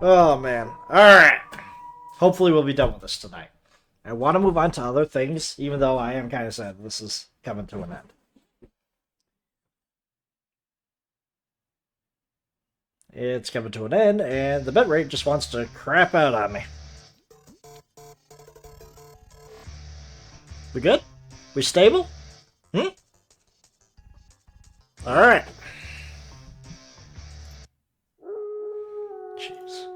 Oh, man. Alright. Hopefully we'll be done with this tonight. I want to move on to other things, even though I am kind of sad this is coming to an end. It's coming to an end, and the bitrate just wants to crap out on me. We good? We stable? Alright. Jeez.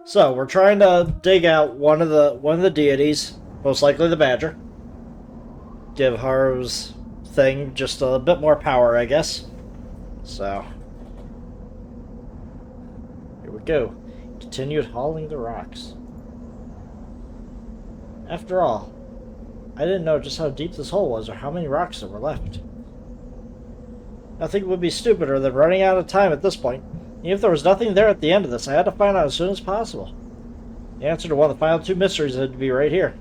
So, we're trying to dig out one of the deities, most likely the Badger. Give Haru's thing just a bit more power, I guess. So, here we go. Continued hauling the rocks. After all, I didn't know just how deep this hole was or how many rocks there were left. Nothing would be stupider than running out of time at this point. Even if there was nothing there at the end of this, I had to find out as soon as possible. The answer to one of the final two mysteries had to be right here.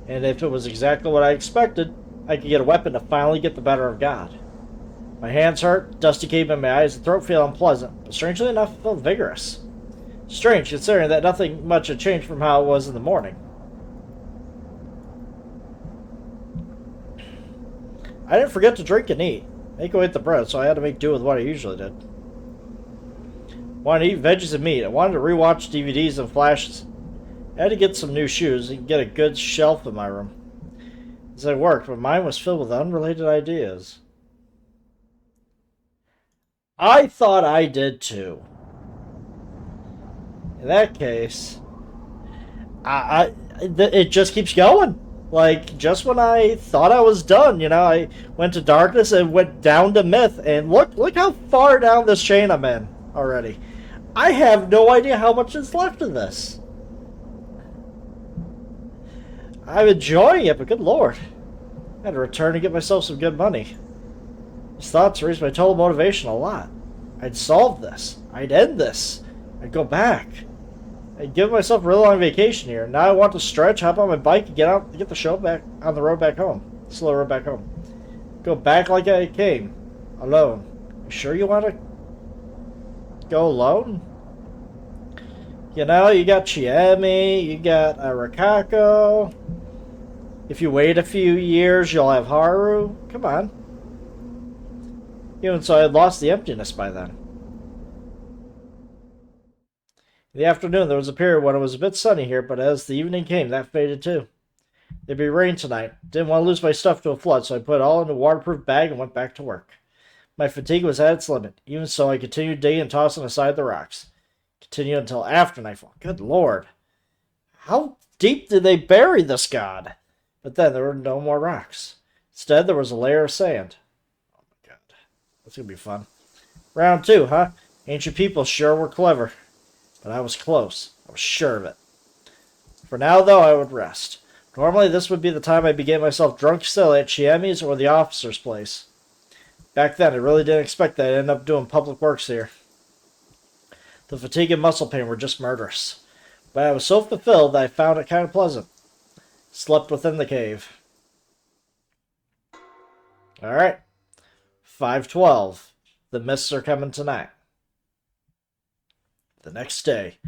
And if it was exactly what I expected, I could get a weapon to finally get the better of God. My hands hurt, dusty came in my eyes, and throat felt unpleasant, but strangely enough, it felt vigorous. Strange, considering that nothing much had changed from how it was in the morning. I didn't forget to drink and eat. Mako ate the bread, so I had to make do with what I usually did. Wanted to eat veggies and meat. I wanted to rewatch DVDs and flashes. I had to get some new shoes and get a good shelf in my room. As I worked, my mind was filled with unrelated ideas. I thought I did too. In that case, it just keeps going. Like, just when I thought I was done, I went to darkness and went down to myth, and look how far down this chain I'm in already. I have no idea how much is left of this. I'm enjoying it, but good lord. I had to return and get myself some good money. These thoughts raised my total motivation a lot. I'd solve this. I'd end this. I'd go back. I'd give myself a really long vacation here. Now I want to stretch, hop on my bike, and get the show back on the road back home. Slow road back home. Go back like I came. Alone. You sure you want to go alone? You got Chiemi, you got Arikako. If you wait a few years, you'll have Haru. Come on. Even so, I had lost the emptiness by then. In the afternoon, there was a period when it was a bit sunny here, but as the evening came, that faded too. There'd be rain tonight. Didn't want to lose my stuff to a flood, so I put it all in a waterproof bag and went back to work. My fatigue was at its limit. Even so, I continued digging and tossing aside the rocks. Continued until after nightfall. Good lord. How deep did they bury this god? But then there were no more rocks. Instead, there was a layer of sand. Oh my god. That's going to be fun. Round two, huh? Ancient people sure were clever. But I was close. I was sure of it. For now, though, I would rest. Normally, this would be the time I began myself drunk silly at Chiemi's or the officer's place. Back then, I really didn't expect that I'd end up doing public works here. The fatigue and muscle pain were just murderous. But I was so fulfilled that I found it kind of pleasant. Slept within the cave. Alright. 5:12. The mists are coming tonight. The next day,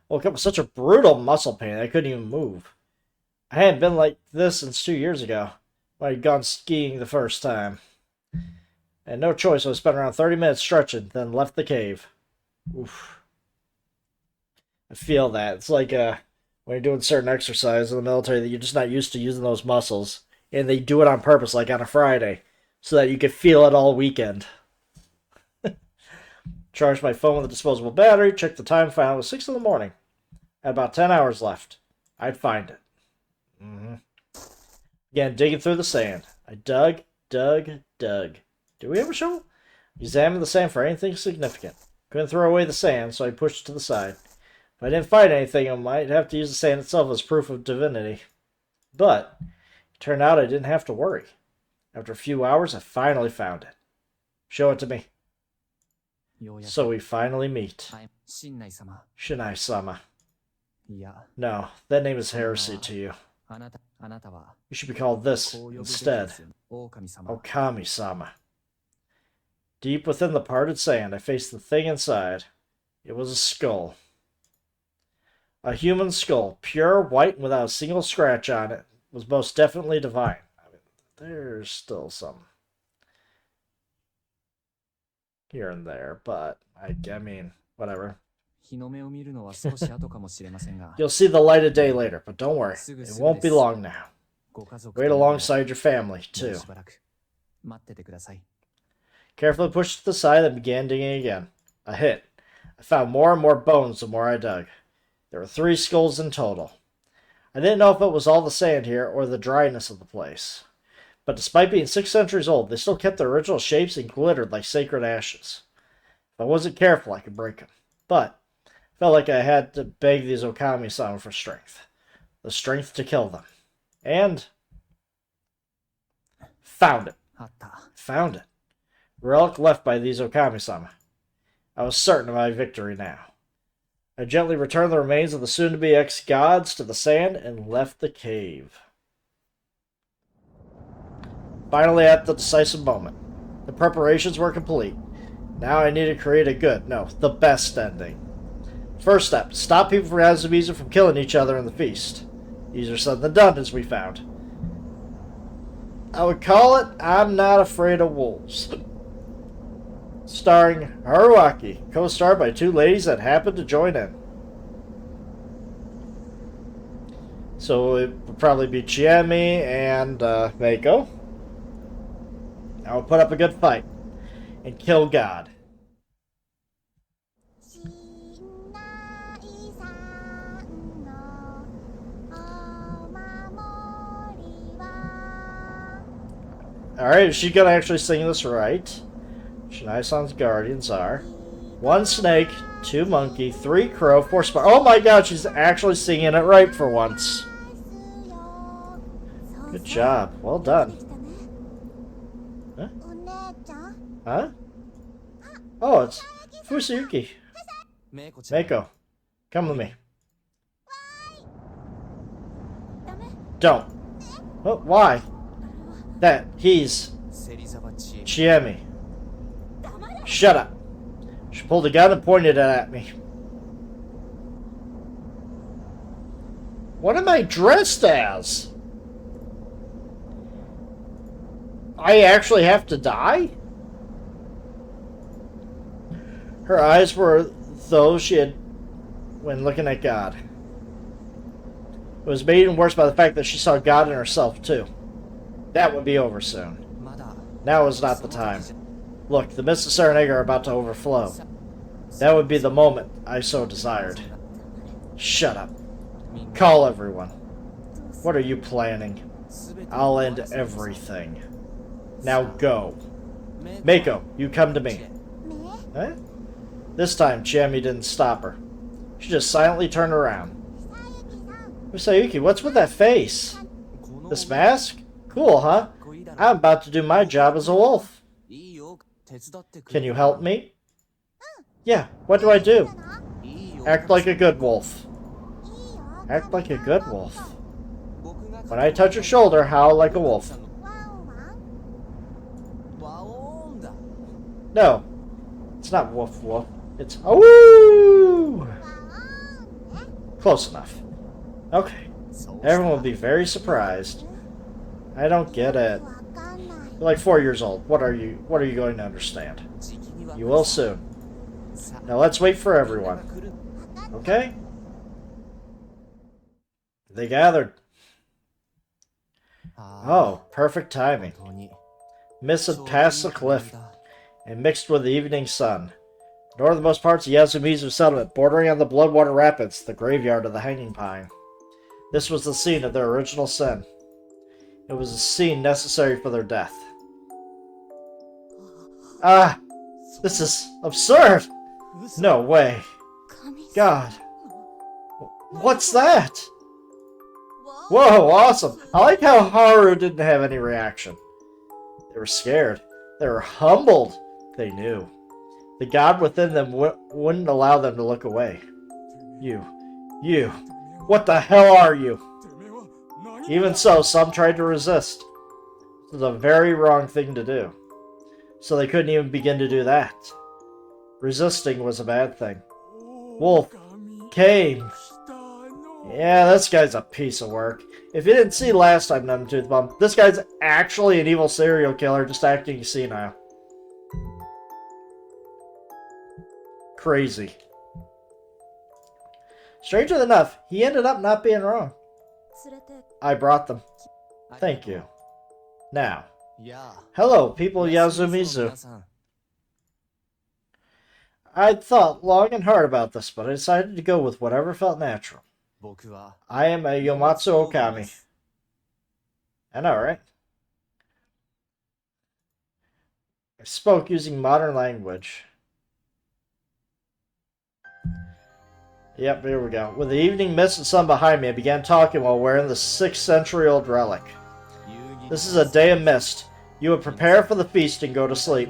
woke up with such a brutal muscle pain I couldn't even move. I hadn't been like this since 2 years ago, when I'd gone skiing the first time. I had no choice, so I spent around 30 minutes stretching, then left the cave. Oof. I feel that. It's like when you're doing certain exercise in the military that you're just not used to using those muscles, and they do it on purpose, like on a Friday, so that you can feel it all weekend. Charged my phone with a disposable battery, checked the time, found it was 6 in the morning. Had about 10 hours left. I'd find it. Again, digging through the sand. I dug. Did we have a shovel? Examined the sand for anything significant. Couldn't throw away the sand, so I pushed it to the side. If I didn't find anything, I might have to use the sand itself as proof of divinity. But it turned out I didn't have to worry. After a few hours, I finally found it. Show it to me. So we finally meet. Shinai-sama. No, that name is heresy to you. You should be called this instead. Okami-sama. Deep within the parted sand, I faced the thing inside. It was a skull. A human skull, pure white and without a single scratch on it, was most definitely divine. I mean, there's still some here and there, but I mean, whatever. You'll see the light of day later, but don't worry, it won't be long now. Wait alongside your family, too. Carefully pushed to the side and began digging again. A hit. I found more and more bones the more I dug. There were 3 skulls in total. I didn't know if it was all the sand here or the dryness of the place. But despite being 6 centuries old, they still kept their original shapes and glittered like sacred ashes. If I wasn't careful, I could break them. But I felt like I had to beg these Okami-sama for strength. The strength to kill them. And found it. Found it. Relic left by these Okami-sama. I was certain of my victory now. I gently returned the remains of the soon-to-be ex-gods to the sand and left the cave. Finally at the decisive moment. The preparations were complete. Now I need to create the best ending. First step, stop people from Yasumizu from killing each other in the feast. Easier said than done, as we found. I would call it I'm Not Afraid of Wolves. Starring Haruaki, co-starred by 2 ladies that happened to join in. So it would probably be Chiemi and Meiko. I will put up a good fight and kill God. Alright, is she gonna actually sing this right? Shinai-san's guardians are 1 snake, 2 monkey, 3 crow, 4 spider. Oh my god, she's actually singing it right for once. Good job. Well done. Huh? Huh? Oh, it's Fusayuki. Meiko, come with me. Don't. Oh, why? He's Chiemi. Shut up. She pulled a gun and pointed it at me. What am I dressed as? I actually have to die? Her eyes were those she had when looking at God. It was made even worse by the fact that she saw God in herself, too. That would be over soon. Now is not the time. Look, the mists of Serenega are about to overflow. That would be the moment I so desired. Shut up. Call everyone. What are you planning? I'll end everything. Now go. Meiko, you come to me. Eh? This time, Chiemi didn't stop her. She just silently turned around. Fusayuki, what's with that face? This mask? Cool, huh? I'm about to do my job as a wolf. Can you help me? Yeah, what do I do? Act like a good wolf. Act like a good wolf. When I touch your shoulder, howl like a wolf. No, it's not woof woof. It's awoo! Close enough. Okay. Everyone will be very surprised. I don't get it. You're like 4 years old. What are you going to understand? You will soon. Now let's wait for everyone. Okay? They gathered. Oh, perfect timing. Mist had passed the cliff and mixed with the evening sun. Northernmost parts of Yasumizu settlement, bordering on the Bloodwater Rapids, the graveyard of the Hanging Pine. This was the scene of their original sin. It was a scene necessary for their death. Ah! This is absurd! No way. God. What's that? Whoa, awesome! I like how Haru didn't have any reaction. They were scared. They were humbled. They knew. The god within them wouldn't allow them to look away. You. What the hell are you? Even so, some tried to resist. It was a very wrong thing to do. So they couldn't even begin to do that. Resisting was a bad thing. Wolf came Yeah, this guy's a piece of work. If you didn't see last time, Numbtooth Bum, this guy's actually an evil serial killer just acting senile. Crazy. Strangely enough, he ended up not being wrong. I brought them. Thank you. Now, hello, people Yasumizu. I'd thought long and hard about this, but I decided to go with whatever felt natural. I am a Yomatsu Okami. I know, right? I spoke using modern language. Yep, here we go. With the evening mist and sun behind me, I began talking while wearing the 6th century-old relic. This is a day of mist. You would prepare for the feast and go to sleep.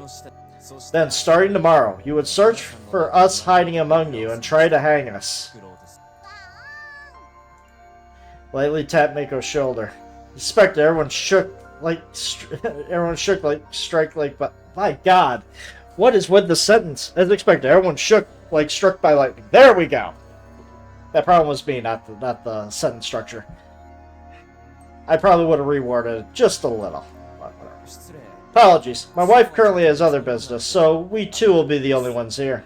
Then, starting tomorrow, you would search for us hiding among you and try to hang us. Lightly tapped Mako's shoulder. Inspector, everyone shook like strike like, but my God, what is with the sentence? As expected, everyone shook like struck by lightning. There we go. That problem was me, not the sentence structure. I probably would have reworded it just a little. Apologies. My wife currently has other business, so we two will be the only ones here.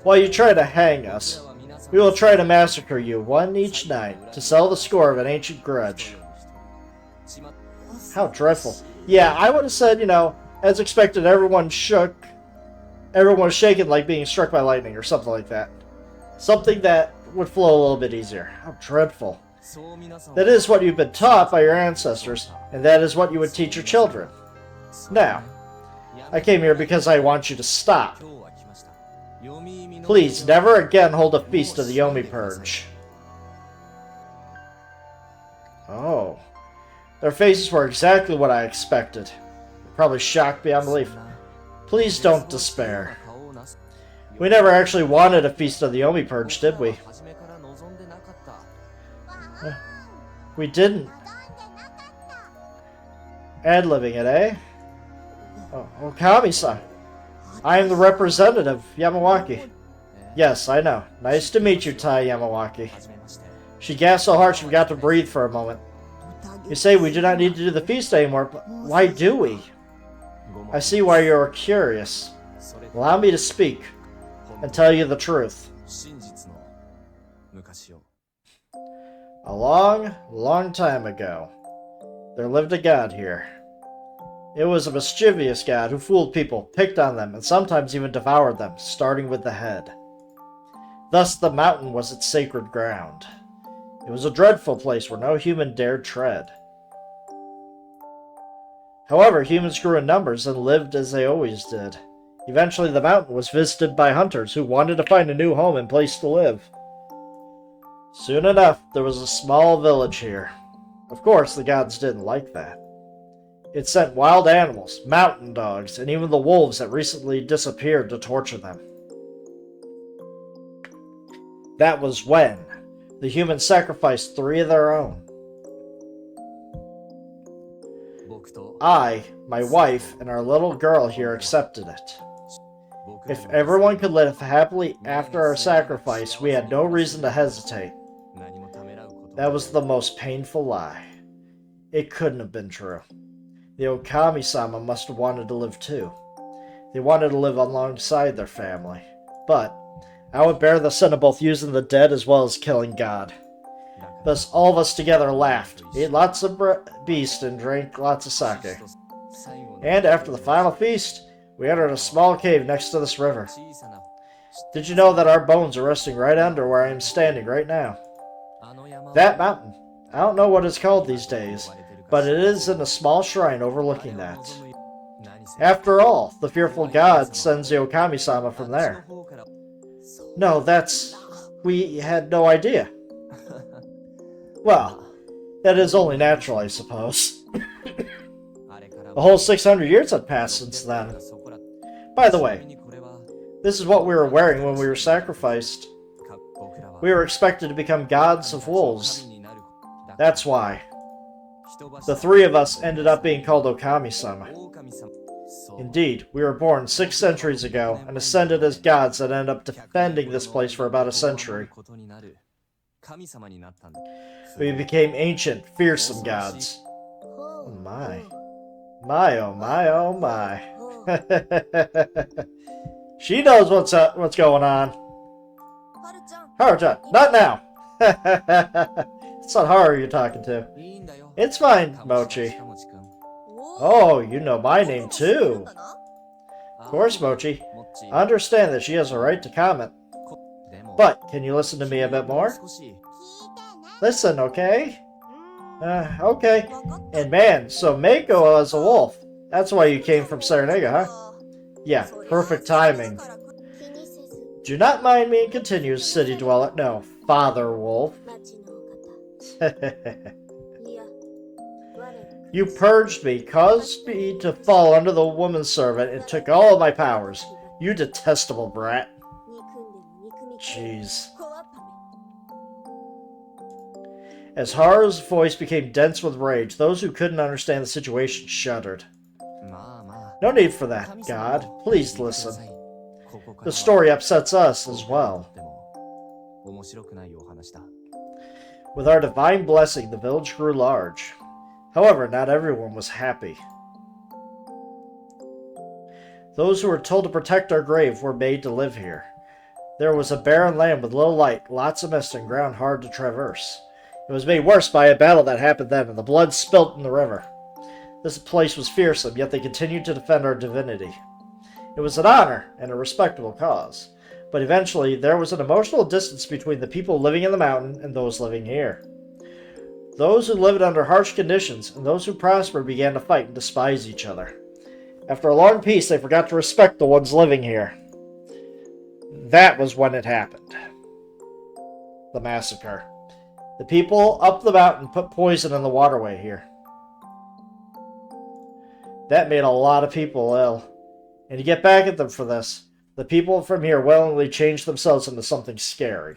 While you try to hang us, we will try to massacre you one each night to settle the score of an ancient grudge. How dreadful. Yeah, I would have said, as expected, everyone shook. Everyone was shaken like being struck by lightning or something like that. Something that would flow a little bit easier. How dreadful. That is what you've been taught by your ancestors, and that is what you would teach your children. Now, I came here because I want you to stop. Please, never again hold a feast of the Yomi Purge. Oh. Their faces were exactly what I expected. Probably shocked beyond belief. Please don't despair. We never actually wanted a feast of the Yomi Purge, did we? We didn't. Ad-libbing it, eh? Oh, Okami-san. I am the representative, Yamawaki. Yes, I know. Nice to meet you, Tai Yamawaki. She gasped so hard she forgot to breathe for a moment. You say we do not need to do the feast anymore, but why do we? I see why you are curious. Allow me to speak and tell you the truth. A long, long time ago, there lived a god here. It was a mischievous god who fooled people, picked on them, and sometimes even devoured them, starting with the head. Thus the mountain was its sacred ground. It was a dreadful place where no human dared tread. However, humans grew in numbers and lived as they always did. Eventually the mountain was visited by hunters who wanted to find a new home and place to live. Soon enough, there was a small village here. Of course, the gods didn't like that. It sent wild animals, mountain dogs, and even the wolves that recently disappeared to torture them. That was when the humans sacrificed 3 of their own. I, my wife, and our little girl here accepted it. If everyone could live happily after our sacrifice, we had no reason to hesitate. That was the most painful lie. It couldn't have been true. The Okami-sama must have wanted to live too. They wanted to live alongside their family. But I would bear the sin of both using the dead as well as killing God. Thus all of us together laughed, ate lots of beast, and drank lots of sake. And after the final feast, we entered a small cave next to this river. Did you know that our bones are resting right under where I am standing right now? That mountain. I don't know what it's called these days, but it is in a small shrine overlooking that. After all, the fearful god sends the Okami-sama from there. No, we had no idea. Well, that is only natural, I suppose. A whole 600 years had passed since then. By the way, this is what we were wearing when we were sacrificed. We were expected to become gods of wolves. That's why. The 3 of us ended up being called Okami-sama. Indeed, we were born 6 centuries ago and ascended as gods that ended up defending this place for about a century. We became ancient, fearsome gods. Oh my. My, oh my, oh my. She knows what's going on. Haru-chan, not now. It's not Haru you're talking to. It's fine, Mochi. Oh, you know my name too. Of course, Mochi. I understand that she has a right to comment. But, can you listen to me a bit more? Listen, okay? Okay. And man, so Mako is a wolf. That's why you came from Serenega, huh? Yeah, perfect timing. Do not mind me and continue, city dweller. No, Father Wolf. You purged me, caused me to fall under the woman servant, and took all of my powers. You detestable brat. Jeez. As Haru's voice became dense with rage, those who couldn't understand the situation shuddered. No need for that, God. Please listen. The story upsets us as well. With our divine blessing, the village grew large. However, not everyone was happy. Those who were told to protect our grave were made to live here. There was a barren land with little light, lots of mist, and ground hard to traverse. It was made worse by a battle that happened then, and the blood spilt in the river. This place was fearsome, yet they continued to defend our divinity. It was an honor and a respectable cause, but eventually there was an emotional distance between the people living in the mountain and those living here. Those who lived under harsh conditions and those who prospered began to fight and despise each other. After a long peace, they forgot to respect the ones living here. That was when it happened. The massacre. The people up the mountain put poison in the waterway here. That made a lot of people ill. And to get back at them for this, the people from here willingly changed themselves into something scary.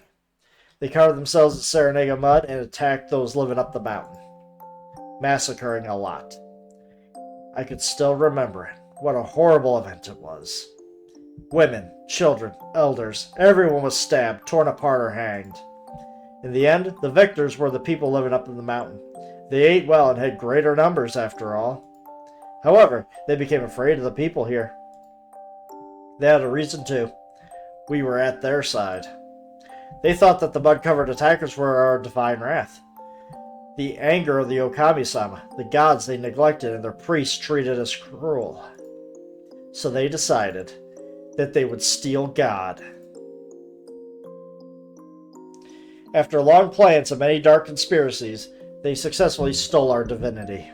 They covered themselves in Serenega mud and attacked those living up the mountain, massacring a lot. I could still remember it. What a horrible event it was. Women, children, elders, everyone was stabbed, torn apart, or hanged. In the end, the victors were the people living up in the mountain. They ate well and had greater numbers after all. However, they became afraid of the people here. They had a reason to. We were at their side. They thought that the mud-covered attackers were our divine wrath. The anger of the Okami-sama, the gods they neglected and their priests treated as cruel. So they decided that they would steal God. After long plans and many dark conspiracies, they successfully stole our divinity.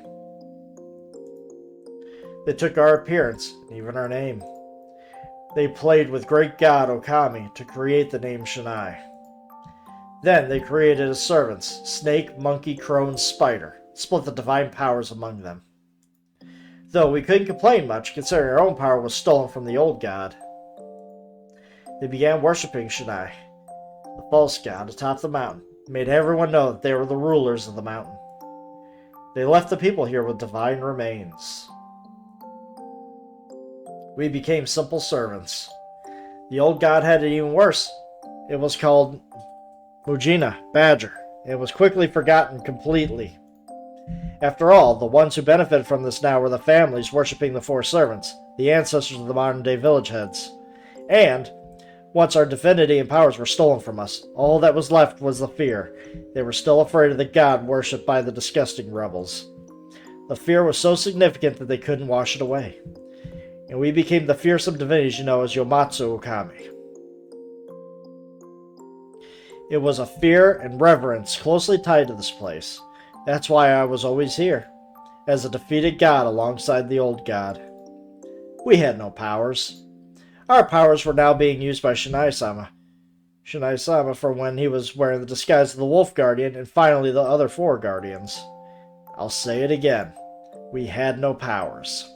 They took our appearance, and even our name. They played with great god Okami to create the name Shinai. Then they created his servants, snake, monkey, crow, and spider, split the divine powers among them. Though we couldn't complain much, considering our own power was stolen from the old god. They began worshipping Shinai, the false god atop the mountain, and made everyone know that they were the rulers of the mountain. They left the people here with divine remains. We became simple servants. The old god had it even worse. It was called Mujina, Badger. It was quickly forgotten completely. After all, the ones who benefited from this now were the families worshipping the four servants, the ancestors of the modern-day village heads. And, once our divinity and powers were stolen from us, all that was left was the fear. They were still afraid of the god worshipped by the disgusting rebels. The fear was so significant that they couldn't wash it away. And we became the fearsome divinities you know as Yomatsu Okami. It was a fear and reverence closely tied to this place. That's why I was always here, as a defeated god alongside the old god. We had no powers. Our powers were now being used by Shinai-sama. Shinai-sama for when he was wearing the disguise of the Wolf Guardian, and finally the other four guardians. I'll say it again. We had no powers.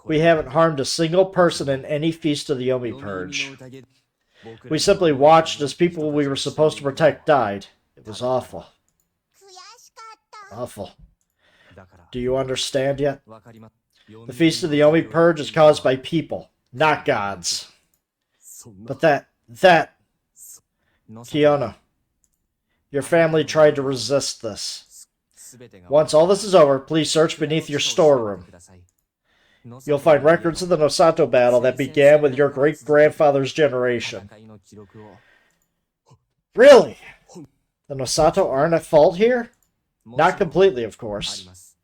We haven't harmed a single person in any Feast of the Yomi Purge. We simply watched as people we were supposed to protect died. It was awful. Awful. Do you understand yet? The Feast of the Yomi Purge is caused by people, not gods. But that... Kiona, your family tried to resist this. Once all this is over, please search beneath your storeroom. You'll find records of the Nosato battle that began with your great-grandfather's generation. Really? The Nosato aren't at fault here? Not completely, of course.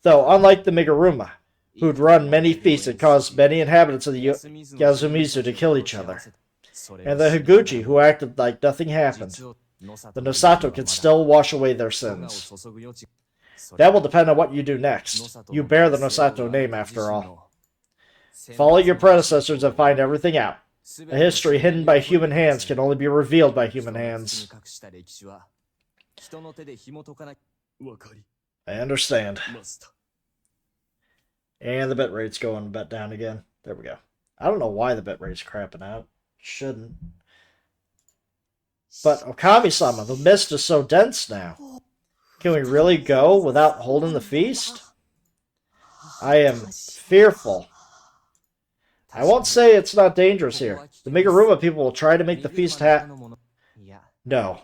Though, unlike the Miguruma, who'd run many feasts and caused many inhabitants of the Yasumizu to kill each other, and the Higuchi, who acted like nothing happened, the Nosato can still wash away their sins. That will depend on what you do next. You bear the Nosato name, after all. Follow your predecessors and find everything out. A history hidden by human hands can only be revealed by human hands. I understand. And the bitrate's going a bit down again. There we go. I don't know why the bitrate's crapping out. Shouldn't. But Okami-sama, the mist is so dense now. Can we really go without holding the feast? I am fearful. I won't say it's not dangerous here. The Miguruma people will try to make the feast No.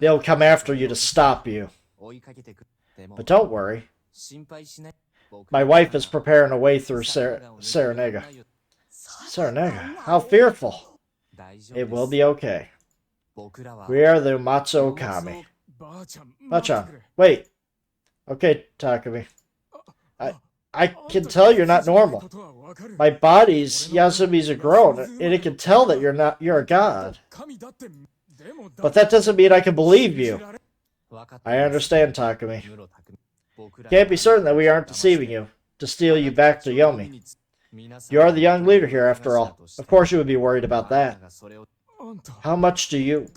They'll come after you to stop you. But don't worry. My wife is preparing a way through Saranega. Saranega? How fearful. It will be okay. We are the Umatsu Okami. Machan, wait. Okay, Takumi. I can tell you're not normal. My body's Yasumi's grown, and it can tell that you're a god. But that doesn't mean I can believe you. I understand, Takumi. Can't be certain that we aren't deceiving you, to steal you back to Yomi. You are the young leader here, after all. Of course you would be worried about that. How much do you...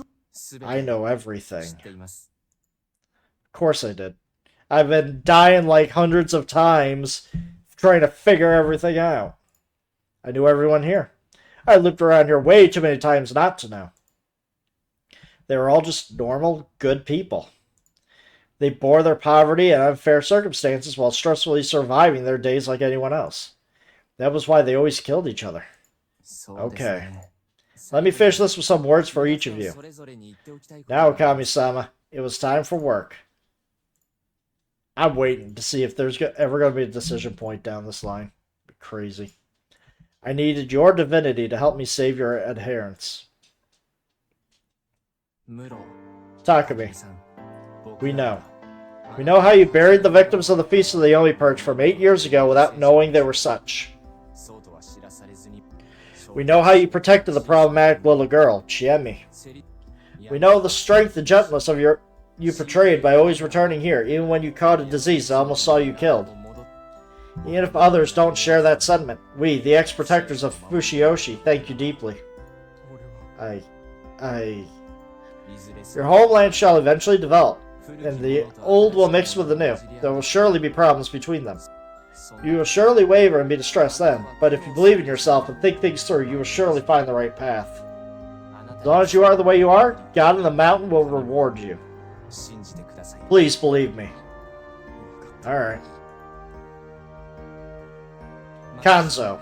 I know everything. Of course I did. I've been dying like hundreds of times trying to figure everything out. I knew everyone here. I lived around here way too many times not to know. They were all just normal, good people. They bore their poverty and unfair circumstances while stressfully surviving their days like anyone else. That was why they always killed each other. Okay. Let me finish this with some words for each of you. Now, Okami-sama, it was time for work. I'm waiting to see if there's ever going to be a decision point down this line. It'd be crazy. I needed your divinity to help me save your adherents. Takumi, we know. We know how you buried the victims of the Feast of the Yomi Purge from 8 years ago without knowing they were such. We know how you protected the problematic little girl, Chiemi. We know the strength and gentleness of you portrayed by always returning here, even when you caught a disease that almost saw you killed. Even if others don't share that sentiment, we, the ex-protectors of Fushioshi, thank you deeply. Your homeland shall eventually develop, and the old will mix with the new. There will surely be problems between them. You will surely waver and be distressed then, but if you believe in yourself and think things through, you will surely find the right path. As long as you are the way you are, God in the mountain will reward you. Please believe me. Alright. Kanzo.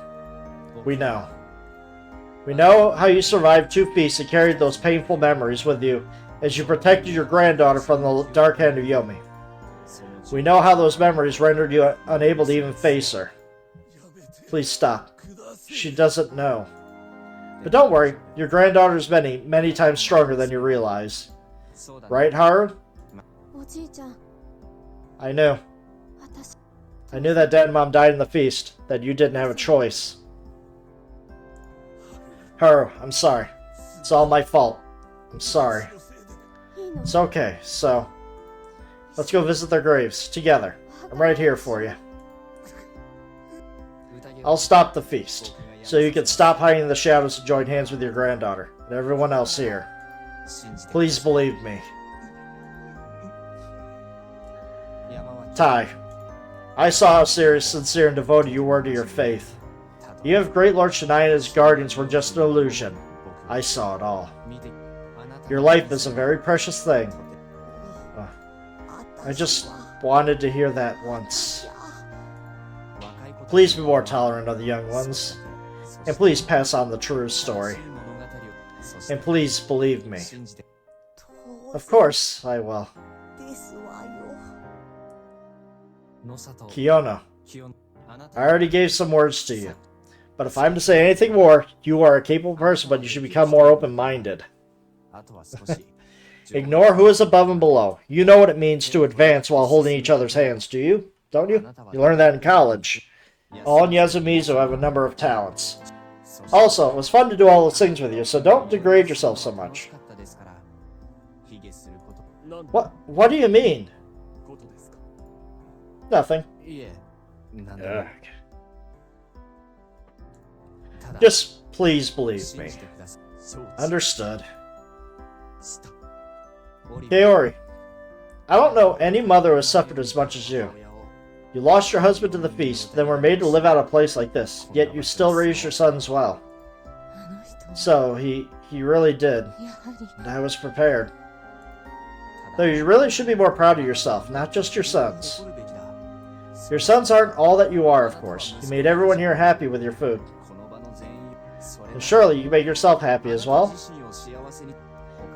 We know. We know how you survived 2 feasts and carried those painful memories with you as you protected your granddaughter from the dark hand of Yomi. We know how those memories rendered you unable to even face her. Please stop. She doesn't know. But don't worry, your granddaughter is many, many times stronger than you realize. Right, Haru? I knew. I knew that Dad and Mom died in the feast, that you didn't have a choice. Haru, I'm sorry. It's all my fault. I'm sorry. It's okay, so... let's go visit their graves, together. I'm right here for you. I'll stop the feast, so you can stop hiding in the shadows and join hands with your granddaughter, and everyone else here. Please believe me. Tai, I saw how serious, sincere, and devoted you were to your faith. You of Great Lord Shinai and his guardians were just an illusion. I saw it all. Your life is a very precious thing. I just wanted to hear that once. Please be more tolerant of the young ones. And please pass on the true story. And please believe me. 信じて Of course, I will. ですわよ。のさと Kiona, 気温あな I た already gave some words to you. But if I'm to say anything more, you are a capable person, but you should become more open-minded. あとは少し Ignore who is above and below. You know what it means to advance while holding each other's hands, do you? Don't you? You learned that in college. All Yasumizu have a number of talents. Also, it was fun to do all those things with you, so don't degrade yourself so much. 楽しかったですから卑下すること What do you mean? ことですか Nothing. いえなんで Ugh. もただ Just please believe 信 me. じてください承知 Understood. した オリバー Kaori, I don't know any mother who has suffered as much as you. 母親を You lost your husband to the feast, then were made to live out a place like this, yet you still raised your sons well. あの人は So, he really did, やはり and I was prepared. た Though だ you really should be more proud of yourself, not just your sons. 誇るべきだ Your sons aren't all that you are, of course. You made everyone here happy with your food. この場の全員それ And surely you made yourself happy as well. 自身を幸せに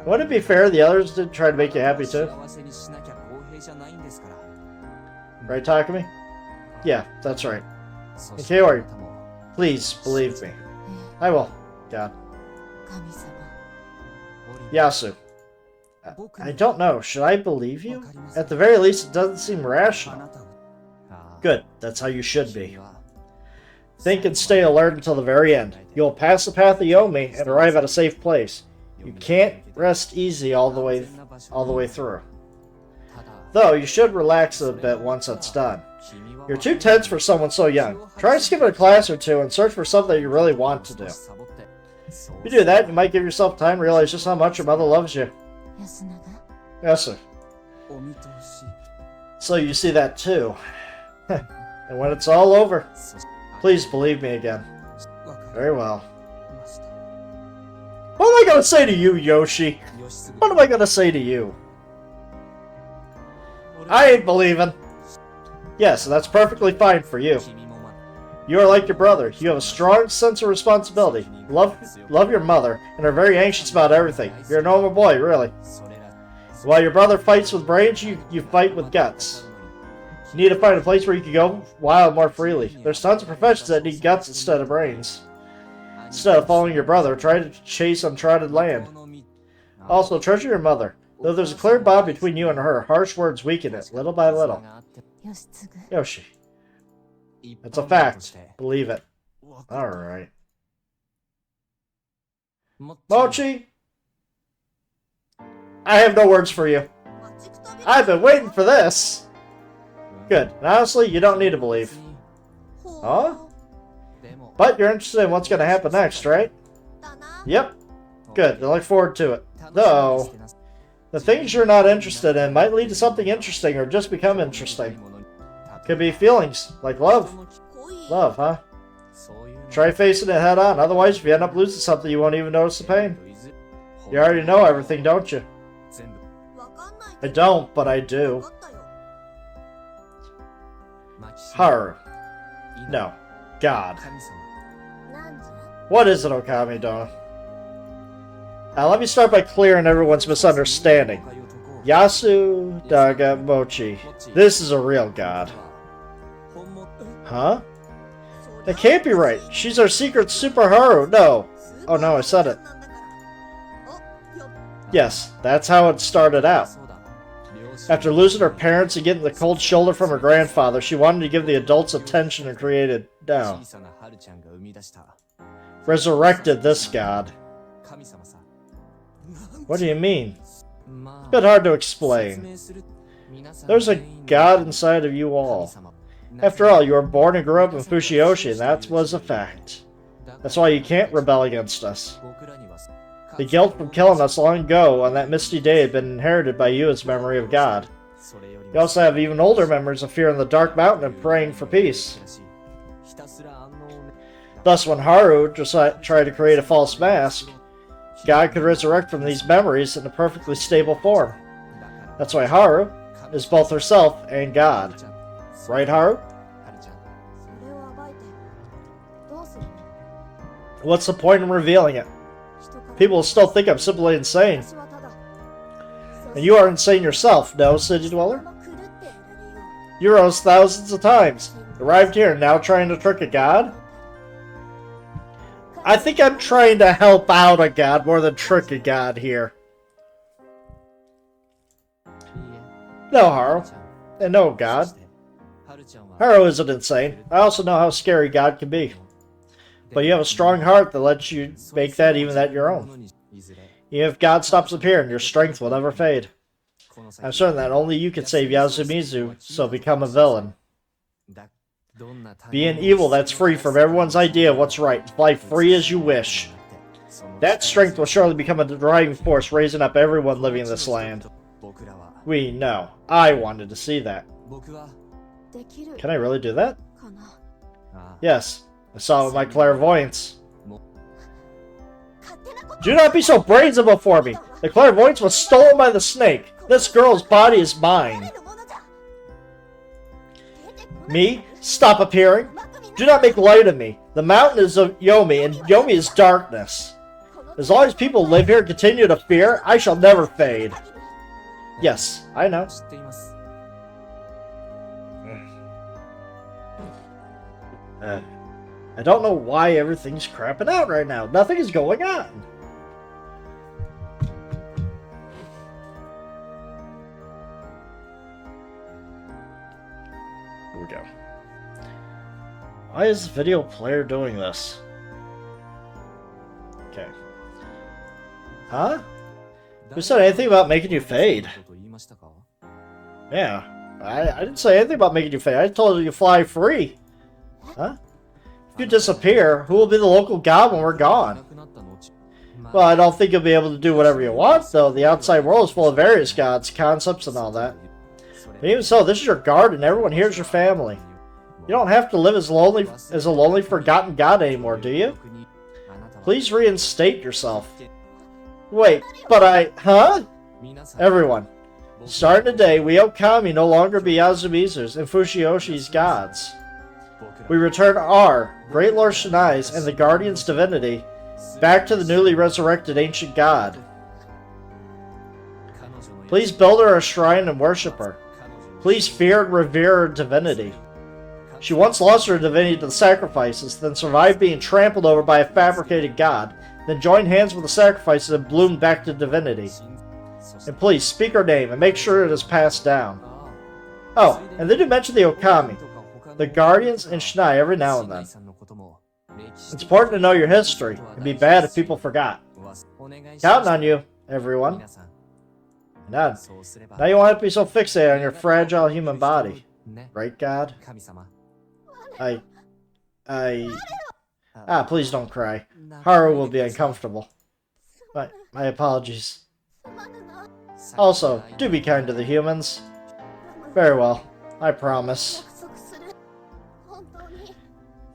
Wouldn't it be fair the others did try to make you happy too? 幸せにしなきゃ公平じゃないんですから Right, Takumi? Yeah, that's right. そ Kaori してあなたも Please believe me. え I will. God. え神様 Yasu. I don't know. Should I believe you? At the very least, it doesn't seem あ rational. なたをああ Good. That's how you should be. 君は Think and stay alert until the very end. You'll pass the path of Yomi and arrive at a safe place. You can't rest easy all the way through. ただ Though you should relax a bit once it's done. 君は You're too tense for someone so young. Try skipping a class or two and search for something you really want to do. サボってそう If you do that, you might give yourself time to realize just how much your mother loves you. 安永 Yes, sir. お見通し So you see that too. And when it's all over, そして please believe me again. わかり Very well. ました What am I gonna say to you, Yoshi? よしすぐ What am I gonna say to you? I ain't believing. Yes, that's perfectly fine for you. 君もま You are like your brother. You have a strong sense of responsibility. Love your mother, and are very anxious about everything. You're a normal boy, really. それら While your brother fights with brains, you fight with guts. You need to find a place where you can go wild more freely. There's tons of professions that need guts instead of brains. Instead of following your brother, try to chase uncharted land. Also, treasure your mother. Though there's a clear bond between you and her, harsh words weaken it, little by little. 義継 Yoshi, it's a fact. Believe it. Alright. Mochi! I have no words for you. 待ちくたび I've been waiting for this. Good. And honestly, you don't need to believe. ほう Huh? But you're interested in what's going to happen next, right? だな Yep. Good. I look forward to it. Though, the things you're not interested in might lead to something interesting or just become interesting. Could be feelings, like love. 恋 Love, huh? Try facing it head on, otherwise if you end up losing something you won't even notice the pain. You already know everything, don't you? わかんない I けど don't, but I do. わかったよ Haru. No. God. なんじゃ What is it, Okami Dona? Now let me start by clearing everyone's misunderstanding. Yasu Daga Mochi. This is a real god. Huh? そ That can't be right. She's our secret Super Haru. No. Oh no, I said it. なんだからおよ Yes, that's how it started out. After losing her parents and getting the cold shoulder from her grandfather, she wanted to give the adults attention and created, no, resurrected this god. What do you mean? It's a bit hard to explain. There's a god inside of you all. After all, you were born and grew up in Fushioshi, and that was a fact. That's why you can't rebel against us. The guilt from killing us long ago on that misty day had been inherited by you as memory of God. You also have even older memories of fear in the dark mountain and praying for peace. Thus, when Haru tried to create a false mask, God could resurrect from these memories in a perfectly stable form. That's why Haru is both herself and God. Right, Haru? それを暴いてどうするの What's the point in revealing it? 人か People will still think I'm simply insane. 私はただ And you are insane yourself, no, City Dweller? 狂っていられよう You rose thousands of times. Arrived here now trying to trick a god? I think I'm trying to help out a god more than trick a god here. いいえ No, Haru. And no god. はるちゃんは Haru isn't insane. I also know how scary God can be. But you have a strong heart that lets you make that even that your own. Even if God stops appearing, your strength will never fade. I'm certain that only you can save Yasumizu, so become a villain. Be an evil that's free from everyone's idea of what's right. Fly free as you wish. That strength will surely become a driving force, raising up everyone living in this land. We know. I wanted to see that. できる Can I really do that? かな Yes. I saw it with my clairvoyance. 勝手なこと Do not be so brazen before me. The clairvoyance was stolen by the snake. This girl's body is 誰 mine. のものじゃ出てこない Me? Stop appearing. うまく見 Do not make light of me. The mountain is of Yomi, and Yomi is darkness. この As long as people live here and continue to fear, I shall never fade. Yes, I know. 知っています I don't know why everything's crapping out right now. Nothing is going on. Here we go. Why is the video player doing this? Okay. Huh? Who said anything about making you fade? こと言いましたか Yeah. I didn't say anything about making you fade. I told you to fly free. Huh? If you disappear, who will be the local god when we're いな gone? くなった後 Well, I don't think you'll be able to do whatever you want, though. The outside world is full of various gods, concepts, and all that. But even so, this is your garden. Everyone here is your family. You don't have to live as a lonely, forgotten god anymore, do you? Please reinstate yourself. Wait, but huh? Everyone. Starting today, we Okami no longer be Yazumizu's and Fushiyoshi's gods. We return our, Great Lord Shinai's, and the Guardian's divinity back to the newly resurrected ancient god. Please build her a shrine and worship her. Please fear and revere her divinity. She once lost her divinity to the sacrifices, then survived being trampled over by a fabricated god, then joined hands with the sacrifices and bloomed back to divinity. And please, speak her name and make sure it is passed down. Oh, and then you mention the Okami, the Guardians, and Shinai every now and then. It's important to know your history. It'd be bad if people forgot. Counting on you, everyone. None. Now you won't have to be so fixated on your fragile human body. Right, God? Please don't cry. Haru will be uncomfortable. My apologies. すまぬな Also, do be kind to the humans. Very well. I promise. 約束する本当に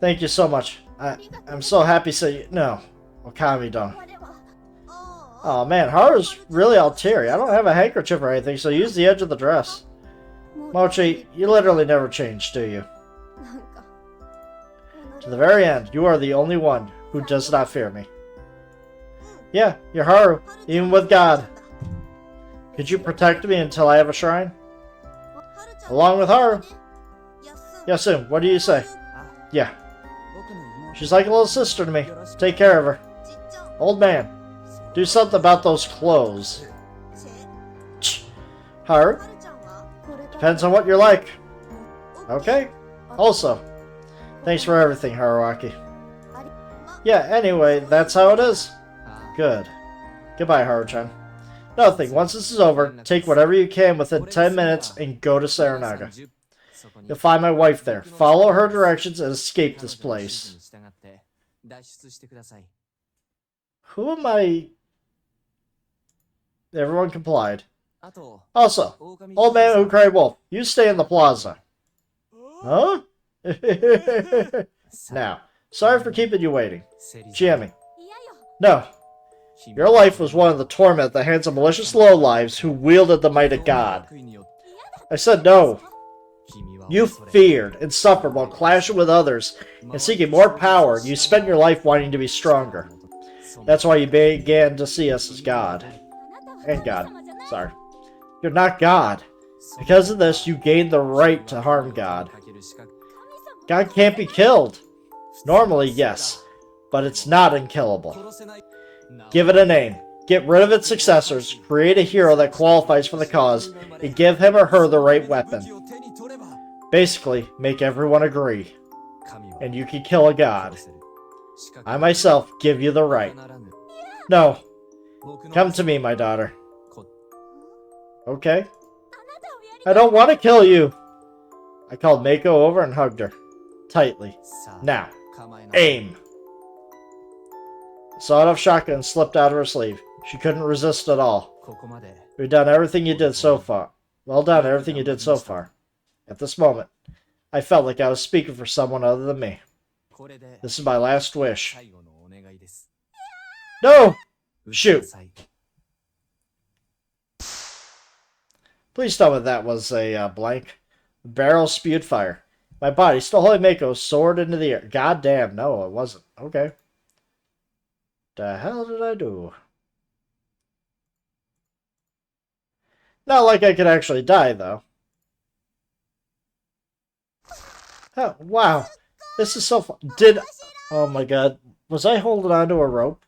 Thank you so much. I'm so happy No. Okami-don. 我はああ Oh man, Haru's really all teary. I don't have a handkerchief or anything, so use the edge of the dress. もう Mochi, you literally never change, do you? なんか To the very end, you are the only one who does not fear me. Yeah, you're Haru, even with God. Could you protect me until I have a shrine? Along with Haru. Yasun, what do you say? Yeah, she's like a little sister to me. Take care of her. Old man, do something about those clothes. Tch. Haru, depends on what you're like. Okay. Also, thanks for everything, Haruaki. Yeah, anyway, that's how it is. Good. Goodbye, Haru-chan. Another thing, once this is over, take whatever you can within 10 minutes and go to Saranaga. You'll find my wife there. Follow her directions and escape this place. Who am I? Everyone complied. Also, old man who cried wolf, you stay in the plaza. Huh? Now, sorry for keeping you waiting. Chiemi. 嫌よ No. Your life was one of the torment at the hands of malicious lowlives who wielded the might of God. I said no. You feared and suffered while clashing with others and seeking more power, and you spent your life wanting to be stronger. That's why you began to see us as God. And God. Sorry. You're not God. Because of this, you gained the right to harm God. God can't be killed. Normally, yes. But it's not unkillable. Give it a name. Get rid of its successors, create a hero that qualifies for the cause, and give him or her the right weapon. Basically, make everyone agree. And you can kill a god. I myself give you the right. No. Come to me, my daughter. Okay. I don't want to kill you. I called Mako over and hugged her. Tightly. Now. Aim. The sawed-off shotgun slipped out of her sleeve. She couldn't resist at all. We've done everything you did so far. Well done, everything you did so far. At this moment, I felt like I was speaking for someone other than me. This is my last wish. No! Shoot. Please tell me that was a blank. The barrel spewed fire. My body, still holding Mako, soared into the air. God damn, no, it wasn't. Okay. The hell did I do? Not like I could actually die, though. Oh, wow. This is so fun. Oh my god. Was I holding on to a rope?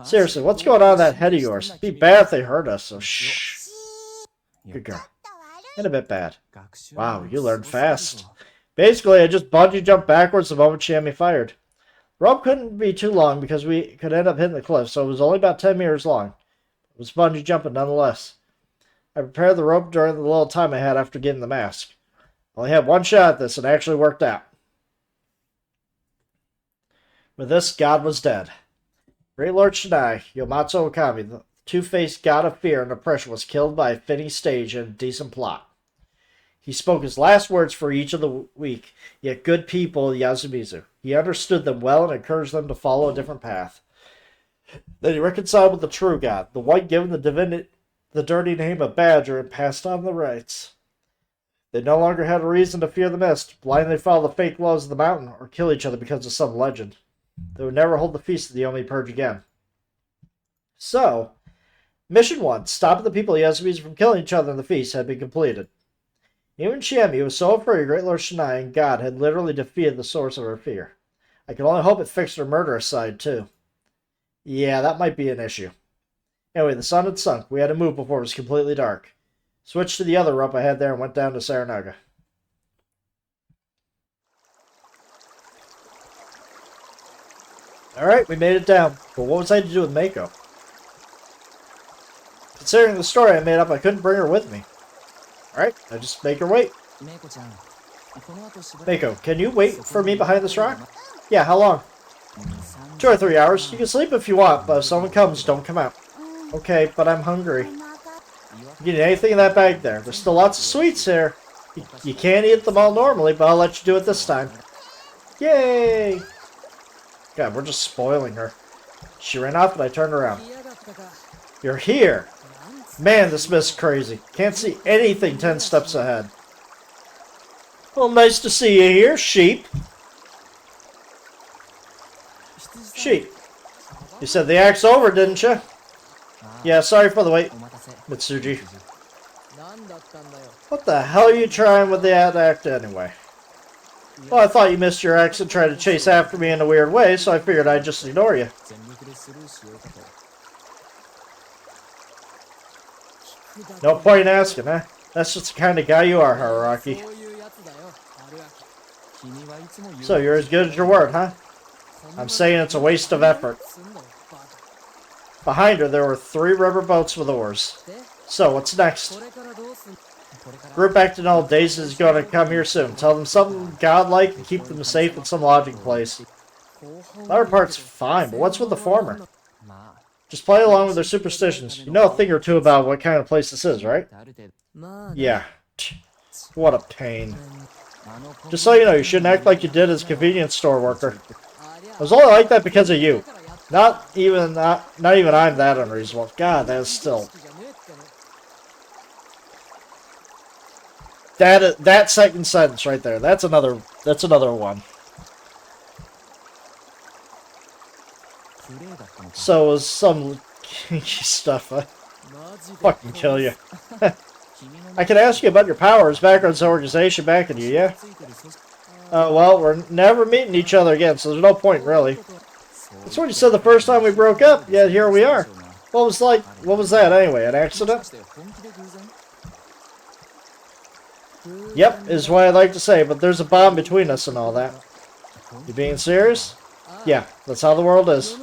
Seriously, what's going on in that head of yours? It'd be bad if they hurt us, so shh. Good girl. And a bit bad. Wow, you learned fast. Basically, I just bungee jumped backwards the moment she had me fired. The rope couldn't be too long because we could end up hitting the cliff, so it was only about 10 meters long. It was bungee jumping nonetheless. I prepared the rope during the little time I had after getting the mask. I only had one shot at this, and it actually worked out. With this, God was dead. Great Lord Shinai, Yomatsu Okami, the two-faced god of fear and oppression, was killed by a fitting stage and a decent plot. He spoke his last words for each of the weak, yet good people of Yasumizu. He understood them well and encouraged them to follow a different path. Then he reconciled with the true God, the one given the dirty name of Badger, and passed on the rights. They no longer had a reason to fear the mist, blindly follow the fake laws of the mountain, or kill each other because of some legend. They would never hold the Feast of the Omi Purge again. So, Mission 1, stopping the people of Yasumizu from killing each other in the feast, had been completed. Even Chiemi was so afraid Great Lord Shinai and God had literally defeated the source of her fear. I can only hope it fixed her murderous side, too. Yeah, that might be an issue. Anyway, the sun had sunk. We had to move before it was completely dark. Switched to the other rope I had there and went down to Saranaga. Alright, we made it down. But what was I to do with Mako? Considering the story I made up, I couldn't bring her with me. Alright, I just make her wait. Mako, can you wait for me behind this rock? Yeah, how long? 2 or 3 hours. You can sleep if you want, but if someone comes, don't come out. Okay, but I'm hungry. You need anything in that bag there. There's still lots of sweets here. You can't eat them all normally, but I'll let you do it this time. Yay! God, we're just spoiling her. She ran off and I turned around. You're here! Man, this mist's crazy. Can't see anything 10 steps ahead. Well, nice to see you here, sheep. Sheep. You said the act's over, didn't you? Yeah, sorry for the wait, Mitsuji. What the hell are you trying with that act anyway? Well, I thought you missed your axe and tried to chase after me in a weird way, so I figured I'd just ignore you. No point in asking, huh? That's just the kind of guy you are, Haruaki. So you're as good as your word, huh? I'm saying it's a waste of effort. Behind her, there were 3 rubber boats with oars. So, what's next? Group acting all days is going to come here soon. Tell them something godlike and keep them safe in some lodging place. The other part's fine, but what's with the former? Just play along with their superstitions. You know a thing or two about what kind of place this is, right? Yeah. What a pain. Just so you know, you shouldn't act like you did as a convenience store worker. I was only like that because of you. Not even I'm that unreasonable. God, that is still... That second sentence right there. That's another one. So was some kinky stuff. Fucking kill you. I can ask you about your powers, backgrounds, organization backing you, yeah? Well, we're never meeting each other again, so there's no point, really. That's what you said the first time we broke up, yet here we are. What was that anyway, an accident? Yep, is what I'd like to say, but there's a bond between us and all that. You being serious? Yeah, that's how the world is.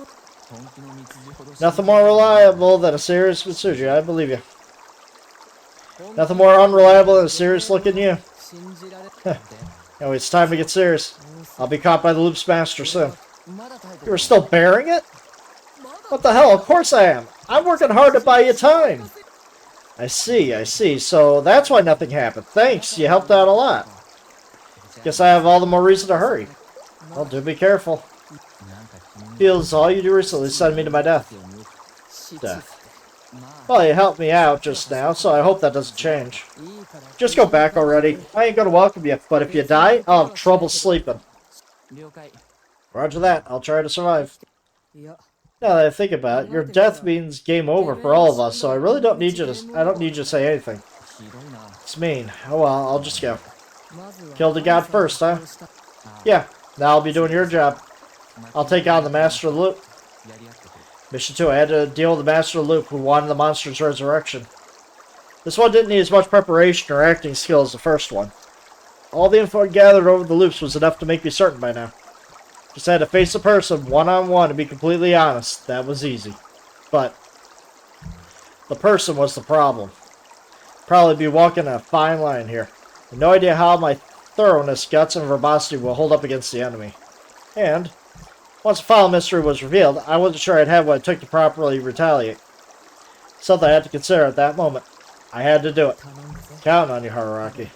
Nothing more reliable than a serious Mitsuji, I believe you. Nothing more unreliable than a serious look in you. Anyway, it's time to get serious. I'll be caught by the Loop's master soon. You were still bearing it? What the hell? Of course I am. I'm working hard to buy you time. I see. So that's why nothing happened. Thanks, you helped out a lot. Guess I have all the more reason to hurry. Well, do be careful. Feels all you do recently send me to my death. Well, you helped me out just now, so I hope that doesn't change. Just go back already. I ain't gonna welcome you, but if you die, I'll have trouble sleeping. Roger that. I'll try to survive. Now that I think about it, your death means game over for all of us, so I really don't need you to say anything. It's mean. Oh well, I'll just go. Kill the god first, huh? Yeah, now I'll be doing your job. I'll take on the Master of the Loop. Mission 2, I had to deal with the Master of the Loop who wanted the monster's resurrection. This one didn't need as much preparation or acting skill as the first one. All the info I gathered over the loops was enough to make me certain by now. Just had to face a person one-on-one and be completely honest. That was easy. But the person was the problem. Probably be walking a fine line here. And no idea how my thoroughness, guts, and verbosity will hold up against the enemy. And once the file mystery was revealed, I wasn't sure I'd have what it took to properly retaliate. Something I had to consider at that moment. I had to do it. Counting on you, Haruaki.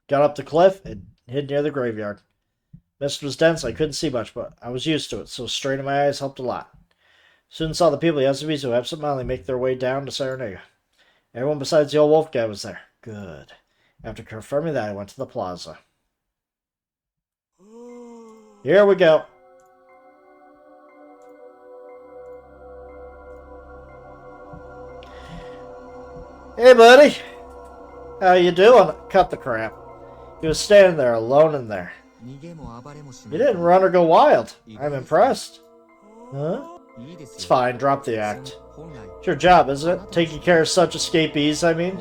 Got up the cliff and hid near the graveyard. Mist was dense, I couldn't see much, but I was used to it, so straining my eyes helped a lot. Soon saw the people of Yasumizu absentmindedly make their way down to Saranega. Everyone besides the old wolf guy was there. Good. After confirming that, I went to the plaza. Here we go. Hey, buddy. How you doing? Cut the crap. He was standing there, alone in there. You didn't run or go wild. I'm impressed. Huh? It's fine, drop the act. It's your job, isn't it? Taking care of such escapees, I mean.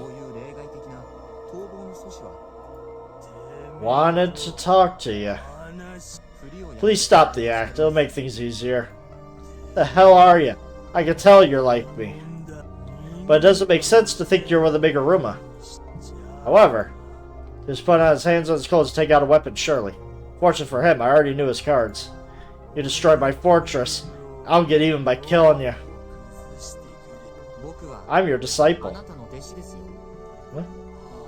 Wanted to talk to you. Please stop the act, it'll make things easier. The hell are you? I can tell you're like me. But it doesn't make sense to think you're with a Amiguruma. However, he was putting on his hands on his clothes to take out a weapon, surely. Fortunate for him, I already knew his cards. You destroyed my fortress. I'll get even by killing you. I'm your disciple. What?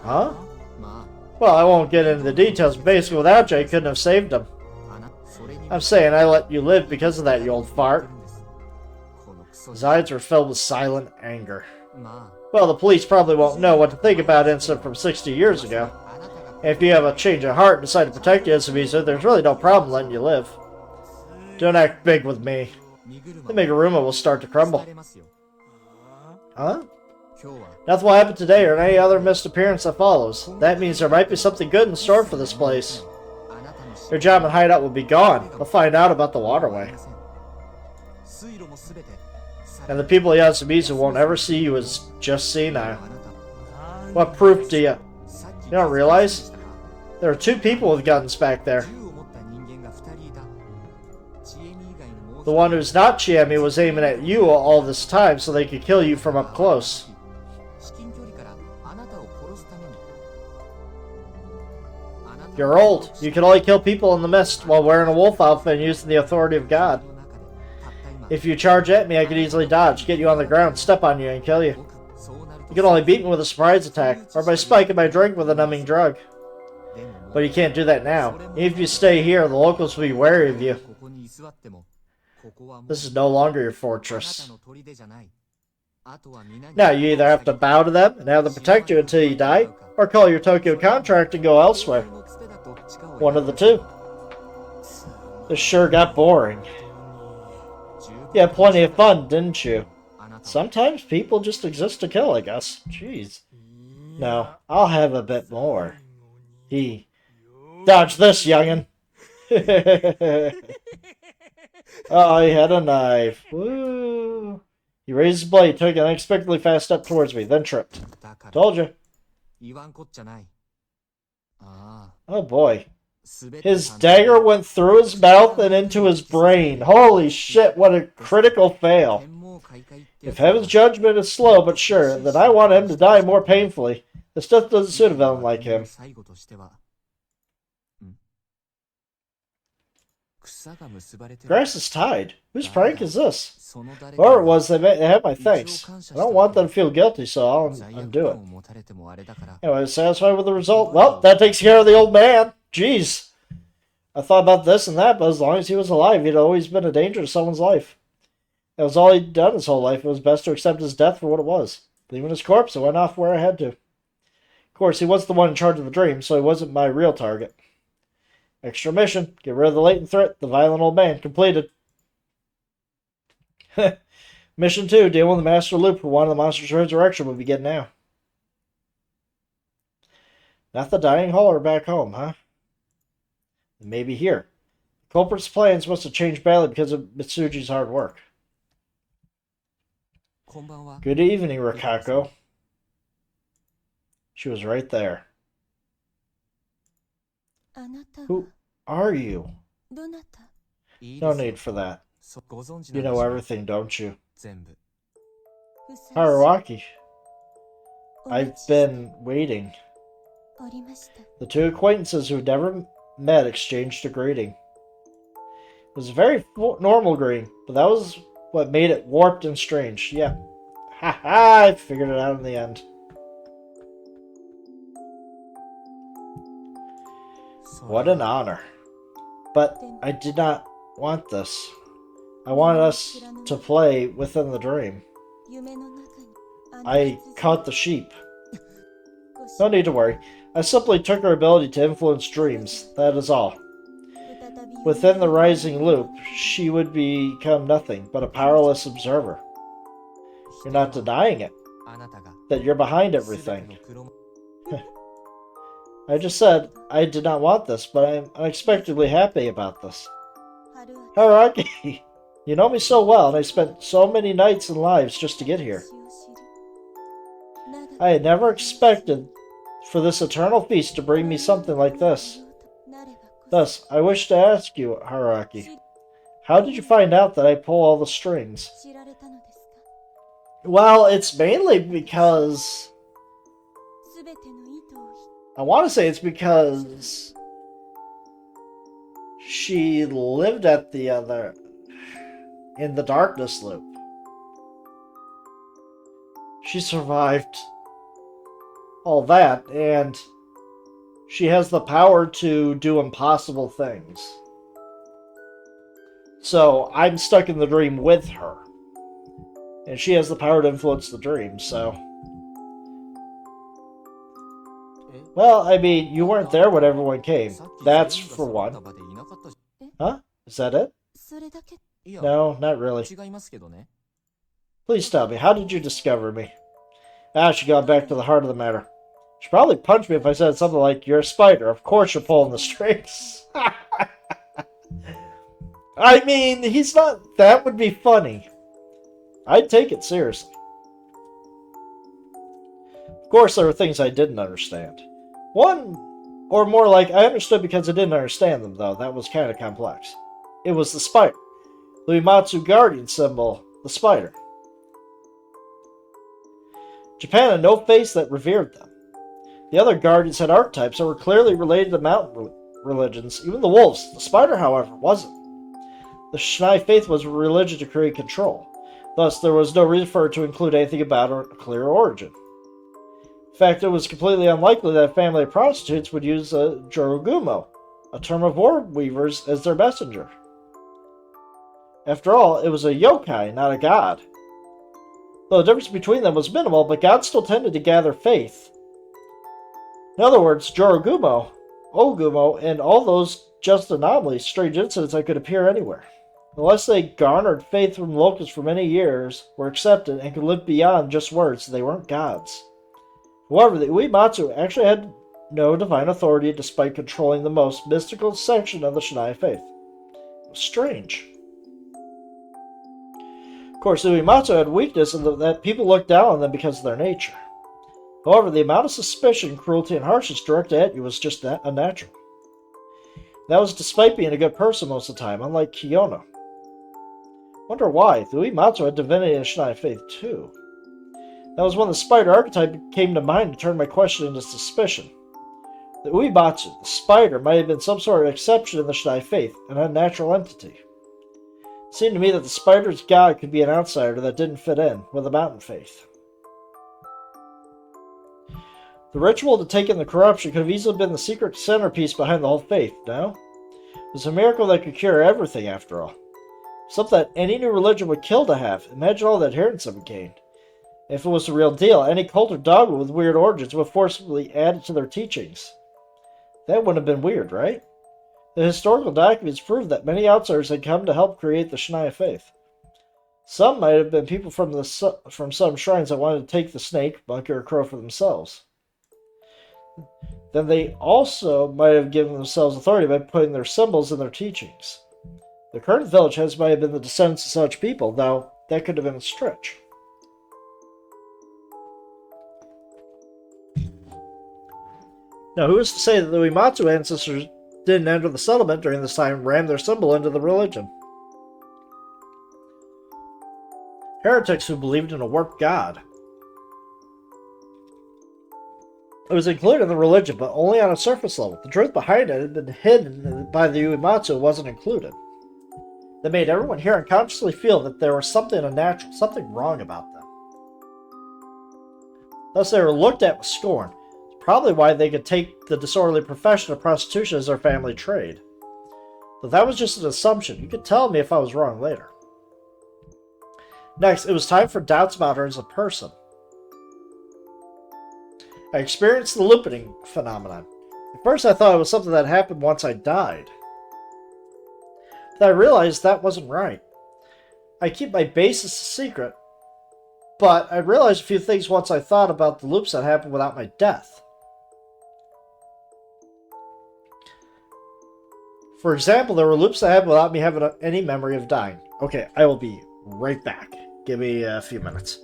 Huh? Well, I won't get into the details, but basically without you, I couldn't have saved him. I'm saying I let you live because of that, you old fart. His eyes were filled with silent anger. Well, the police probably won't know what to think about an incident from 60 years ago. And if you have a change of heart and decide to protect Yasumizu, there's really no problem letting you live. Don't act big with me. The Amiguruma will start to crumble. Huh? Nothing will happen today or any other missed appearance that follows. That means there might be something good in store for this place. Your job and hideout will be gone. They'll find out about the waterway. And the people of Yasumizu won't ever see you as just senile. What proof do you... You don't realize? There are two people with guns back there. The one who's not Chiemi was aiming at you all this time so they could kill you from up close. You're old. You can only kill people in the mist while wearing a wolf outfit and using the authority of God. If you charge at me, I could easily dodge, get you on the ground, step on you, and kill you. You can only beat me with a surprise attack, or by spiking my drink with a numbing drug. But you can't do that now. If you stay here, the locals will be wary of you. This is no longer your fortress. Now you either have to bow to them and have them protect you until you die, or call your Tokyo contract and go elsewhere. One of the two. This sure got boring. You had plenty of fun, didn't you? Sometimes people just exist to kill, I guess. Jeez. No, I'll have a bit more. Dodge this, youngin'. Oh, he had a knife. Woo. He raised his blade, took an unexpectedly fast step towards me, then tripped. Told you. Oh boy. His dagger went through his mouth and into his brain. Holy shit, what a critical fail. If Heaven's judgment is slow but sure, then I want him to die more painfully. This death doesn't suit a villain like him. Grass is tied. Whose prank is this? Whoever it was, they have my thanks. I don't want them to feel guilty, so I'll undo it. Anyway, satisfied with the result? Well, that takes care of the old man. Jeez. I thought about this and that, but as long as he was alive, he'd always been a danger to someone's life. That was all he'd done his whole life. It was best to accept his death for what it was. Leaving his corpse, I went off where I had to. Of course, he was the one in charge of the dream, so he wasn't my real target. Extra mission. Get rid of the latent threat, the violent old man. Completed. Mission 2. Deal with the Master Loop, who wanted the Monster's Resurrection we'll be getting now. Not the dying hauler back home, huh? Maybe here. The culprit's plans must have changed badly because of Mitsuji's hard work. Good evening, Rikako. She was right there. Who are you? No need for that. You know everything, don't you? Haruaki. I've been waiting. The two acquaintances who never met exchanged a greeting. It was a very normal greeting, but that was what made it warped and strange. Yeah. Ha ha! I figured it out in the end. What an honor. But I did not want this. I wanted us to play within the dream. I caught the sheep. No need to worry. I simply took her ability to influence dreams. That is all. Within the rising loop, she would become nothing but a powerless observer. You're not denying it. That you're behind everything. I just said I did not want this, but I'm unexpectedly happy about this. Haruaki, you know me so well, and I spent so many nights and lives just to get here. I had never expected for this eternal feast to bring me something like this. Thus, I wish to ask you, Haruaki, how did you find out that I pull all the strings? Well, it's mainly because... I want to say it's because she lived at in the darkness loop. She survived all that, and she has the power to do impossible things. So I'm stuck in the dream with her, and she has the power to influence the dream, so... Well, I mean, you weren't there when everyone came. That's for one. Huh? Is that it? No, not really. Please tell me, how did you discover me? I should go back to the heart of the matter. She'd probably punch me if I said something like, "You're a spider. Of course you're pulling the strings." I mean, he's not... That would be funny. I'd take it seriously. Of course, there were things I didn't understand. One, or more like, I understood because I didn't understand them, though. That was kind of complex. It was the spider. The Uematsu guardian symbol, the spider. Japan had no face that revered them. The other guardians had archetypes that were clearly related to mountain religions, even the wolves. The spider, however, wasn't. The Shinai faith was a religion to create control. Thus, there was no reason for it to include anything about a clear origin. In fact, it was completely unlikely that a family of prostitutes would use a Jorogumo, a term of war weavers, as their messenger. After all, it was a yokai, not a god. Though the difference between them was minimal, but gods still tended to gather faith. In other words, Jorogumo, Ogumo, and all those just anomalies, strange incidents that could appear anywhere. Unless they garnered faith from locals for many years, were accepted, and could live beyond just words, they weren't gods. However, the Uematsu actually had no divine authority despite controlling the most mystical section of the Shinai faith. It was strange. Of course, the Uematsu had weakness in that people looked down on them because of their nature. However, the amount of suspicion, cruelty, and harshness directed at you was just unnatural. That was despite being a good person most of the time, unlike Kiyono. Wonder why. The Uematsu had divinity in the Shinai faith too. That was when the spider archetype came to mind to turn my question into suspicion. The Uematsu, the spider, might have been some sort of exception in the Shinai faith, an unnatural entity. It seemed to me that the spider's god could be an outsider that didn't fit in with the mountain faith. The ritual to take in the corruption could have easily been the secret centerpiece behind the whole faith, no? It was a miracle that could cure everything, after all. Something that any new religion would kill to have. Imagine all the adherents it would gain. If it was the real deal, any cult or dogma with weird origins would forcibly add it to their teachings. That wouldn't have been weird, right? The historical documents prove that many outsiders had come to help create the Shinai faith. Some might have been people from some shrines that wanted to take the snake, monkey, or crow for themselves. Then they also might have given themselves authority by putting their symbols in their teachings. The current village heads might have been the descendants of such people, though that could have been a stretch. Now, who is to say that the Uematsu ancestors didn't enter the settlement during this time and ram their symbol into the religion? Heretics who believed in a warped god. It was included in the religion, but only on a surface level. The truth behind it had been hidden by the Uematsu and wasn't included. That made everyone here unconsciously feel that there was something unnatural, something wrong about them. Thus they were looked at with scorn. It's probably why they could take the disorderly profession of prostitution as their family trade. But that was just an assumption. You could tell me if I was wrong later. Next, it was time for doubts about her as a person. I experienced the looping phenomenon. At first I thought it was something that happened once I died. Then I realized that wasn't right. I keep my basis a secret, but I realized a few things once I thought about the loops that happened without my death. For example, there were loops that happened without me having any memory of dying. Okay, I will be right back. Give me a few minutes.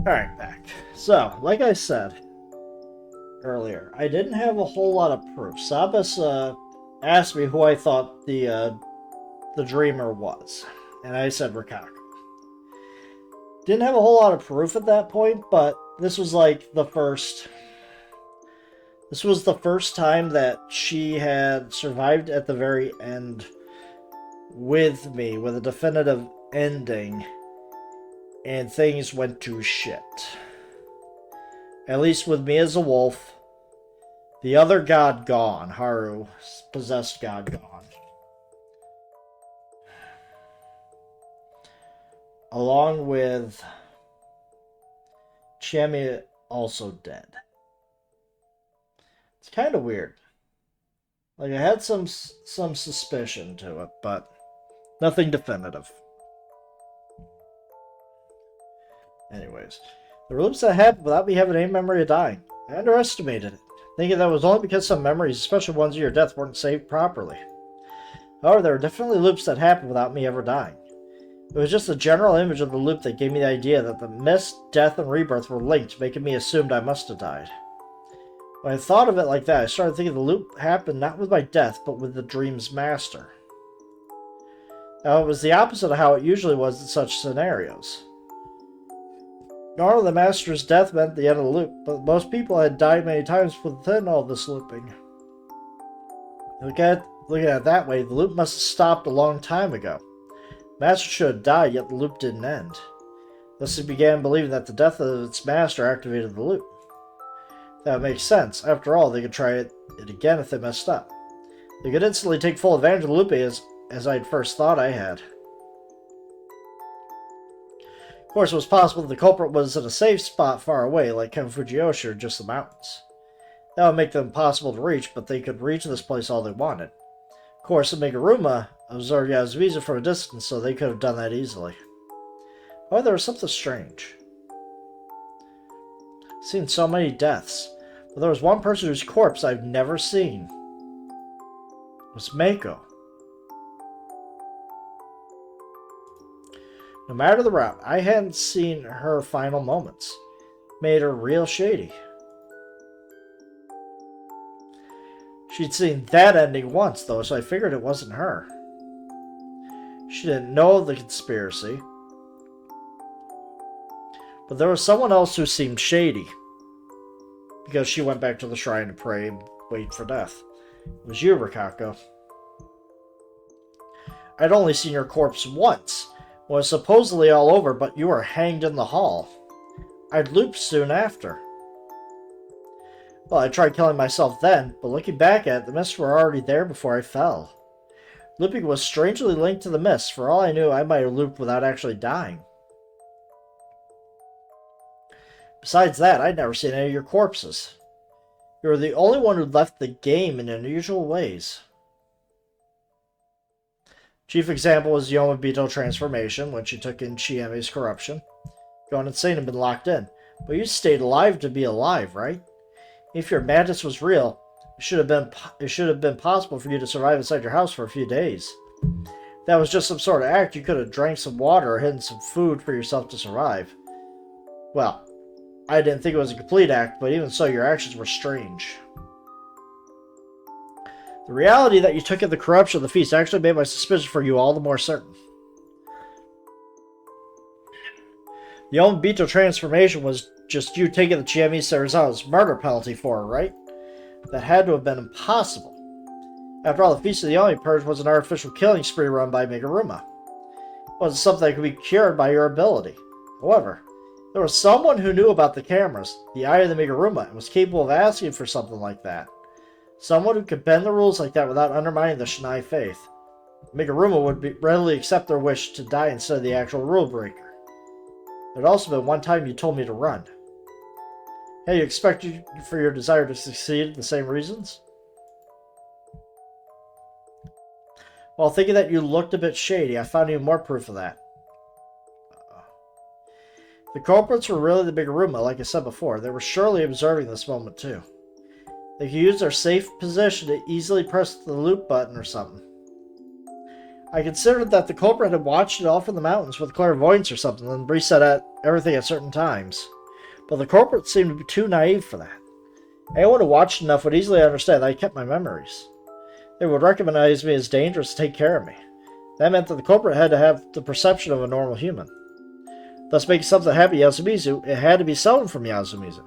Alright, back. So, like I said earlier, I didn't have a whole lot of proof. Sabas asked me who I thought the dreamer was, and I said Rikako. Didn't have a whole lot of proof at that point, but this was like the first... This was the first time that she had survived at the very end with me, with a definitive ending, and things went to shit. At least with me as a wolf. The other god gone. Haru, possessed god gone. Along with Chiemi also dead. It's kind of weird. Like, I had some suspicion to it, but nothing definitive. Anyways, the loops that happened without me having any memory of dying. I underestimated it, thinking that was only because some memories, especially ones of your death, weren't saved properly. However, there were definitely loops that happened without me ever dying. It was just the general image of the loop that gave me the idea that the mist, death, and rebirth were linked, making me assume I must have died. When I thought of it like that, I started thinking the loop happened not with my death, but with the dream's master. Now, it was the opposite of how it usually was in such scenarios. Normally, the master's death meant the end of the loop, but most people had died many times within all this looping. Looking at it that way, the loop must have stopped a long time ago. Master should have died, yet the loop didn't end. Thus he began believing that the death of its master activated the loop. That makes sense. After all, they could try it again if they messed up. They could instantly take full advantage of the loop as I'd first thought I had. Of course, it was possible that the culprit was in a safe spot far away, like Ken Fujiyoshi or just the mountains. That would make them impossible to reach, but they could reach this place all they wanted. Of course, Amiguruma observed Yasubiza from a distance, so they could have done that easily. However, there was something strange. I've seen so many deaths, but there was one person whose corpse I've never seen. It was Mako. No matter the route, I hadn't seen her final moments. Made her real shady. She'd seen that ending once, though, so I figured it wasn't her. She didn't know the conspiracy. But there was someone else who seemed shady. Because she went back to the shrine to pray and wait for death. It was you, Rikako. I'd only seen your corpse once. It was supposedly all over, but you were hanged in the hall. I'd looped soon after. Well, I tried killing myself then, but looking back at it, the mists were already there before I fell. Looping was strangely linked to the mists. For all I knew, I might have looped without actually dying. Besides that, I'd never seen any of your corpses. You were the only one who'd left the game in unusual ways. Chief example was Yomabito transformation, when she took in Chiemi's corruption. Gone insane and been locked in. But you stayed alive to be alive, right? If your madness was real, it should have been possible for you to survive inside your house for a few days. If that was just some sort of act, you could have drank some water or hidden some food for yourself to survive. Well, I didn't think it was a complete act, but even so, your actions were strange. The reality that you took in the corruption of the feast actually made my suspicion for you all the more certain. The Yomabito transformation was just you taking the Chiemi Serizawa's murder penalty for her, right? That had to have been impossible. After all, the Feast of the Yomi Purge was an artificial killing spree run by Amiguruma. It wasn't something that could be cured by your ability. However, there was someone who knew about the cameras, the Eye of the Amiguruma, and was capable of asking for something like that. Someone who could bend the rules like that without undermining the Shinai faith. Amiguruma would readily accept their wish to die instead of the actual rule breaker. There'd also been one time you told me to run. Hey, you expect for your desire to succeed the same reasons? While thinking that you looked a bit shady, I found even more proof of that. The culprits were really the Amiguruma, like I said before. They were surely observing this moment too. They could use their safe position to easily press the loop button or something. I considered that the culprit had watched it all from the mountains with clairvoyance or something and reset everything at certain times. But the corporate seemed to be too naive for that. Anyone who watched enough would easily understand that I kept my memories. They would recognize me as dangerous to take care of me. That meant that the corporate had to have the perception of a normal human. Thus, making something happen to Yasumizu, it had to be stolen from Yasumizu.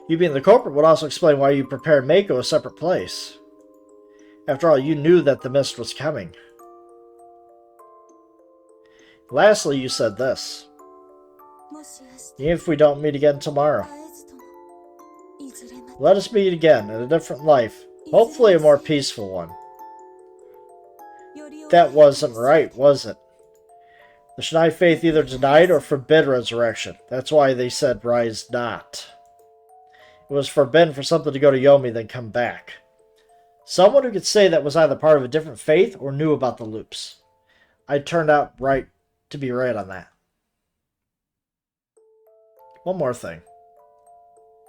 You being the corporate would also explain why you prepared Mako a separate place. After all, you knew that the mist was coming. Lastly, you said this. もし明日 Even if we don't meet again tomorrow, 会えずともいずれまた let us meet again in a different life, hopefully a more peaceful one. より良い That wasn't right, was it? The Shinai faith either denied or forbid resurrection. That's why they said rise not. It was forbidden for something to go to Yomi then come back. Someone who could say that was either part of a different faith or knew about the loops. I turned out right to be right on that. One more thing.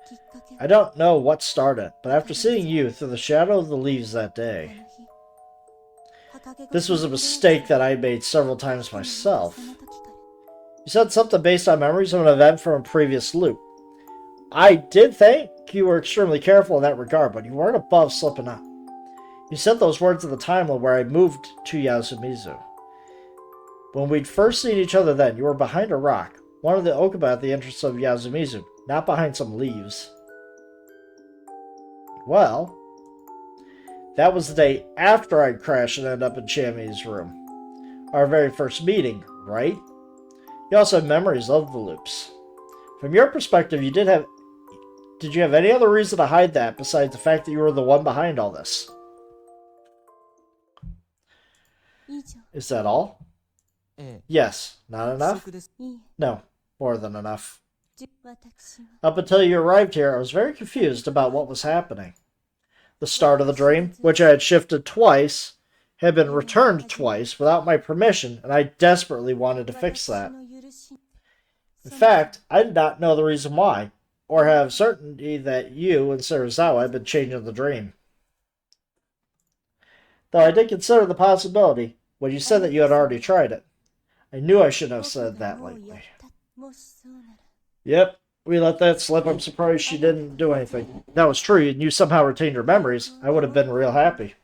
きっかけ I don't know what started, but after seeing you through the shadow of the leaves that あ day, の日旗毛が this was a mistake that I made several times myself. その時から You said something based on memories of an event from a previous loop. I did think you were extremely careful in that regard, but you weren't above slipping up. You said those words at the time where I moved to Yasumizu. When we'd first seen each other then, you were behind a rock, one of the Okuba at the entrance of Yasumizu, not behind some leaves. Well, that was the day after I'd crashed and ended up in Chami's room. Our very first meeting, right? You also have memories of the loops. From your perspective, did you have any other reason to hide that besides the fact that you were the one behind all this? 以上 Is that all? ええ Yes. Not 不 enough? 足です。いい No. More than enough. 私は Up until you arrived here, I was very confused about what was happening. The start of the dream, which I had shifted twice, had been returned twice without my permission, and I desperately wanted to fix that. 私の許し In fact, I did not know the reason why, or have certainty that you and Serizawa had been changing the dream. Though I did consider the possibility when you said that you had already tried it. I knew I shouldn't have said that 僕がもう lately. やったもしそうなら Yep, we let that slip. I'm surprised she didn't do anything. If that was true, and you somehow retained your memories, I would have been real happy.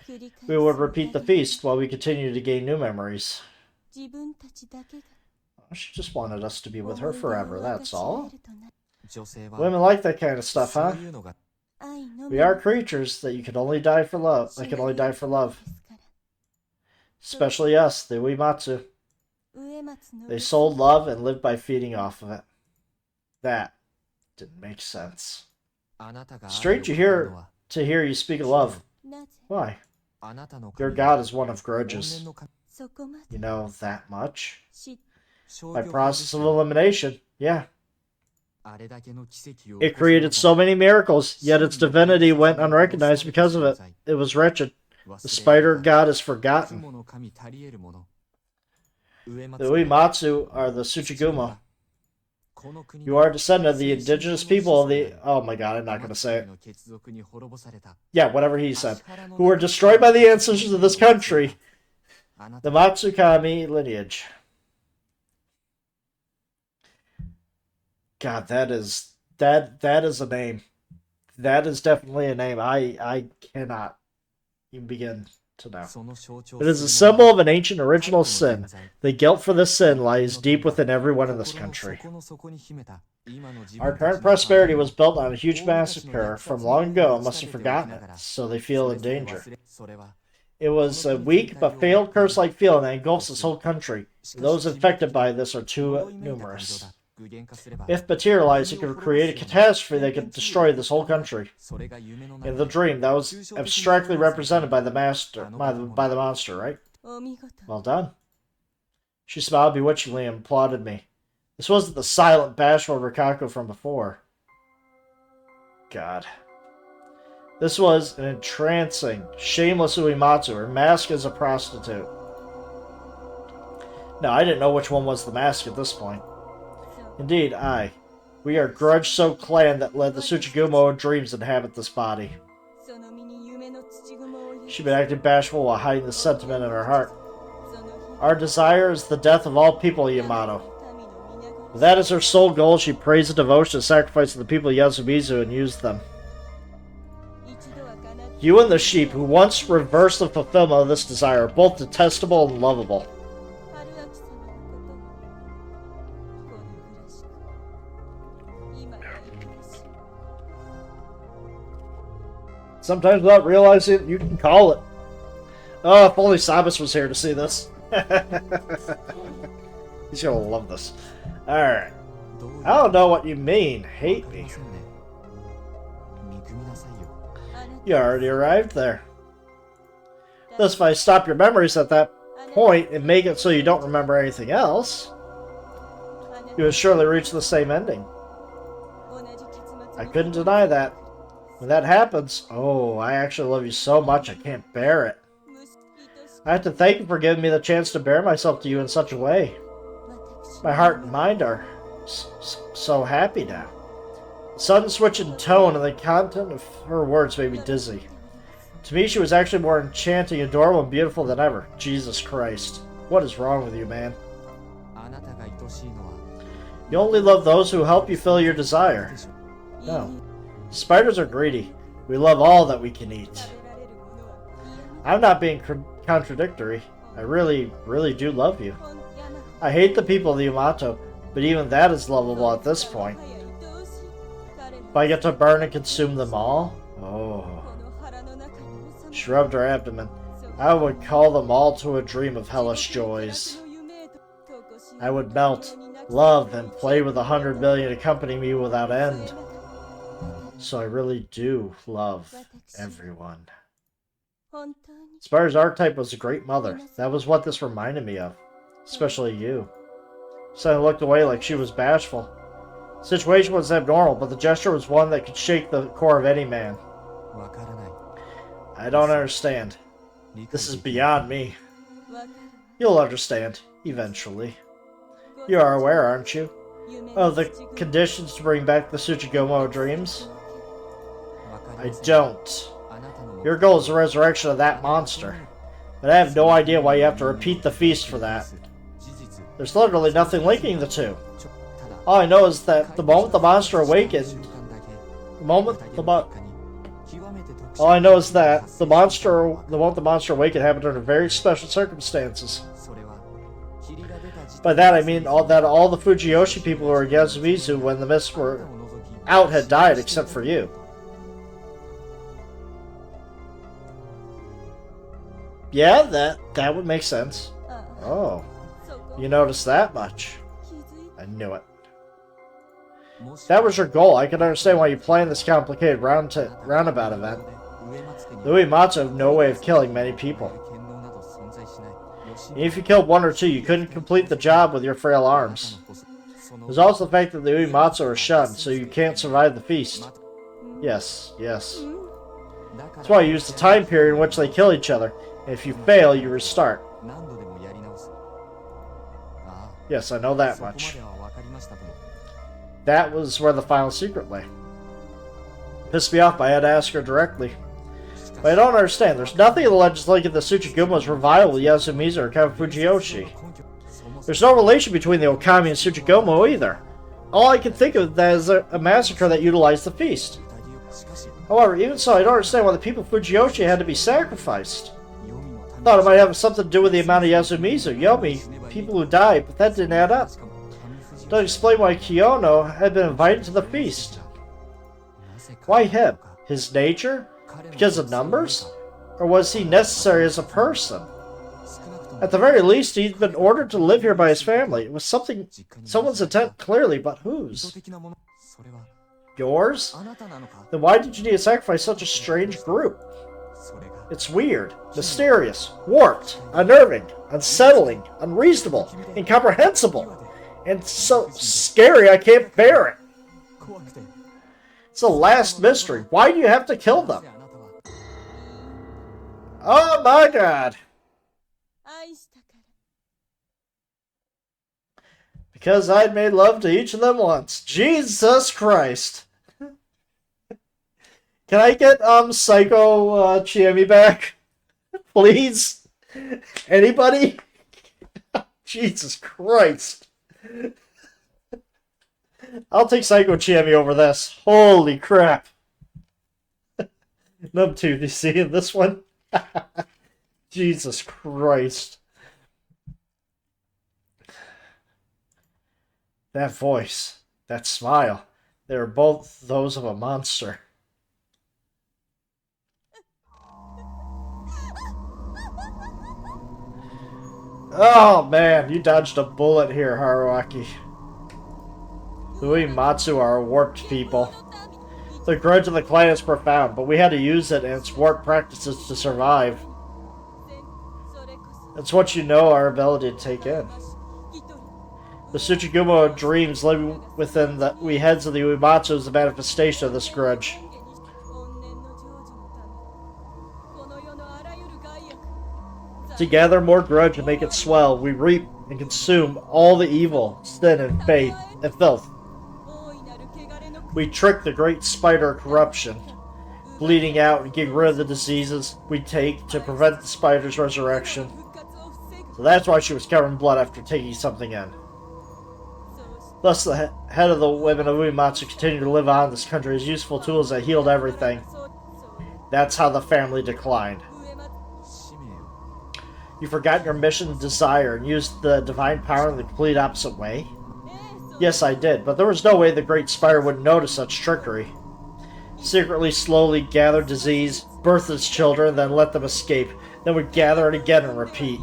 繰り返す We would repeat the feast while we continued to gain new memories. 自分たちだけが She just wanted us to be with her forever, that's all. 女性は Women like that kind of stuff, そう huh? いうのが 愛の We are creatures that you can only die for love. That can only die for love. ですから Especially us, the Uematsu. 植松の They sold love and lived by feeding off of it. That didn't make sense. あなたが Strange to hear to hear you speak of love. なぜ Why? あなたの Your 神は God is one of 怨 grudges. 念の神 そこま You で know that much? 知っ 商 By 業 process of 法です elimination, yeah. あれだけの奇跡を It created so many miracles, yet its divinity went unrecognized because of it. It was wretched. The spider god is forgotten. 雲の神たり得るもの The Uematsu are the Tsuchigumo. You are a descendant of the indigenous people of the... Oh my god, I'm not going to say it. Yeah, whatever he said. Who were destroyed by the ancestors of this country. The Matsukami lineage. God, that is a name. That is definitely a name. I cannot even begin to know. It is a symbol of an ancient original sin. The guilt for this sin lies deep within everyone in this country. Our current prosperity was built on a huge massacre from long ago and must have forgotten it, so they feel in danger. It was a weak but failed curse-like feeling that engulfs this whole country. Those infected by this are too numerous. If materialized, it could create a catastrophe that could destroy this whole country. In the dream, that was abstractly represented by the by the monster, right? お見事 Well done. She smiled bewitchingly and applauded me. This wasn't the silent, bashful Rikako from before. God. This was an entrancing, shameless Uematsu, her mask as a prostitute. No, I didn't know which one was the mask at this point. そう Indeed, we are grudge-soaked clan that led the Tsuchigumo dreams inhabit this body. その身に夢の土蜘蛛を許 She'd been acting bashful while hiding the sentiment in her heart. その日 Our desire is the death of all people, Yamato. If that is her sole goal, she prays the devotion and sacrifice of the people of Yasumizu and used them. You and the sheep, who once reversed the fulfillment of this desire, are both detestable and lovable. Sometimes without realizing it, you can call it. Oh, if only Sabas was here to see this. He's gonna love this. Alright. I don't know what you mean. Hate me. You already arrived there. Thus, if I stop your memories at that point and make it so you don't remember anything else, you will surely reach the same ending. I couldn't deny that. When that happens, oh, I actually love you so much I can't bear it. I have to thank you for giving me the chance to bear myself to you in such a way. My heart and mind are so happy now. The sudden switch in tone and the content of her words made me dizzy. To me, she was actually more enchanting, adorable, and beautiful than ever. Jesus Christ. What is wrong with you, man? You only love those who help you fill your desire. No. Spiders are greedy. We love all that we can eat. I'm not being contradictory. I really, really do love you. I hate the people of the Yamato, but even that is lovable at this point. If I get to burn and consume them all? Oh. She rubbed her abdomen. I would call them all to a dream of hellish joys. I would melt, love, and play with 100 million accompany me without end. So I really do love everyone. Spider's archetype was a great mother. That was what this reminded me of. Especially you. Suddenly looked away like she was bashful. The situation was abnormal, but the gesture was one that could shake the core of any man. I don't understand. This is beyond me. You'll understand, eventually. You are aware, aren't you, of the conditions to bring back the Tsuchigumo dreams? I don't. Your goal is the resurrection of that monster, but I have no idea why you have to repeat the feast for that. There's literally nothing linking the two. All I know is that the moment the monster awakened, the moment the monster awakened happened under very special circumstances. By that I mean all the Fujiyoshi people who were in Yasumizu when the mists were out had died except for you. Yeah, that would make sense. Oh, you noticed that much. I knew it. If that was your goal, I can understand why you planned this complicated roundabout event. The Uematsu have no way of killing many people. And if you killed one or two, you couldn't complete the job with your frail arms. There's also the fact that the Uematsu are shunned, so you can't survive the feast. Yes. That's why you use the time period in which they kill each other. And if you fail, you restart. Yes, I know that much. That was where the final secret lay. Pissed me off, but I had to ask her directly. But I don't understand. There's nothing in the legends linking the Tsuchigumo's revival with Yasumizu or Kawafujiyoshi. There's no relation between the Okami and Tsuchigumo either. All I can think of that is a massacre that utilized the feast. However, even so, I don't understand why the people of Fujiyoshi had to be sacrificed. I thought it might have something to do with the amount of Yasumizu, Yomi, people who died, but that didn't add up. Doesn't explain why Kiyono had been invited to the feast. Why him? His nature? Because of numbers? Or was he necessary as a person? At the very least, he'd been ordered to live here by his family. It was someone's intent, clearly, but whose? Yours? Then why did you need to sacrifice such a strange group? It's weird, mysterious, warped, unnerving, unsettling, unreasonable, incomprehensible, and so scary I can't bear it. It's the last mystery. Why do you have to kill them? Oh my god. Because I'd made love to each of them once. Jesus Christ. Can I get Psycho Chiemi back? Please? Anybody? Jesus Christ. I'll take Psycho Chiemi over this. Holy crap. Nubtooth, you see in this one? Jesus Christ. That voice, that smile, they were both those of a monster. Oh man, you dodged a bullet here, Haruaki. The Uematsu are a warped people. The grudge of the clan is profound, but we had to use it and its warped practices to survive. It's what you know our ability to take in. The Tsuchigumo dreams living within the heads of the Uematsu is the manifestation of this grudge. To gather more grudge and make it swell, we reap and consume all the evil, sin, and faith and filth. We trick the great spider of corruption, bleeding out and getting rid of the diseases we take to prevent the spider's resurrection. So that's why she was covered in blood after taking something in. Thus, the head of the women of Uematsu continued to live on in this country as useful tools that healed everything. That's how the family declined. You forgot your mission and desire and used the divine power in the complete opposite way? Yes, I did, but there was no way the Great Spider would notice such trickery. Secretly, slowly gather disease, birth its children, then let them escape, then would gather it again and repeat.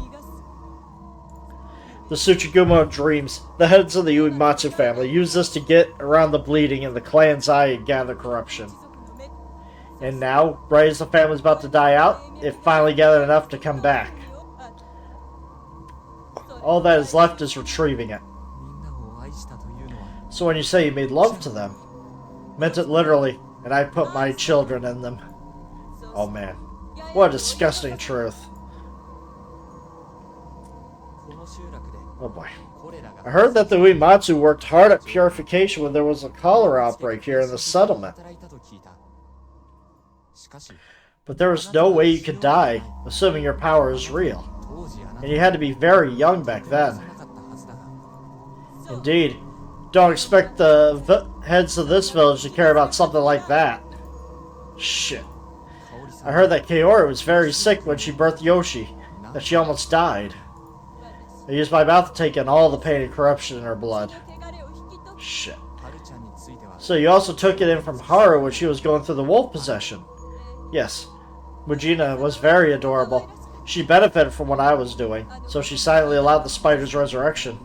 The Tsuchigumo dreams, the heads of the Uematsu family, use this to get around the bleeding in the clan's eye and gather corruption. And now, right as the family's about to die out, it finally gathered enough to come back. All that is left is retrieving it. So when you say you made love to them, meant it literally, and I put my children in them. Oh man, what a disgusting truth. Oh boy. I heard that the Uematsu worked hard at purification when there was a cholera outbreak here in the settlement. But there was no way you could die, assuming your power is real. And you had to be very young back then. Indeed. Don't expect the heads of this village to care about something like that. Shit. I heard that Kaori was very sick when she birthed Yoshi, that she almost died. I used my mouth to take in all the pain and corruption in her blood. Shit. So you also took it in from Haru when she was going through the wolf possession. Yes. Mujina was very adorable. She benefited from what I was doing, so she silently allowed the spider's resurrection.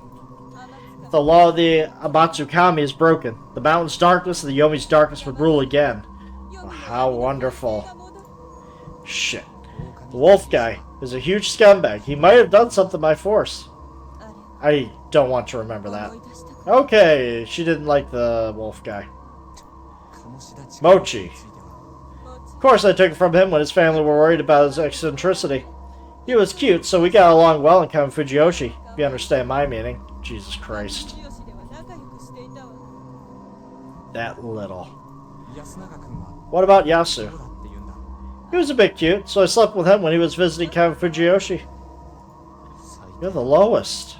If the law of the Amatsukami is broken, the mountain's darkness and the Yomi's darkness would rule again. Oh, how wonderful. Shit. The wolf guy is a huge scumbag. He might have done something by force. I don't want to remember that. Okay, she didn't like the wolf guy. Mochi. Of course I took it from him when his family were worried about his eccentricity. He was cute, so we got along well in Count Fujiyoshi, if you understand my meaning. Jesus Christ. That little. What about Yasu? He was a bit cute, so I slept with him when he was visiting Count Fujiyoshi. You're the lowest.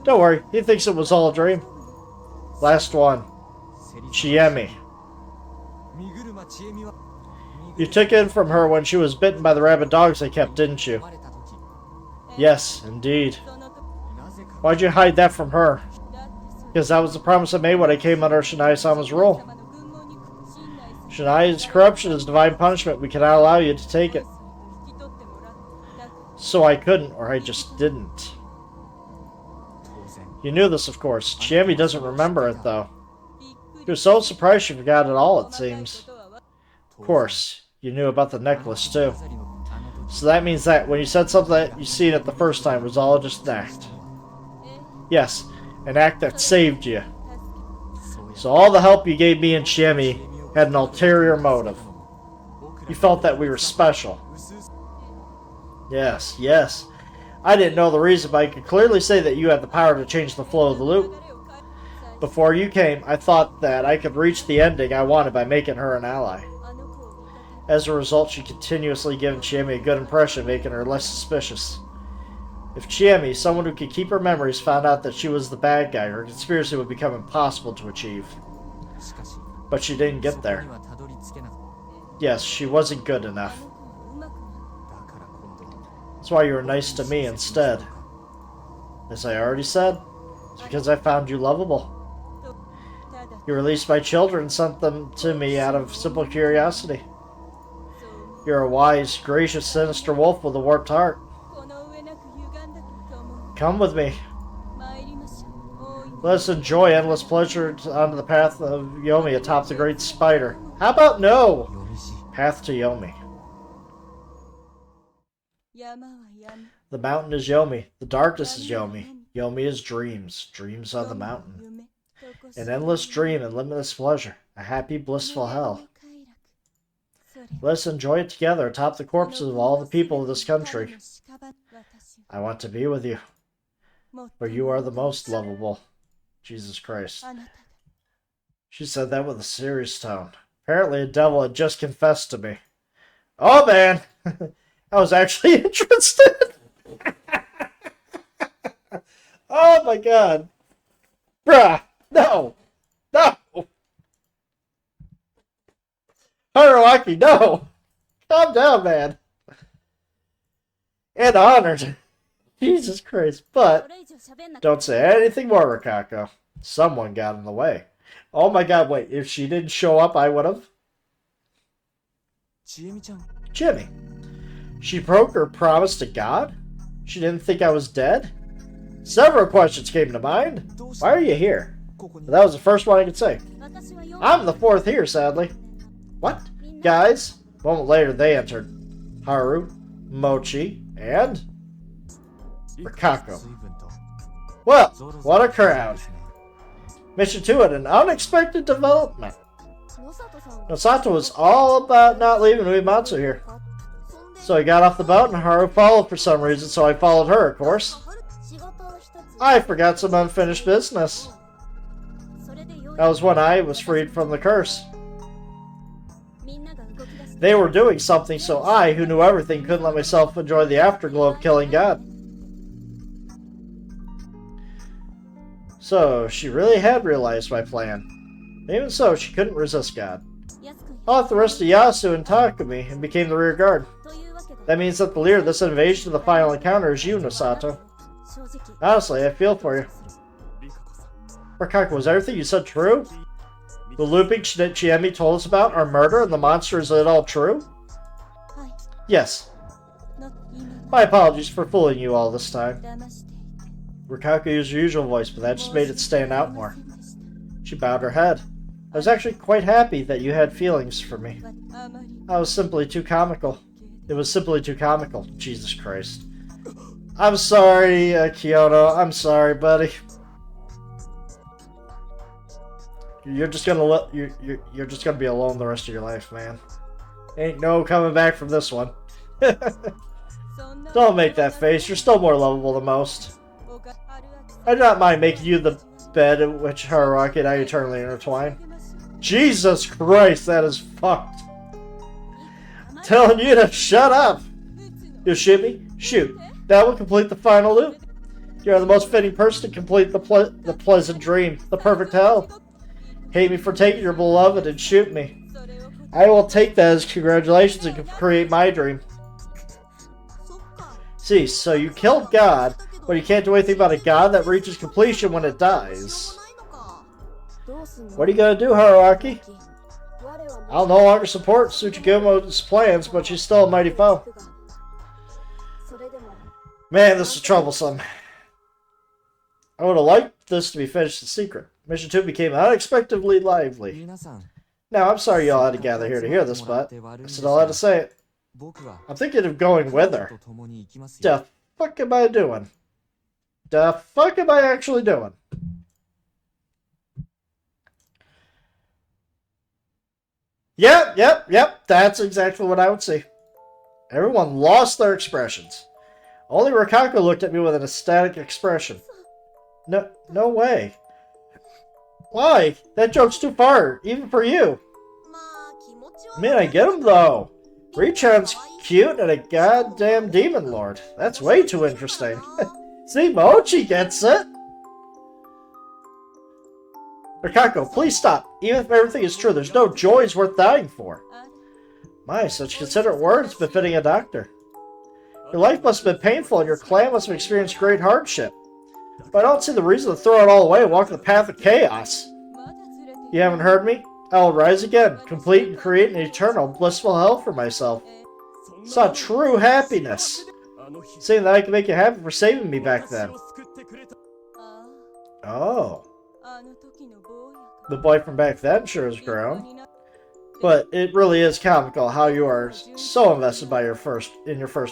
Don't worry, he thinks it was all a dream. Last one. Chiemi. You took it from her when she was bitten by the rabid dogs they kept, didn't you? Yes, indeed. Why'd you hide that from her? Because that was the promise I made when I came under Shinai-sama's rule. Shinai's corruption is divine punishment. We cannot allow you to take it. So I couldn't, or I just didn't. You knew this, of course. Chiemi doesn't remember it, though. She was so surprised she forgot it all, it seems. Of course, you knew about the necklace, too. So that means that when you said something that you seen it the first time was all just an act. Yes, an act that saved you. So all the help you gave me and Chiemi had an ulterior motive. You felt that we were special. Yes, yes. I didn't know the reason, but I could clearly say that you had the power to change the flow of the loop. Before you came, I thought that I could reach the ending I wanted by making her an ally. As a result, she continuously given Chiemi a good impression, making her less suspicious. If Chiemi, someone who could keep her memories, found out that she was the bad guy, her conspiracy would become impossible to achieve. しかし But she didn't get そこ there. にはたどり着けなかっ Yes, she wasn't good enough. うまくなた。だから今度は That's why you were nice to me instead. As I already said, it's because I found you lovable. ただ You released my children and sent them to me out of simple curiosity. そう You're a wise, gracious, sinister wolf with a warped heart. この上なく歪んだと思う Come with me. 参りましょう大いに Let us enjoy endless pleasure onto the path of Yomi atop the great spider. How about no? 読みし Path to Yomi. 山は山 The mountain is Yomi. The darkness is Yomi. Yomi is dreams. Dreams on the mountain. 夢とこし An endless dream and limitless pleasure. A happy, blissful hell. それ Let us enjoy it together atop the corpses of all the people of this country. I want to be with you, for you are the most lovable. Jesus Christ. あなたが She said that with a serious tone. Apparently a devil had just confessed to me. Oh man! I was actually interested! Oh my god! Bruh! No! No! Haruaki, no! Calm down, man! And honored. Jesus Christ. But これ以上喋んなくて don't say anything more, Rikako. Someone got in the way. Oh my god, wait. If she didn't show up, I would have. ちえみちゃん Jimmy. She broke her promise to God? She didn't think I was dead? Several questions came to mind. どうし Why た are you here? ここに That was the first one I could say. 私は読む I'm the fourth here, sadly. What? Guys? A moment later, they entered. Haru, Mochi, and... Rikako. 随分と Well, ゾロゾロ what a して crowd. ますね Mission 2 had an unexpected development. 野里さんが Nosato was all about not leaving Uematsu here. そんで So I got off the boat and Haru followed for some reason, so I followed her, of course. 仕事を一つ I forgot some unfinished business. それでよう That was when I was freed from the curse. みんなが動き出す They were doing something, so I, who knew everything, couldn't let myself enjoy the afterglow of killing God. So, she really had realized my plan. Even so, she couldn't resist God. 安く I left the rest of Yasu and Takumi and became the rear guard. というわけで That means that the leader of this invasion of the final encounter is you, Nosato. 正直 Honestly, I feel for you. リカコさん Rikako, was everything you said true? The looping that Chiemi told us about, our murder, and the monster, is it all true? はい Yes. の今 My apologies for fooling you all this time. 騙していて Rikako used her usual voice, but that just made it stand out more. She bowed her head. I was actually quite happy that you had feelings for me. あまり I was simply too comical. It was simply too comical. Jesus Christ. I'm sorry, Kyoto. I'm sorry, buddy. You're just gonna you're just gonna be alone the rest of your life, man. Ain't no coming back from this one. そんな Don't make that face. You're still more lovable than most. おかあるある I do not mind making you the bed in which Haruaki and I eternally intertwine. Jesus Christ, that is fucked. Telling you to shut up. You shoot me? Shoot. That will complete the final loop. You are the most fitting person to complete the pleasant dream, the perfect hell. Hate me for taking your beloved and shoot me. それを I will take that as congratulations and create my dream. そっか See, so you killed God, but you can't do anything about a God that reaches completion when it dies. どうすんの What are you gonna do, Haruaki? 我は I'll no longer support Tsuchigumo's plans, but she's still a mighty foe. それでも Man, this is troublesome. I would have liked this to be finished in secret. Mission 2 became unexpectedly lively. 皆さん Now, I'm sorry you all had to gather here to hear this, but I still had to say it. 僕は I'm thinking of going with と her. 共に行きますよ The fuck am I doing? The fuck am I actually doing? Yep. That's exactly what I would see. Everyone lost their expressions. Only Rikako looked at me with an ecstatic expression. No way. Why? That joke's too far, even for you. まあ気持ちは Man, I get him though. Richan's cute and a goddamn demon lord. That's way too interesting. See, Mochi gets it. Rikako, please stop. Even if everything is true, there's no joys worth dying for. My, such considerate words befitting a doctor. Your life must have been painful, and your clan must have experienced great hardship. But I don't see the reason to throw it all away and walk the path of chaos. You haven't heard me? I will rise again, complete and create an eternal, blissful hell for myself. It's not true happiness. Saying that I can make you happy for saving me back then. Oh. The boy from back then sure is grown. But it really is comical how you are so invested by your first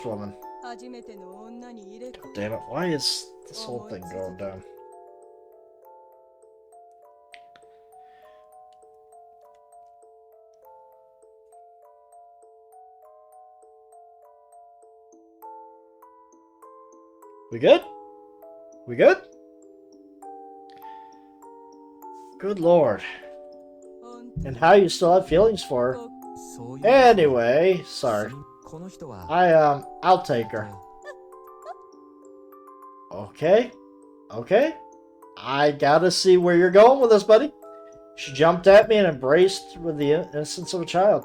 woman. Damn it, why is this whole thing going down? We good? We good? Good lord. And how you still have feelings for her. Anyway, sorry. I'll take her. Okay. Okay. I gotta see where you're going with this, buddy. She jumped at me and embraced with the innocence of a child.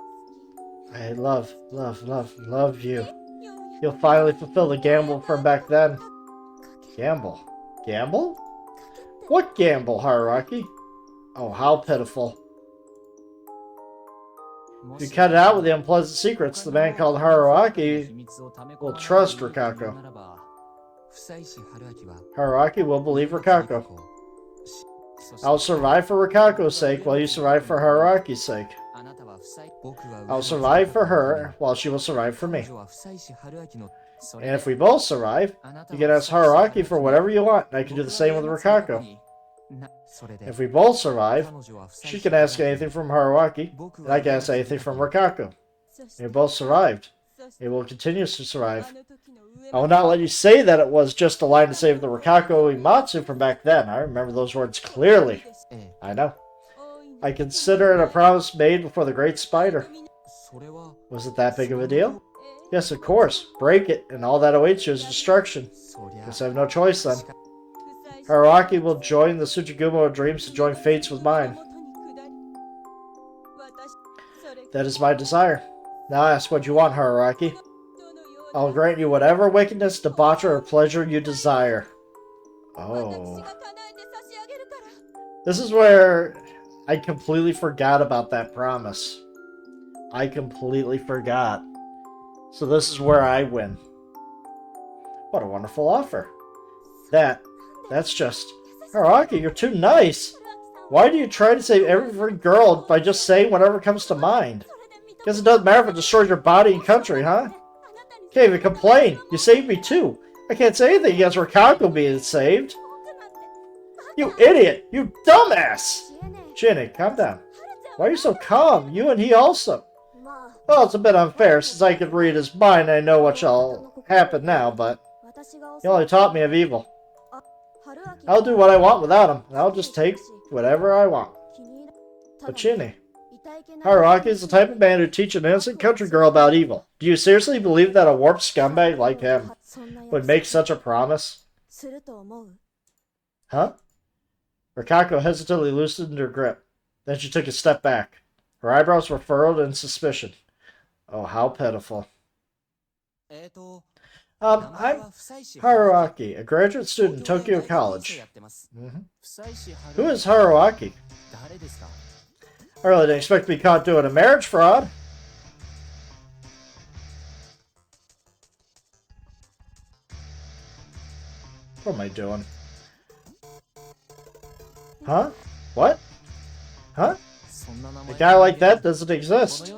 I love you. You'll finally fulfill the gamble from back then. Gamble? Gamble? What gamble, Haruaki? Oh, how pitiful. If you cut it out with the unpleasant secrets, the man called Haruaki will trust Rikako. Haruaki will believe Rikako. I'll survive for Rikako's sake while you survive for Haruaki's sake. I'll survive for her while she will survive for me. And if we both survive, you can ask Haruaki for whatever you want, and I can do the same with Rikako. If we both survive, she can ask anything from Haruaki, and I can ask anything from Rikako. We both survived. We will continue to survive. I will not let you say that it was just a line to save the Rikako Imatsu from back then. I remember those words clearly. I know. I consider it a promise made before the Great Spider. Was it that big of a deal? Yes, of course. Break it, and all that awaits you is destruction. Guess I have no choice then. Haruaki will join the Tsuchigumo of Dreams to join fates with mine. That is my desire. Now ask what you want, Haruaki. I will grant you whatever wickedness, debauchery, or pleasure you desire. Oh. This is where I completely forgot about that promise. I completely forgot. So this is where I win. What a wonderful offer. That's just... Haruaki, you're too nice. Why do you try to save every girl by just saying whatever comes to mind? Guess it doesn't matter if it destroys your body and country, huh? Can't even complain. You saved me too. I can't say anything against Rikako being saved. You idiot! You dumbass! Ginny, calm down. Why are you so calm? You and he also. Well, it's a bit unfair since I could read his mind and I know what shall happen now, but he only taught me of evil. I'll do what I want without him, and I'll just take whatever I want. But Ginny, Haruaki is the type of man who teach an innocent country girl about evil. Do you seriously believe that a warped scumbag like him would make such a promise? Huh? Rikako hesitantly loosened her grip. Then she took a step back. Her eyebrows were furrowed in suspicion. Oh, how pitiful. I'm Haruaki, a graduate student in Tokyo College. Who is Haruaki? I really didn't expect to be caught doing a marriage fraud. What am I doing? Huh? What? Huh? A guy like that doesn't exist.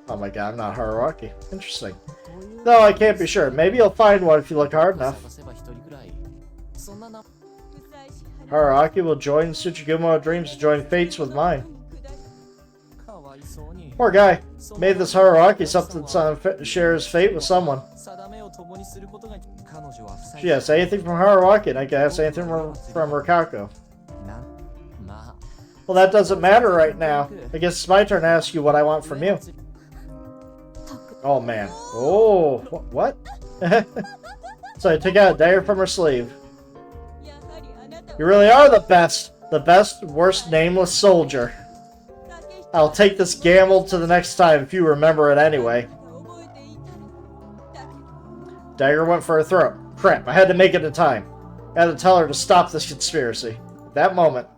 Oh my god, I'm not Haruaki. Interesting. No, I can't be sure. Maybe you'll find one if you look hard enough. Haruaki will join Tsuchigumo of Dreams to join fates with mine. Poor guy. Made this Haruaki something share his fate with someone. She asks anything from Haruaki, and I can ask anything from Rikako. Well, that doesn't matter right now. I guess it's my turn to ask you what I want from you. Oh man. Oh, what? So I took out a dagger from her sleeve. You really are the best. The best, worst nameless soldier. I'll take this gamble to the next time if you remember it anyway. Dagger went for her throat. Crap, I had to make it in time. I had to tell her to stop this conspiracy. At that moment,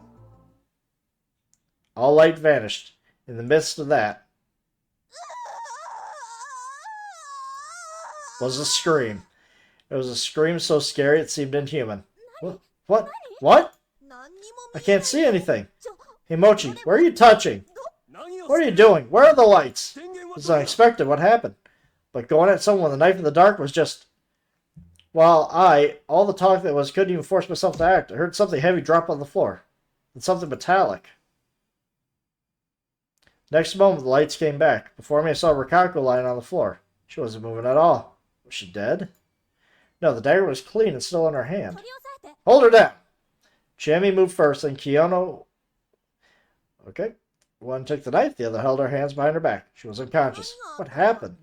all light vanished. In the midst of that was a scream. It was a scream so scary it seemed inhuman. What? What? What? I can't see anything. Hey Mochi, where are you touching? What are you doing? Where are the lights? This is unexpected. What happened? But going at someone with a knife in the dark was just... While all the talk that was, couldn't even force myself to act. I heard something heavy drop on the floor. And something metallic. Next moment, the lights came back. Before me, I saw Rikako lying on the floor. She wasn't moving at all. Was she dead? No, the dagger was clean and still in her hand. Hold her down! Chiemi moved first, and Kiyono... Okay. One took the knife, the other held her hands behind her back. She was unconscious. What happened?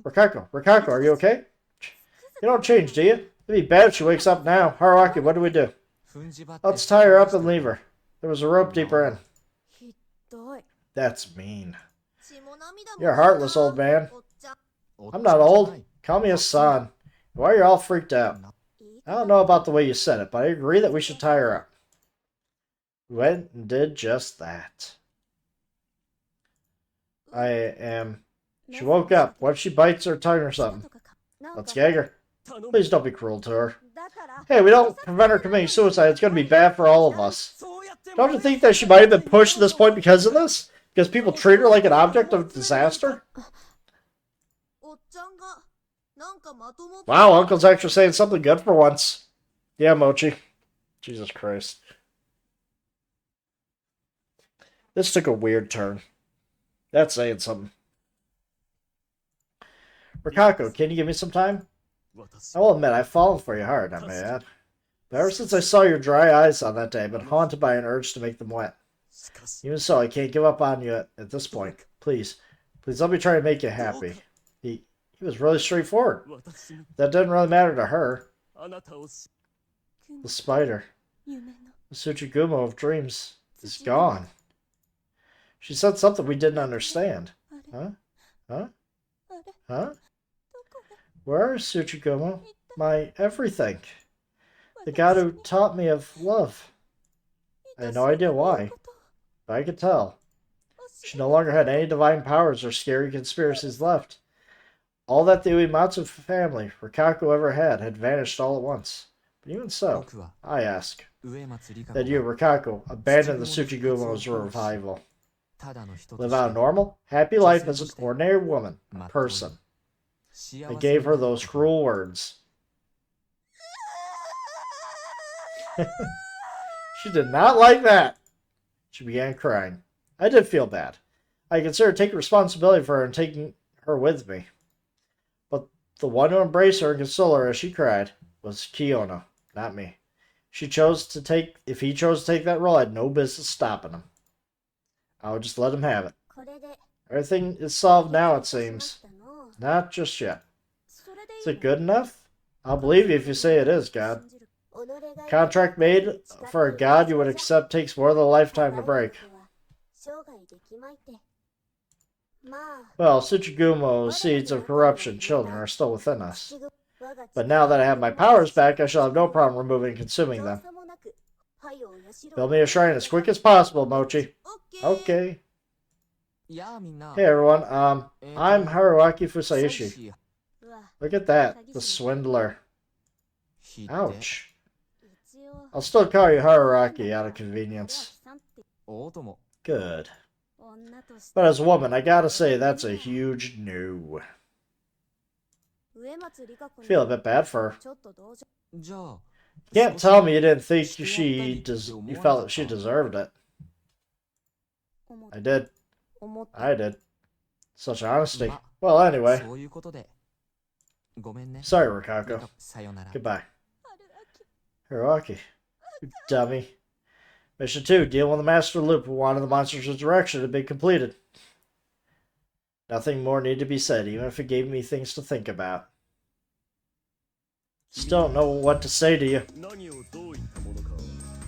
Rikako, are you okay? You don't change, do you? It'd be bad if she wakes up now. Haruaki, what do we do? Let's tie her up and leave her. There was a rope deeper in. That's mean. You're heartless, old man. I'm not old. Call me a son. Why are you all freaked out? I don't know about the way you said it, but I agree that we should tie her up. We went and did just that. She woke up. What if she bites her tongue or something? Let's gag her. Please don't be cruel to her. Hey, we don't prevent her committing suicide. It's going to be bad for all of us. Don't you think that she might have been pushed to this point because of this? Because people treat her like an object of disaster? Wow, Uncle's actually saying something good for once. Yeah, Mochi. Jesus Christ. This took a weird turn. That's saying something. Rikako, can you give me some time? I will admit, I've fallen for you hard, not bad. But ever since I saw your dry eyes on that day, I've been haunted by an urge to make them wet. Even so, I can't give up on you at this point. Please let me try to make you happy. He was really straightforward. That didn't really matter to her. The spider, the Tsuchigumo of dreams, is gone. She said something we didn't understand. Huh? Where is Tsuchigumo? My everything. The god who taught me of love. I had no idea why, but I could tell. She no longer had any divine powers or scary conspiracies left. All that the Uematsu family, Rikako, ever had vanished all at once. But even so, I ask that you, Rikako, abandon the Tsuchigumo's revival. Live out a normal, happy life as an ordinary woman, a person. I gave her those cruel words. She did not like that. She began crying. I did feel bad. I considered taking responsibility for her and taking her with me. But the one who embraced her and consoled her as she cried was Kiyono, not me. If he chose to take that role, I had no business stopping him. I would just let him have it. Everything is solved now, it seems. Not just yet. Is it good enough? I'll believe you if you say it is, God. Contract made for a god you would accept takes more than a lifetime to break. Well, Tsuchigumo's seeds of corruption, children, are still within us. But now that I have my powers back, I shall have no problem removing and consuming them. Build me a shrine as quick as possible, Mochi. Okay. Hey everyone, I'm Haruaki Fusaishi. Look at that, the swindler. Ouch. I'll still call you Haruaki out of convenience. Good. But as a woman, I gotta say that's a huge no. Feel a bit bad for her. You can't tell me you didn't think you felt that she deserved it. I did. Such honesty. Well, anyway. Sorry, Rikako. Goodbye. Haruaki. You dummy. Mission 2. Deal with the Master Loop. One of the Monsters' Resurrection had been completed. Nothing more need to be said, even if it gave me things to think about. Still don't know what to say to you. 何をどういったものかは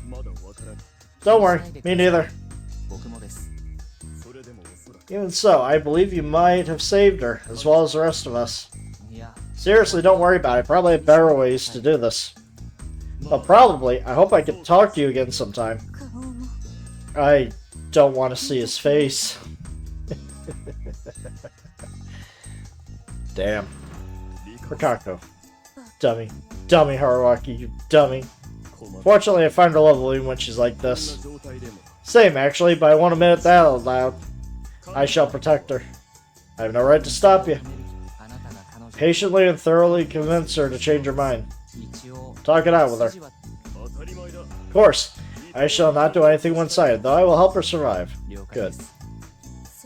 まだわからない。 Don't worry, me neither. 僕もです。それでもおそらく Even so, I believe you might have saved her, as well as the rest of us. いや、 Seriously, don't worry about it. Probably have better ways to do this. But probably, I hope I can talk to you again sometime. 顔も I don't want to see his face. Damn. Rikako. Dummy. Dummy, Haruaki, you dummy. 困る Fortunately, I find her lovely when she's like this. こんな状態でも Same, actually, but I won't admit that out loud. I shall protect her. I have no right to stop you. あなたが彼女 Patiently and thoroughly convince her to change her mind. 一応 Talk it out with her. 当たり前だ。 Of course, I shall not do anything one-sided, though I will help her survive. 了解 Good. です。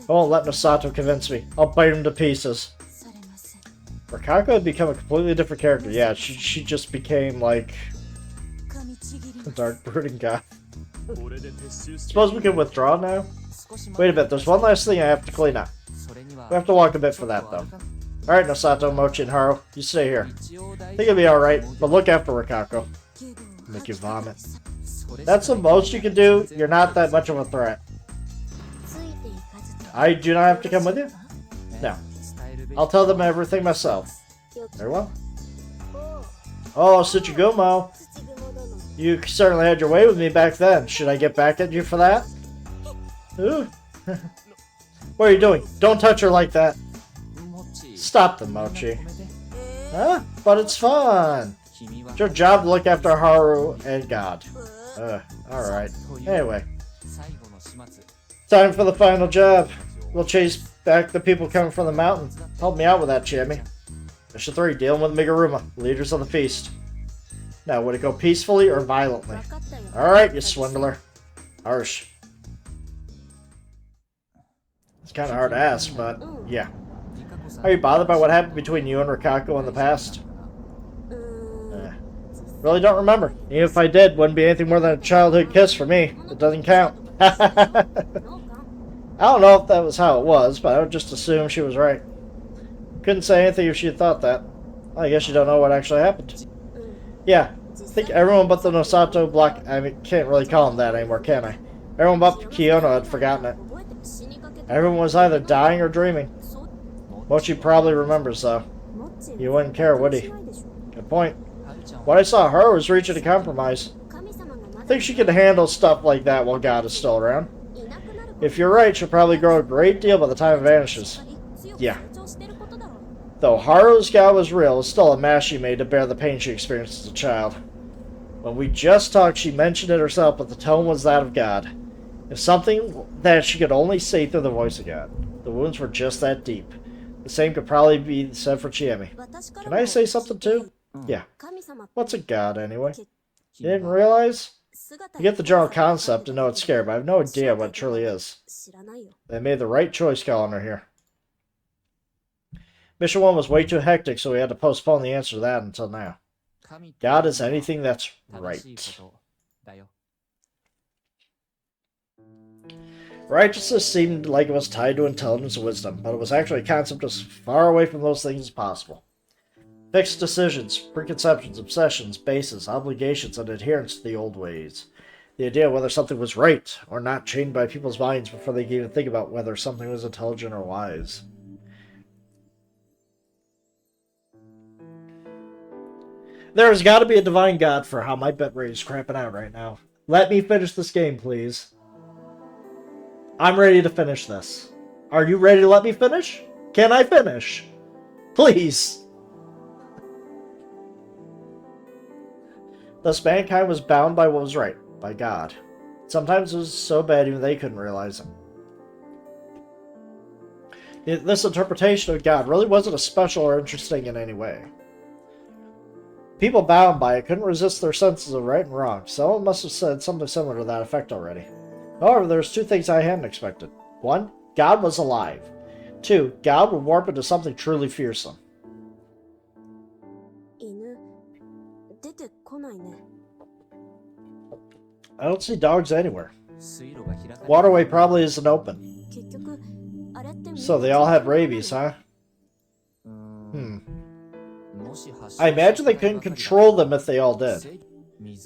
I won't let Nosato convince me. I'll bite him to pieces. されません Rikako had become a completely different character. Yeah, she just became like 噛みちぎり a ます dark brooding guy. これで撤収して Suppose we can withdraw now? 少し Wait a bit, there's one last thing I have to clean up. それには We have to walk a bit for that, though. Alright, Nosato, Mochi, and Haru, you stay here. I think it'll be alright, but look after Rikako. 気分を Make you vomit. それ That's the most you can do. You're not that much of a threat. ついていかずと I do not have to come with you? No. 伝えるべき I'll tell them everything myself. よき Very well. おう Oh, Tsuchigumo. 土蜘蛛殿 You certainly had your way with me back then. Should I get back at you for that? Ooh. What are you doing? Don't touch her like that. もち Stop them, Mochi. え Huh? But it's fun. 君は It's your job to look after Haru and God. ー Alright. という Anyway, 最後の始末 time for the final job. We'll chase back the people coming from the mountain. Help me out with that, Chimmy. Mission 3, dealing with Miguruma, leaders of the feast. Now, would it go peacefully or violently? 分かったよ Alright, you swindler. Harsh. It's kind of hard to ask, but yeah. リカコさん Are you bothered by what happened between you and Rikako in the past? うーん Eh, really don't remember. Even if I did, wouldn't be anything more than a childhood kiss for me. It doesn't count. I ノーカン don't know if that was how it was, but I would just assume she was right. Couldn't say anything if she had thought that. I guess you don't know what actually happened. うん Yeah, I 実 think 際 everyone but the Nosato block. I mean, can't really call him that anymore, can I? Everyone but Kiyono had forgotten it. 覚えても死にかけた Everyone was either dying or dreaming. そう Mochi probably remembers, though. モッチー You wouldn't care, would he? しないでしょ Good point. はるちゃん What I saw her was reaching a compromise. 神様がま I だ think she can handle stuff like that while God is still around. いなくなる If you're right, she'll probably grow a great deal by the time it vanishes. 強く Yeah. 成長してることだろう Though Haru's God was real, it's still a mask she made to bear the pain she experienced as a child. When we just talked, she mentioned it herself, but the tone was that of God. If something that she could only say through the voice of God. The wounds were just that deep. The same could probably be said for Chiemi. 私から Can も I say something too? うん Yeah. 神様 What's a God anyway? け You didn't realize? 姿 You get the general concept and know it's scary, but I have no idea what it truly is. 知らないよ They made the right choice calling her here. Mission 1 was way too hectic, so we had to postpone the answer to that until now. 神って God is anything that's 正しい right. ことだよ Righteousness seemed like it was tied to intelligence and wisdom, but it was actually a concept as far away from those things as possible. Fixed decisions, preconceptions, obsessions, bases, obligations, and adherence to the old ways. The idea of whether something was right or not chained by people's minds before they could even think about whether something was intelligent or wise. There's got to be a divine God for how my bitrate is cramping out right now. Let me finish this game, please. I'm ready to finish this. Are you ready to let me finish? Can I finish? Please. Thus mankind was bound by what was right, by God. Sometimes it was so bad even they couldn't realize it. This interpretation of God really wasn't as special or interesting in any way. People bound by it couldn't resist their senses of right and wrong. Someone must have said something similar to that effect already. However, there's two things I hadn't expected. One, God was alive. Two, God would warp into something truly fearsome. 犬出てこないね I don't see dogs anywhere. 水路が開かれ Waterway probably isn't open. 結局あれって So they all had rabies, huh? うーん Hmm. もし発症 I imagine they couldn't control them if they all did.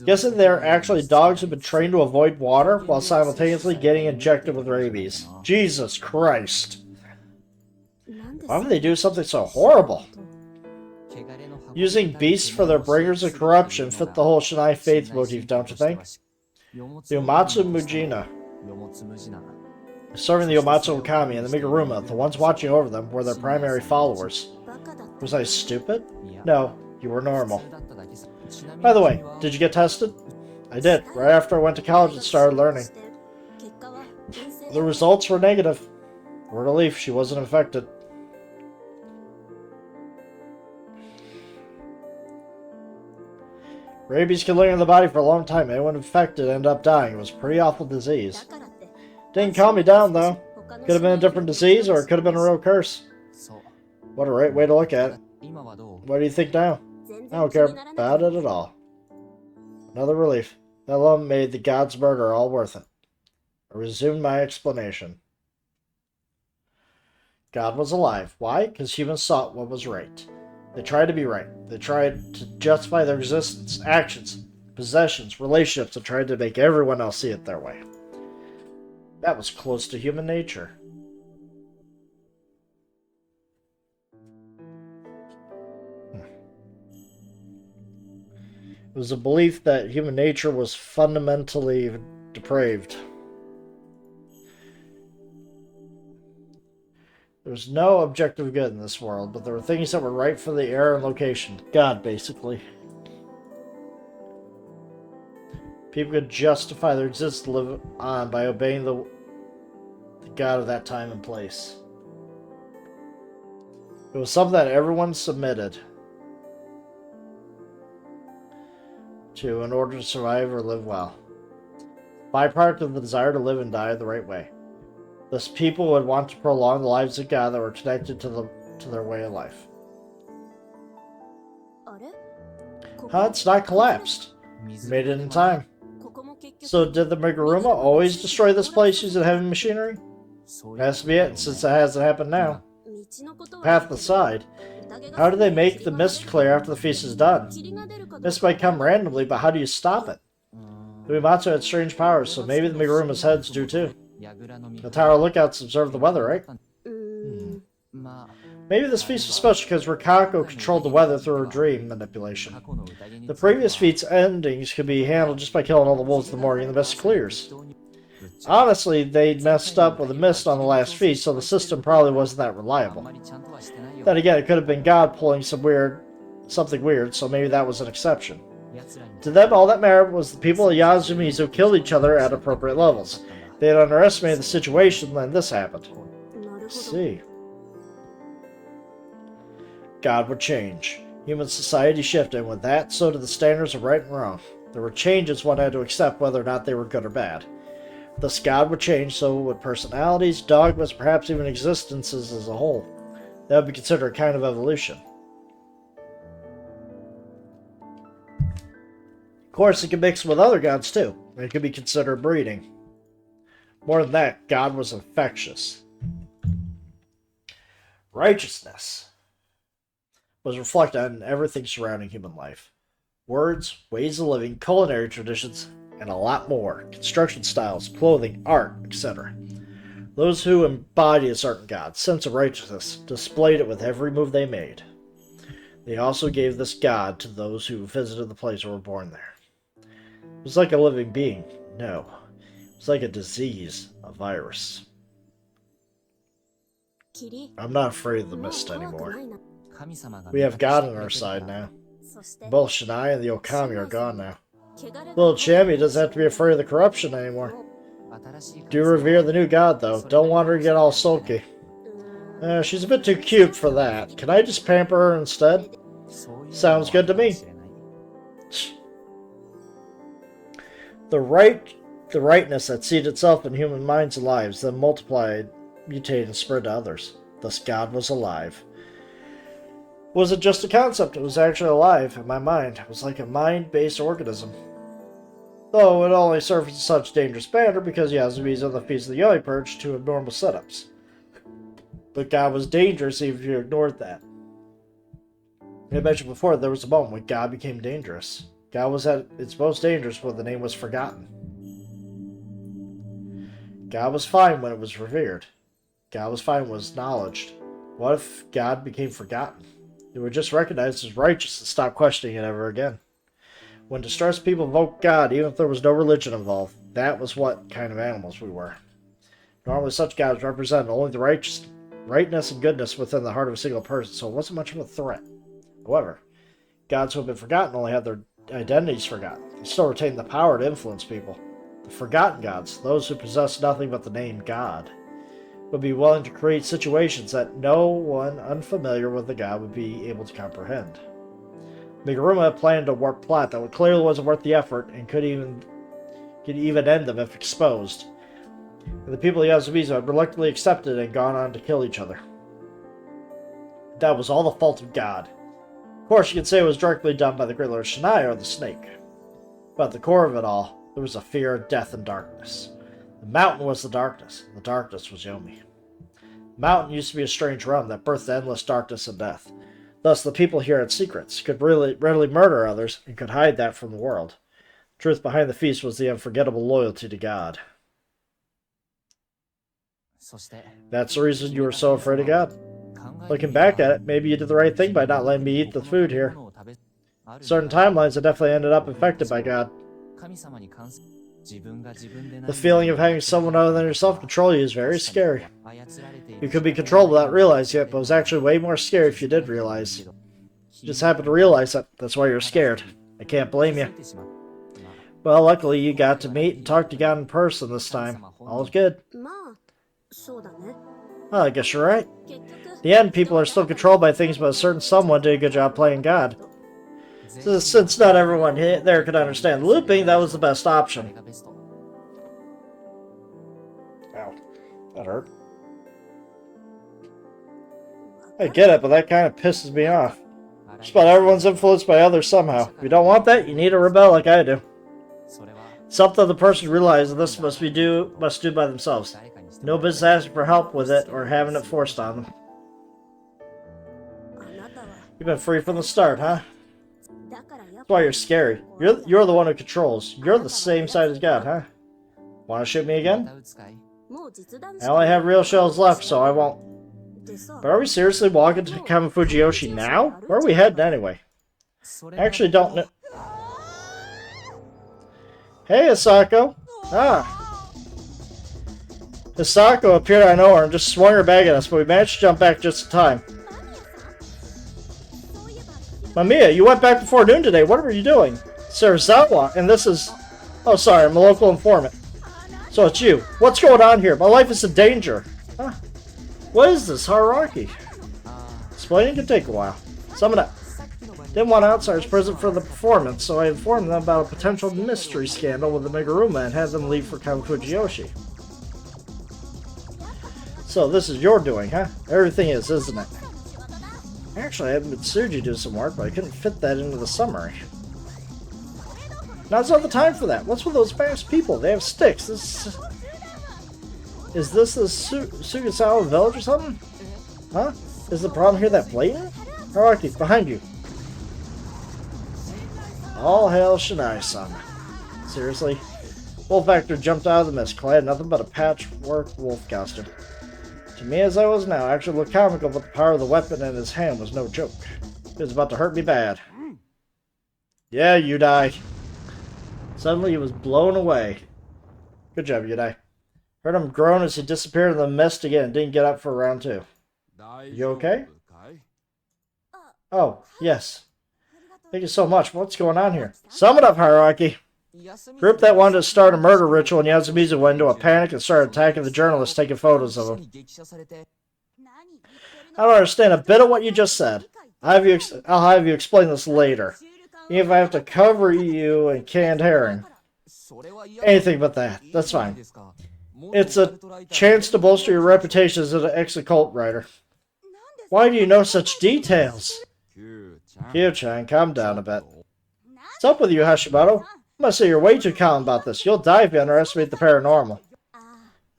Guessing they're actually dogs who've been trained to avoid water while simultaneously getting injected with rabies. Jesus Christ. なんで Why would they do something so horrible? 汚れの運び Using beasts for their bringers of corruption fit the whole Shinai faith motif, don't you think? The Umatsu Mujina, よもつむじな serving the Umatsu Okami and the Miguruma, the ones watching over them, were their primary followers. バカだった Was I stupid? いや No, you were 普 normal. 通だっただけさちなみに By the way, 君は did you get tested? I did, right after I went to college and started learning. 結果は陰性 The results were negative. We're relief she wasn't infected. Rabies can linger in the body for a long time. Anyone infected ended up dying. It was a pretty awful だ disease. からって Didn't calm me down, though. 他の Could have been a different disease, or it could have been a real curse. そう What a right way to look at it. 今はどう What do you think now? 全 I 然 don't 気 care にならな about かっ it at all. Another relief. That alone made the god's murder all worth it. I resumed my explanation. God was alive. Why? Because humans sought what was right. They tried to be right. They tried to justify their existence, actions, possessions, relationships, and tried to make everyone else see it their way. That was close to human nature. It was a belief that human nature was fundamentally depraved. There was no objective good in this world, but there were things that were right for the era and location. God, basically. People could justify their existence to live on by obeying the God of that time and place. It was something that everyone submitted to in order to survive or live well. Byproduct of the desire to live and die the right way. Thus, people would want to prolong the lives of God that were connected to their way of life. あれここ Huh? It's not collapsed. 水 Made it in time. ここも結局 So did the Miguruma always destroy this place using heavy machinery? そう It has to be it, since it hasn't happened now. 道のことは Path aside, how do they make the mist clear after the feast is done? 霧が出るかどう Mist か might come randomly, but how do you stop it? うーん The Uematsu had strange powers, so maybe the Miguruma's heads do too. 櫓の The Tower Lookouts observe the weather, right? うーんまあ Maybe this feast was special because Rikako controlled the weather through her dream manipulation. 過去の宴に The previous feat's endings could be handled just by killing all the wolves in the morning and the mist clears. Honestly, they messed up with the mist on the last feast, so the system probably wasn't that あん reliable. まりちゃんとはしてないよ Then again, it could have been God pulling something weird, so maybe that was an exception. 奴らに To them, all that mattered was the people of Yasumizu who killed each other at appropriate levels. They had underestimated the situation when this happened. なるほど See. God would change. Human society shifted, and with that, so did the standards of right and wrong. There were changes one had to accept whether or not they were good or bad. Thus, God would change, so would personalities, dogmas, perhaps even existences as a whole. That would be considered a kind of evolution. Of course, it could mix with other gods too. It could be considered breeding. More than that, God was infectious. Righteousness was reflected in everything surrounding human life. Words, ways of living, culinary traditions, and a lot more. Construction styles, clothing, art, etc. Those who embodied a certain god, sense of righteousness, displayed it with every move they made. They also gave this god to those who visited the place or were born there. It was like a living being. No. It was like a disease, a virus. 霧 I'm not afraid of the もう mist 怖く anymore. ないな 神様が We have God on our side now. そして Both Shinai and the Okami are gone now. 汚れが Little Chammy doesn't have to be afraid of the corruption anymore. 新しい Do revere the new god, though. Don't want her to get all sulky. うーん She's a bit too cute for that. Can I just pamper her instead? そういうの Sounds good to me. かもしれない The rightness that seeded itself in human minds and lives, then multiplied, mutated, and spread to others. Thus God was alive. Wasn't just a concept, it was actually alive in my mind. It was like a mind-based organism. Though it only surfaced in such dangerous manner because Yasumi's on the Feast of the Yoni Perch to abnormal setups. But God was dangerous even if you ignored that. I mentioned before, there was a moment when God became dangerous. God was at its most dangerous when the name was forgotten. God was fine when it was revered. God was fine when it was acknowledged. What if God became forgotten? It would just recognize as righteous and stop questioning it ever again. When distressed people invoked God, even if there was no religion involved, that was what kind of animals we were. Normally such gods represented only the rightness and goodness within the heart of a single person, so it wasn't much of a threat. However, gods who have been forgotten only had their identities forgotten. They still retained the power to influence people. The forgotten gods, those who possess nothing but the name God, would be willing to create situations that no one unfamiliar with the god would be able to comprehend. Meguruma had planned a warped plot that clearly wasn't worth the effort and could even end them if exposed. And the people of Yasumizu had reluctantly accepted and gone on to kill each other. That was all the fault of God. Of course, you could say it was directly done by the Great Lord Shinai or the Snake. But at the core of it all, there was a fear of death and darkness. The mountain was the darkness was Yomi. The mountain used to be a strange realm that birthed endless darkness and death. Thus, the people here had secrets, could readily murder others, and could hide that from the world. The truth behind the feast was the unforgettable loyalty to God. That's the reason you were so afraid of God. Looking back at it, maybe you did the right thing by not letting me eat the food here. Certain timelines have definitely ended up infected by God. The feeling of having someone other than yourself control you is very scary. You could be controlled without realizing it, but it was actually way more scary if you did realize. You just happened to realize that. That's why you're scared. I can't blame you. Well, luckily you got to meet and talk to God in person this time. All's good. まあ、そうだね。 Well, I guess you're right. 結局 In the end, people are still controlled by things, but a certain someone did a good job playing God. Since not everyone there could understand looping, that was the best option. Ow. That hurt. I get it, but that kind of pisses me off. Just about everyone's influenced by others somehow. If you don't want that, you need to rebel like I do. Something the person realizes this must do by themselves. No business asking for help with it or having it forced on them. あなたは You've been free from the start, huh? だからやっ That's why you're scary. You're the one who controls. You're the same side as God, huh? Want to shoot me again? もう実弾 I only have real shells left, so I won't. でさ But are we seriously walking to Kamifujiyoshi now? Where are we heading anyway? I actually don't know. Hey, Hisako. Ah. Hisako appeared out of nowhere and just swung her bag at us, but we managed to jump back just in time. そういえば Mamiya, you went back before noon today. What were you doing? Sarazawa, and this is... Oh, sorry, I'm a local informant. So it's you. What's going on here? My life is in danger. Huh? What is this, Haruaki? Explaining can take a while. Sum it up. Didn't want outsiders present for the performance, so I informed them about a potential mystery scandal with the Meguruma and had them leave for Kamifujiyoshi. So this is your doing, huh? Everything is, isn't it? Actually, I had Mitsuji do some work, but I couldn't fit that into the summary. Now's not the time for that. What's with those fast people? They have sticks. Is this the Sugasawa village or something? Huh? Is the problem here that blatant? Haruaki, behind you. All hail Shinai-sama. Seriously? Wolf actor jumped out of the mist, clad nothing but a patchwork wolf costume. To me, as I was now, actually looked comical, but the power of the weapon in his hand was no joke. He was about to hurt me bad. Yeah, you die. Suddenly he was blown away. Good job, Yudai. Heard him groan as he disappeared in the mist again and didn't get up for round two. You okay? Oh, yes. Thank you so much. What's going on here? Sum it up, Haruaki. Group that wanted to start a murder ritual in Yasumizu went into a panic and started attacking the journalists taking photos of him. I don't understand a bit of what you just said. I'll have you explain this later. Even if I have to cover you in canned herring. Anything but that. That's fine. It's a chance to bolster your reputation as an ex-occult writer. Why do you know such details? Kyo-chan, calm down a bit. What's up with you, Hashimoto? I must say you're way too calm about this. You'll die if you underestimate the paranormal.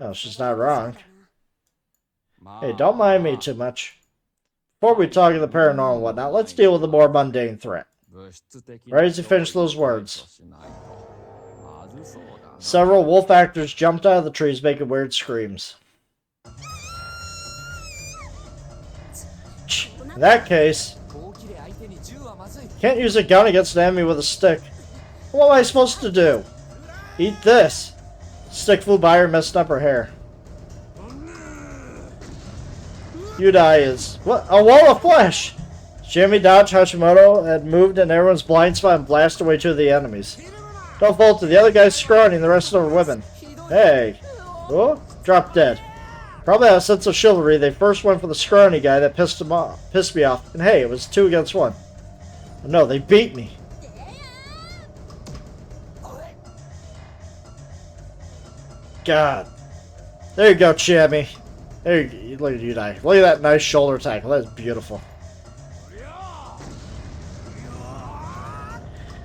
Oh, she's not wrong. Hey, don't mind me too much. Before we talk of the paranormal and whatnot, let's deal with the more mundane threat. Right as he finished those words, several wolf actors jumped out of the trees making weird screams. In that case, can't use a gun against an enemy with a stick. What am I supposed to do? Eat this. Stick flew by her, messing up her hair. Yudai is... What? A wall of flesh! Jimmy dodged Hashimoto had moved in everyone's blind spot and blasted away two of the enemies. Don't fall to the other guy's scrawny and the rest of them are women. Hey. Oh, drop dead. Probably out of sense of chivalry, they first went for the scrawny guy that pissed me off. And hey, it was 2 against 1. No, they beat me. God. There you go, Chimmy. There you go. Look at you die. Look at that nice shoulder tackle. That's beautiful.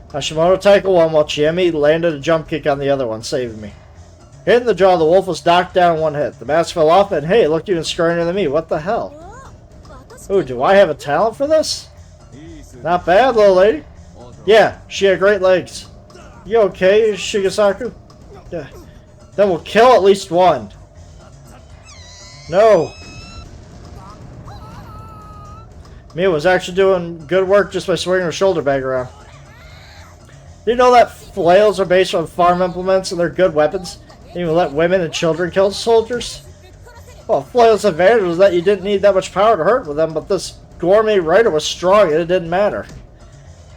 Hashimoto tackled one while Chimmy landed a jump kick on the other one, saving me. Hitting the jaw, the wolf was knocked down in one hit. The mask fell off and hey, it looked even scrawnier than me. What the hell? Ooh, do I have a talent for this? Not bad, little lady. Yeah, she had great legs. You okay, Shigesaku? Yeah. Then we'll kill at least one. No. Mia was actually doing good work just by swinging her shoulder bag around. Do you know that flails are based on farm implements and they're good weapons? They even let women and children kill soldiers? Well, flails' advantage was that you didn't need that much power to hurt with them, but this gourmet rider was strong and it didn't matter.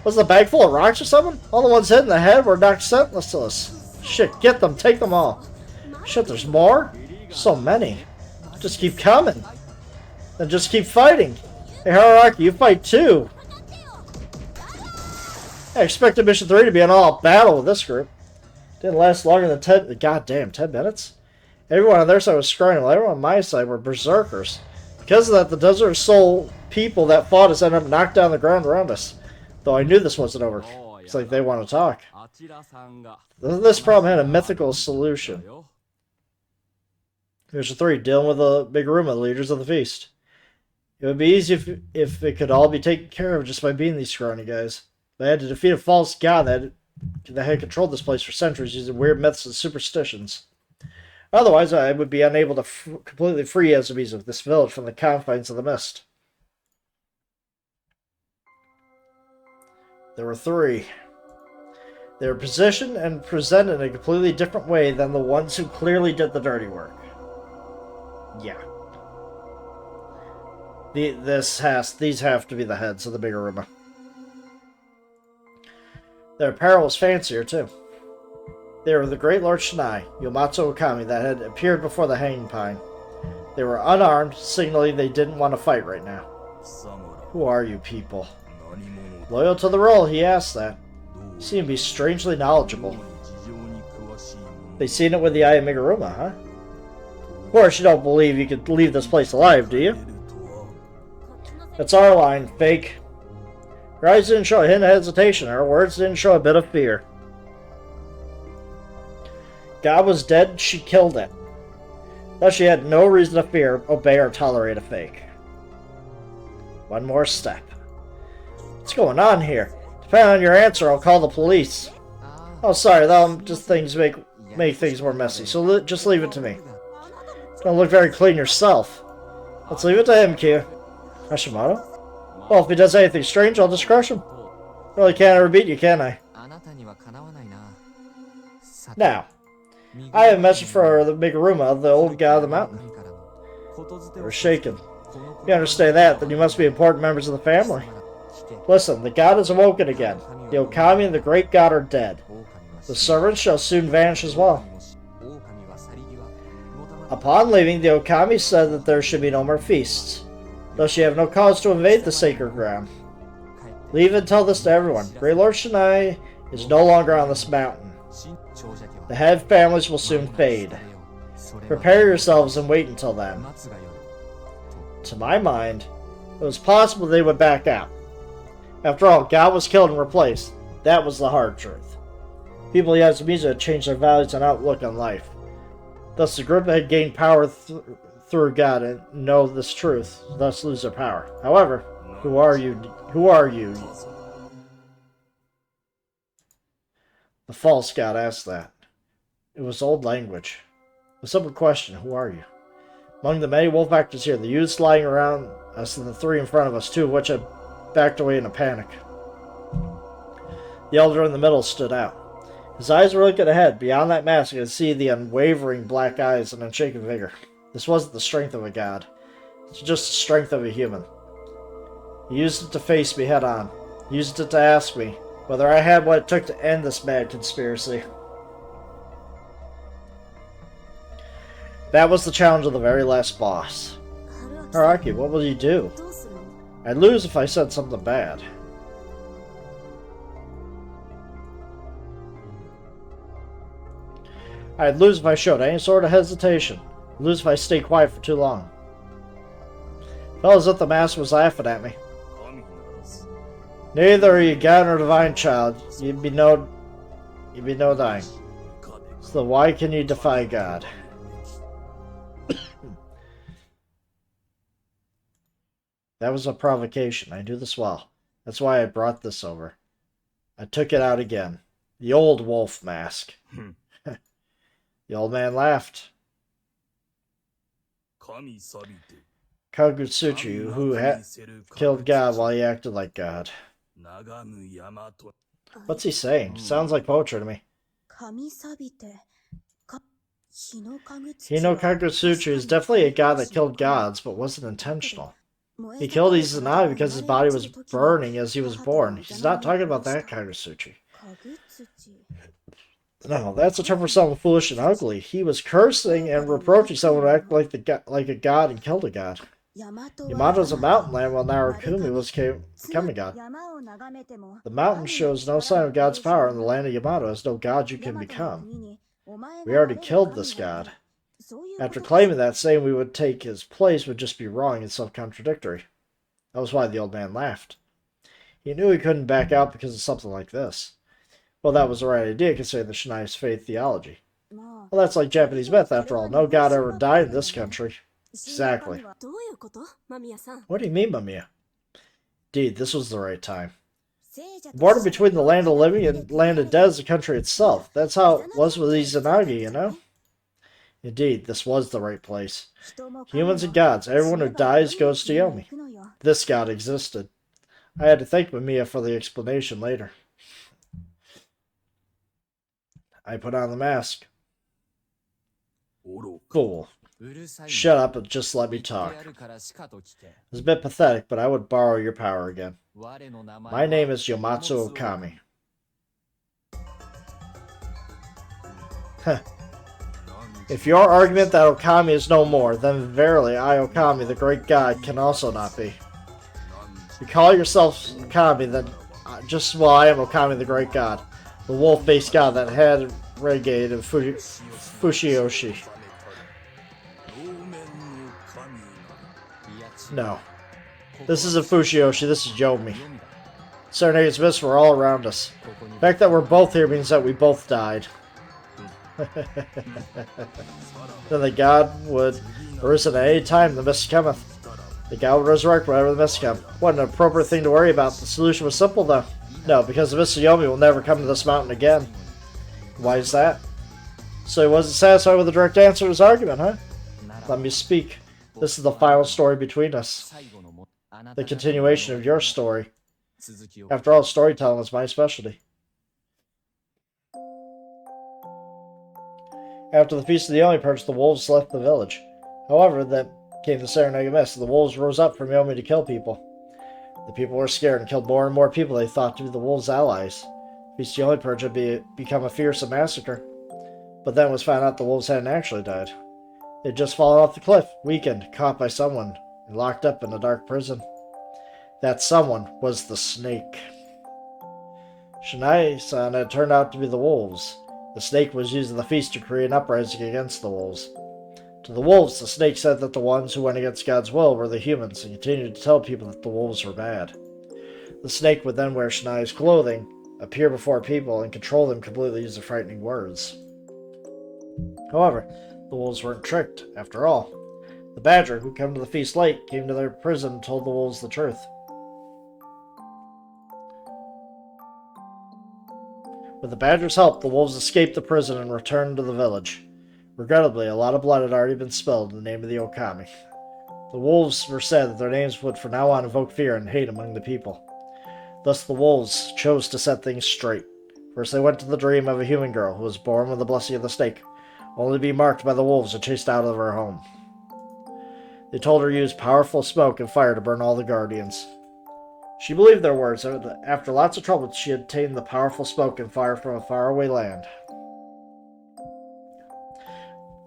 Was the bag full of rocks or something? All the ones hit in the head were knocked senseless. Shit, get them, take them all. Shit, there's more? So many. Just keep coming. Then just keep fighting. Hey, Haruaki, you fight too. I expected Mission 3 to be an all-out battle with this group. Didn't last longer than 10 minutes? Everyone on their side was scrying, while everyone on my side were berserkers. Because of that, the Desert Soul people that fought us ended up knocked down the ground around us. Though I knew this wasn't over. It's like they want to talk. This problem had a mythical solution. Mission 3, dealing with the Biguruma, leaders of the feast. It would be easy if it could all be taken care of just by being these scrawny guys. They had to defeat a false god that had controlled this place for centuries using weird myths and superstitions. Otherwise, I would be unable to completely free Ezumizu, this village, from the confines of the mist. There were 3. They were positioned and presented in a completely different way than the ones who clearly did the dirty work. Yeah. These have to be the heads of the Biguruma. Their apparel was fancier, too. They were the Great Lord Shinai, Yomatsu Okami, that had appeared before the Hanging Pine. They were unarmed, signaling they didn't want to fight right now. Who are you people? Loyal to the role, he asked that. You seem to be strangely knowledgeable. They seen it with the eye of Biguruma, huh? Of course, you don't believe you could leave this place alive, do you? That's our line, fake. Her eyes didn't show a hint of hesitation, her words didn't show a bit of fear. God was dead, she killed it. Thus she had no reason to fear, obey, or tolerate a fake. One more step. What's going on here? Depending on your answer, I'll call the police. Oh, sorry, that'll just make things more messy, so just leave it to me. Don't look very clean yourself. Let's leave it to him, Q. Hashimoto? Well, if he does anything strange, I'll just crush him. Really can't ever beat you, can I? Now, I have a message for the Biguruma, the old god of the mountain. They were shaken. If you understand that, then you must be important members of the family. Listen, the god is awoken again. The Okami and the great god are dead. The servants shall soon vanish as well. Upon leaving, the Okami said that there should be no more feasts. Thus you have no cause to invade the sacred ground. Leave and tell this to everyone. Great Lord Shinai is no longer on this mountain. The head families will soon fade. Prepare yourselves and wait until then. To my mind, it was possible they would back out. After all, God was killed and replaced. That was the hard truth. People in Yasumizu had changed their values and outlook on life. Thus the group had gained power through God and know this truth, thus lose their power. However, who are you? Who are you? The false god asked that. It was old language. A simple question, who are you? Among the many wolf actors here, the youths lying around us and the three in front of us, two of which had backed away in a panic. The elder in the middle stood out. His eyes were looking ahead. Beyond that mask, I could see the unwavering black eyes and unshaken vigor. This wasn't the strength of a god. It's just the strength of a human. He used it to face me head on. He used it to ask me whether I had what it took to end this mad conspiracy. That was the challenge of the very last boss. Haraki, what will you do? どうするの？ I'd lose if I said something bad. I'd lose if I showed any sort of hesitation. I'd lose if I stayed quiet for too long. Felt as if the master was laughing at me. Neither are you God nor divine child. You'd be no dying. So why can you defy God? That was a provocation. I knew this well. That's why I brought this over. I took it out again. The old wolf mask. The old man laughed. Kagutsuchi, who had killed God while he acted like God. What's he saying? Sounds like poetry to me. 神錆びてか日の影つ Hino Kagutsuchi is definitely a god that killed gods, but wasn't intentional. He killed Izanagi because his body was burning as he was born. He's not talking about that Kagutsuchi. 影土 No, that's a term for someone foolish and ugly. He was cursing and reproaching someone who acted like a god and killed a god. Yamato was a mountain land while Narukami became a god. The mountain shows no sign of God's power, and the land of Yamato has no god you can become. We already killed this god. After claiming that, saying we would take his place would just be wrong and self-contradictory. That was why the old man laughed. He knew he couldn't back out because of something like this. Well, that was the right idea considering the Shinai's faith theology. Well, that's like Japanese myth, after all. No god ever died in this country. Exactly. どういうこと間宮さん What do you mean, Mamiya? Indeed, this was the right time. 聖者 The と border between the land of living and land of dead is the country itself. That's how it was with Izanagi, you know? Indeed, this was the right place. 人も神も Humans and gods, everyone who dies goes to Yomi. 行くのよ This god existed. I had to thank Mamiya for the explanation later. I put on the mask. Fool. Shut up and just let me talk. It's a bit pathetic, but I would borrow your power again. My name is Yomatsu Okami. Heh. If your argument that Okami is no more, then verily I, Okami, the great god, can also not be. You call yourself Okami, then I am Okami, the great god, the wolf-based god that had renegade of Fushioshi. No. This isn't Fushioshi, this is Yomi. Serenade's myths were all around us. The fact that we're both here means that we both died. Then the god would arisen at any time the mist cometh. The god would resurrect whenever the mist come. What an appropriate thing to worry about. The solution was simple though. No, because the mist of Yomi will never come to this mountain again. Why is that? So he wasn't satisfied with the direct answer to his argument, huh? Let me speak. This is the final story between us. The continuation of your story. After all, storytelling is my specialty. After the Feast of the Yomi Purge, the wolves left the village. However, then came the Serenega Mist, and the wolves rose up from Yomi to kill people. The people were scared and killed more and more people they thought to be the wolves' allies. Feast of the Yomi Purge had become a fearsome massacre. But then it was found out the wolves hadn't actually died. They'd just fallen off the cliff, weakened, caught by someone, and locked up in a dark prison. That someone was the snake. Shinai-san had turned out to be the wolves. The snake was used in the feast to create an uprising against the wolves. To the wolves, the snake said that the ones who went against God's will were the humans, and continued to tell people that the wolves were bad. The snake would then wear Shinai's clothing, appear before people, and control them completely using frightening words. However, the wolves weren't tricked, after all. The badger, who came to the feast late, came to their prison and told the wolves the truth. With the badger's help, the wolves escaped the prison and returned to the village. Regrettably, a lot of blood had already been spilled in the name of the Okami. The wolves were said that their names would from now on evoke fear and hate among the people. Thus the wolves chose to set things straight. First they went to the dream of a human girl who was born with the blessing of the snake, only to be marked by the wolves and chased out of her home. They told her to use powerful smoke and fire to burn all the guardians. She believed their words, and after lots of trouble she obtained the powerful smoke and fire from a faraway land.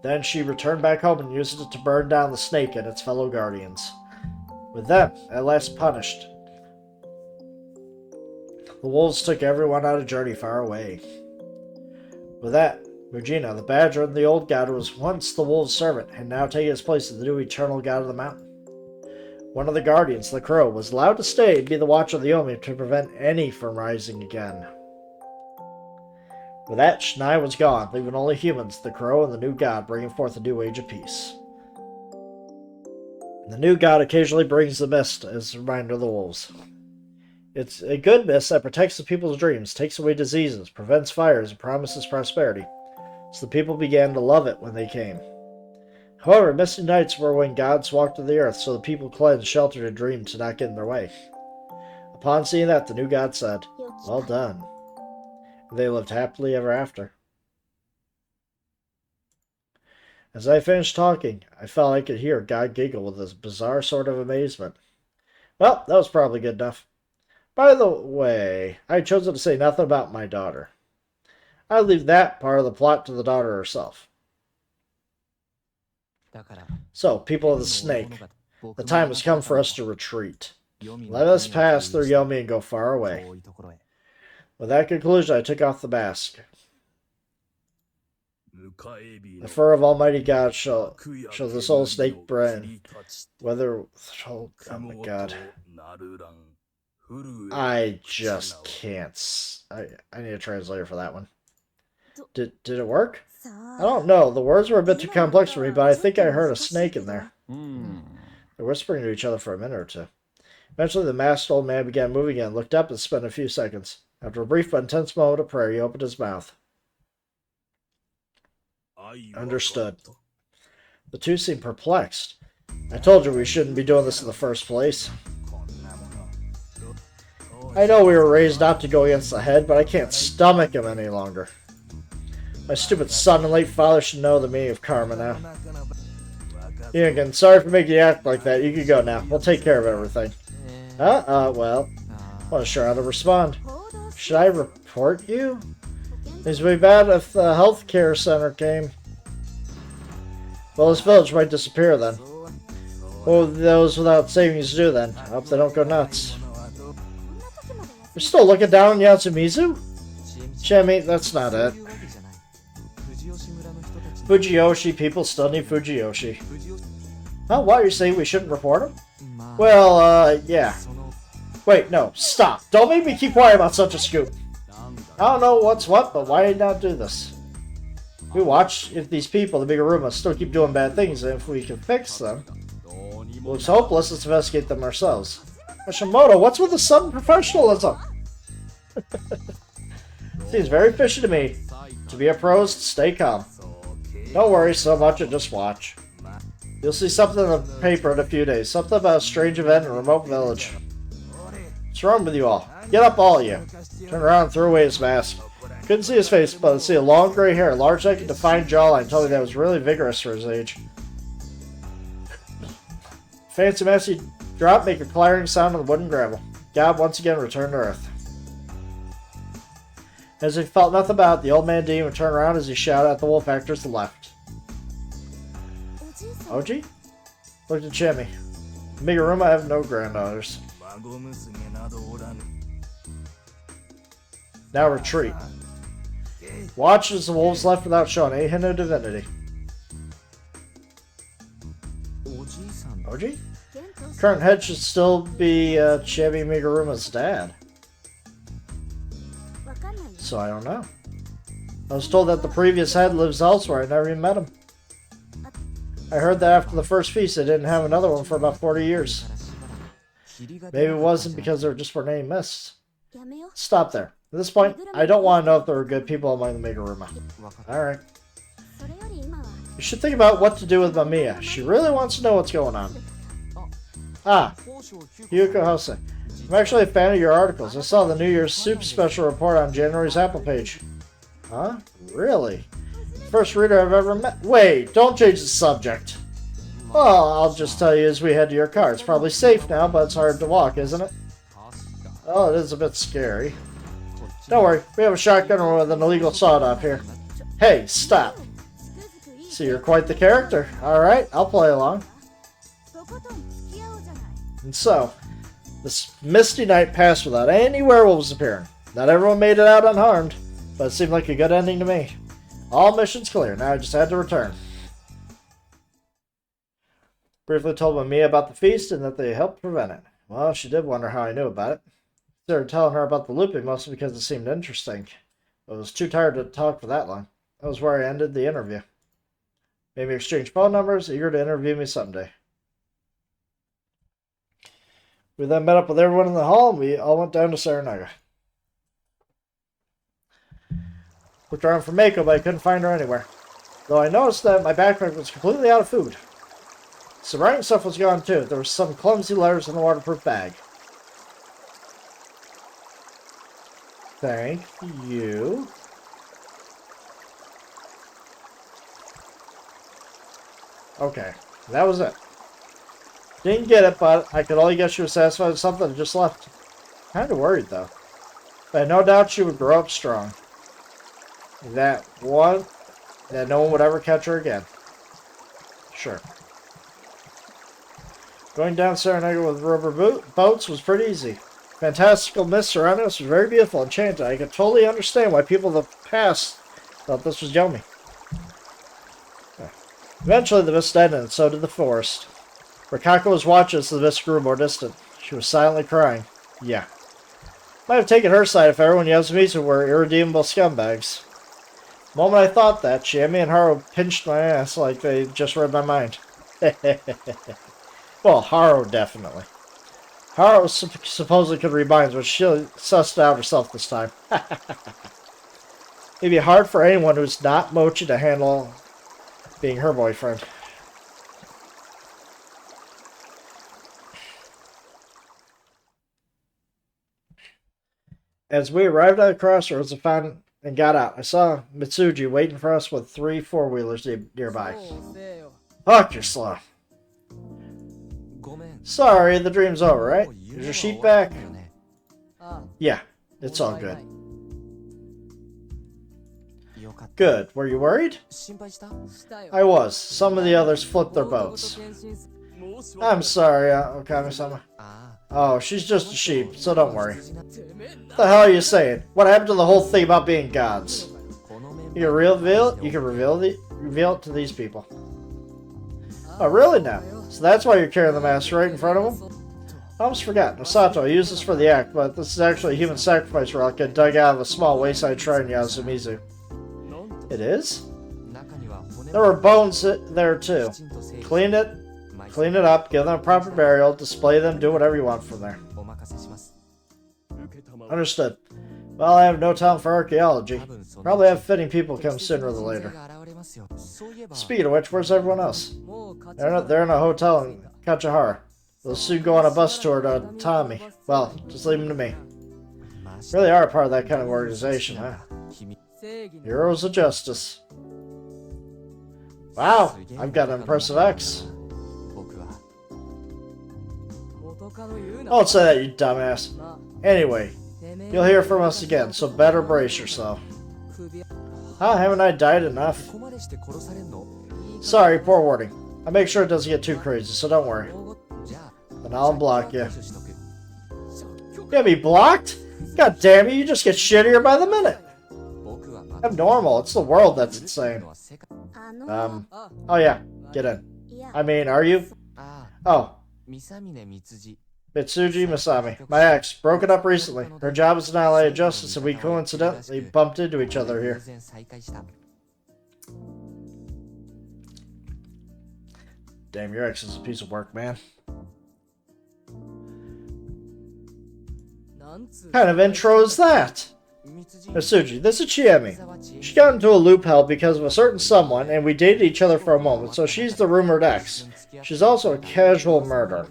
Then she returned back home and used it to burn down the snake and its fellow guardians. With them, at last punished, the wolves took everyone on a journey far away. With that, Mujina, the badger and the old god who was once the wolves' servant, had now taken his place as the new eternal god of the mountain. One of the guardians, the crow, was allowed to stay and be the watcher of the Omi to prevent any from rising again. With that, Shinai was gone, leaving only humans, the crow, and the new god, bringing forth a new age of peace. The new god occasionally brings the mist as a reminder of the wolves. It's a good mist that protects the people's dreams, takes away diseases, prevents fires, and promises prosperity. So the people began to love it when they came. However, misty nights were when gods walked to the earth, so the people cleansed, sheltered, and dreamed to not get in their way. Upon seeing that, the new god said, "Well done." And they lived happily ever after. As I finished talking, I felt I could hear God giggle with this bizarre sort of amazement. Well, that was probably good enough. By the way, I had chosen to say nothing about my daughter. I leave that part of the plot to the daughter herself. So, people of the snake, the time has come for us to retreat. Let us pass through Yomi and go far away. With that conclusion, I took off the mask. The fur of Almighty God shall the soul snake brain. Whether... Oh my god. I just can't. I need a translator for that one. Did it work? I don't know. The words were a bit too complex for me, but I think I heard a snake in there. They're whispering to each other for a minute or two. Eventually, the masked old man began moving again, looked up, and spent a few seconds. After a brief but intense moment of prayer, he opened his mouth. Understood. The two seemed perplexed. I told you we shouldn't be doing this in the first place. I know we were raised not to go against the head, but I can't stomach him any longer. My stupid son and late father should know the meaning of karma now. Ian, sorry for making you act like that. You can go now. We'll take care of everything. Well, I wasn't sure how to respond. Should I report you? Things would be bad if the healthcare center came. Well, this village might disappear then. What will those without savings do then? I hope they don't go nuts. You're still looking down on Yatsumizu? Chemi, that's not it. Fujiyoshi people still need Fujiyoshi. Huh? Why are you saying we shouldn't report him? Well, yeah. Wait, no, stop. Don't make me keep quiet about such a scoop. I don't know what's what, but why not do this? We watch if these people, the Miguruma, still keep doing bad things, and if we can fix them. It looks hopeless, let's investigate them ourselves. Hashimoto, what's with the sudden professionalism? Seems very fishy to me. To be a pro is to stay calm. Don't worry so much and just watch. You'll see something in the paper in a few days. Something about a strange event in a remote village. What's wrong with you all? Get up, all of you. Turn around and threw away his mask. Couldn't see his face, but I see a long gray hair, large neck, and defined jawline. Told me that was really vigorous for his age. Fancy messy drop, make a clattering sound on the wooden gravel. God once again returned to Earth. As he felt nothing about it, the old man didn't even turn around as he shouted at the wolf actors to the left. Oji? Looked at Chemi. Miguruma have no granddaughters. Now retreat. Watch as the wolves left without showing any hint of divinity. Oji? Current head should still be Chemi Miguruma's dad. So I don't know. I was told that the previous head lives elsewhere. I never even met him. I heard that after the first feast they didn't have another one for about 40 years. Maybe it wasn't because there just weren't any mists. やめよう。 Stop there. At this point, I don't want to know if there were good people among the Meguruma. Alright. それより今は You should think about what to do with Mamiya. She really wants to know what's going on. Ah, Yuko Hose. I'm actually a fan of your articles. I saw the New Year's Soup special report on January's Apple page. Huh? Really? First reader I've ever met. Wait, don't change the subject. Well, I'll just tell you as we head to your car. It's probably safe now, but it's hard to walk, isn't it? Oh, it is a bit scary. Don't worry, we have a shotgun with an illegal sawed-off here. Hey, stop. つくづくいい So you're quite the character. Alright, I'll play along. とことん付き合おうじゃない。 And so, this misty night passed without any werewolves appearing. Not everyone made it out unharmed, but it seemed like a good ending to me. All missions clear, now I just had to return. Briefly told Mamiya about the feast and that they helped prevent it. Well, she did wonder how I knew about it. Started telling her about the looping mostly because it seemed interesting. But I was too tired to talk for that long. That was where I ended the interview. Maybe exchange phone numbers, eager to interview me someday. We then met up with everyone in the hall and we all went down to Saranaga. Looked around for Mako, but I couldn't find her anywhere. Though I noticed that my backpack was completely out of food. Some writing stuff was gone too. There were some clumsy letters in the waterproof bag. Thank you. Okay, that was it. Didn't get it, but I could only guess she was satisfied with something and just left. Kinda worried though. But I had no doubt she would grow up strong. That no one would ever catch her again. Sure. Going down Saranaga with rubber boats was pretty easy. Fantastical mist surrounding us was very beautiful and enchanted. I could totally understand why people of the past thought this was Yomi. Eventually the mist ended, and so did the forest. Rikako was watching as the mist grew more distant. She was silently crying. Yeah. Might have taken her side if everyone in Yasumizu were irredeemable scumbags. The moment I thought that, Chiemi and Haru pinched my ass like they just read my mind. Well, Haru definitely. Haru supposedly could read minds, but she sussed out herself this time. It'd be hard for anyone who's not Mochi to handle being her boyfriend. As we arrived at the crossroads and got out, I saw Mitsuji waiting for us with 3 4-wheelers nearby. Fuck, you're slow. Sorry, the dream's over, right? Is your sheet back? Yeah, it's all good. Good. Were you worried? I was. Some of the others flipped their boats. I'm sorry, Okami-sama. Oh, she's just a sheep, so don't worry. What the hell are you saying? What happened to the whole thing about being gods? You can reveal it to these people. Oh, really now? So that's why you're carrying the mask right in front of them? I almost forgot. Masato, I used this for the act, but this is actually a human sacrifice relic I dug out of a small wayside shrine in Yasumizu. It is? There were bones there too. Clean it up, give them a proper burial, display them, do whatever you want from there. Understood. Well, I have no talent for archaeology. Probably have fitting people come sooner than later. Speaking of which, where's everyone else? They're in a hotel in Kachihara. They'll soon go on a bus tour to Tommy. Well, just leave them to me. Really are part of that kind of organization, huh? Heroes of Justice. Wow, I've got an impressive ex. Don't say that, you dumbass. Anyway, you'll hear from us again, so better brace yourself. Huh, haven't I died enough? Sorry, poor warning. I'll make sure it doesn't get too crazy, so don't worry. Then I'll unblock you. You got me blocked? God damn it, you just get shittier by the minute. I'm normal, it's the world that's insane. Oh yeah, get in. I mean, are you? Oh. Mitsuji Masami, my ex, broken up recently. Her job is in LA Justice and we coincidentally bumped into each other here. Damn, your ex is a piece of work, man. What kind of intro is that? Mitsuji, this is Chiemi. She got into a loop hell because of a certain someone, and we dated each other for a moment, so she's the rumored ex. She's also a casual murderer.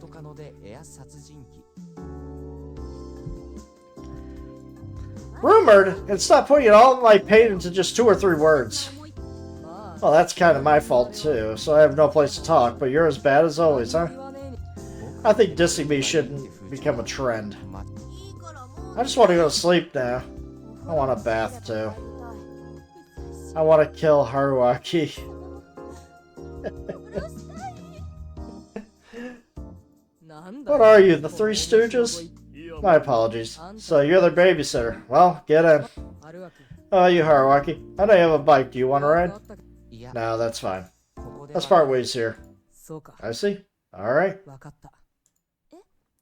Rumored? And stop putting all of my pain into just 2 or 3 words. Well, that's kind of my fault too, so I have no place to talk, but you're as bad as always, huh? I think dissing me shouldn't become a trend. I just want to go to sleep now. I want a bath too. I want to kill Haruaki. What are you, the Three Stooges? My apologies. So you're the babysitter. Well, get in. Oh, you Haruaki. I know you have a bike. Do you want to ride? No, that's fine. Let's part ways here. I see. Alright.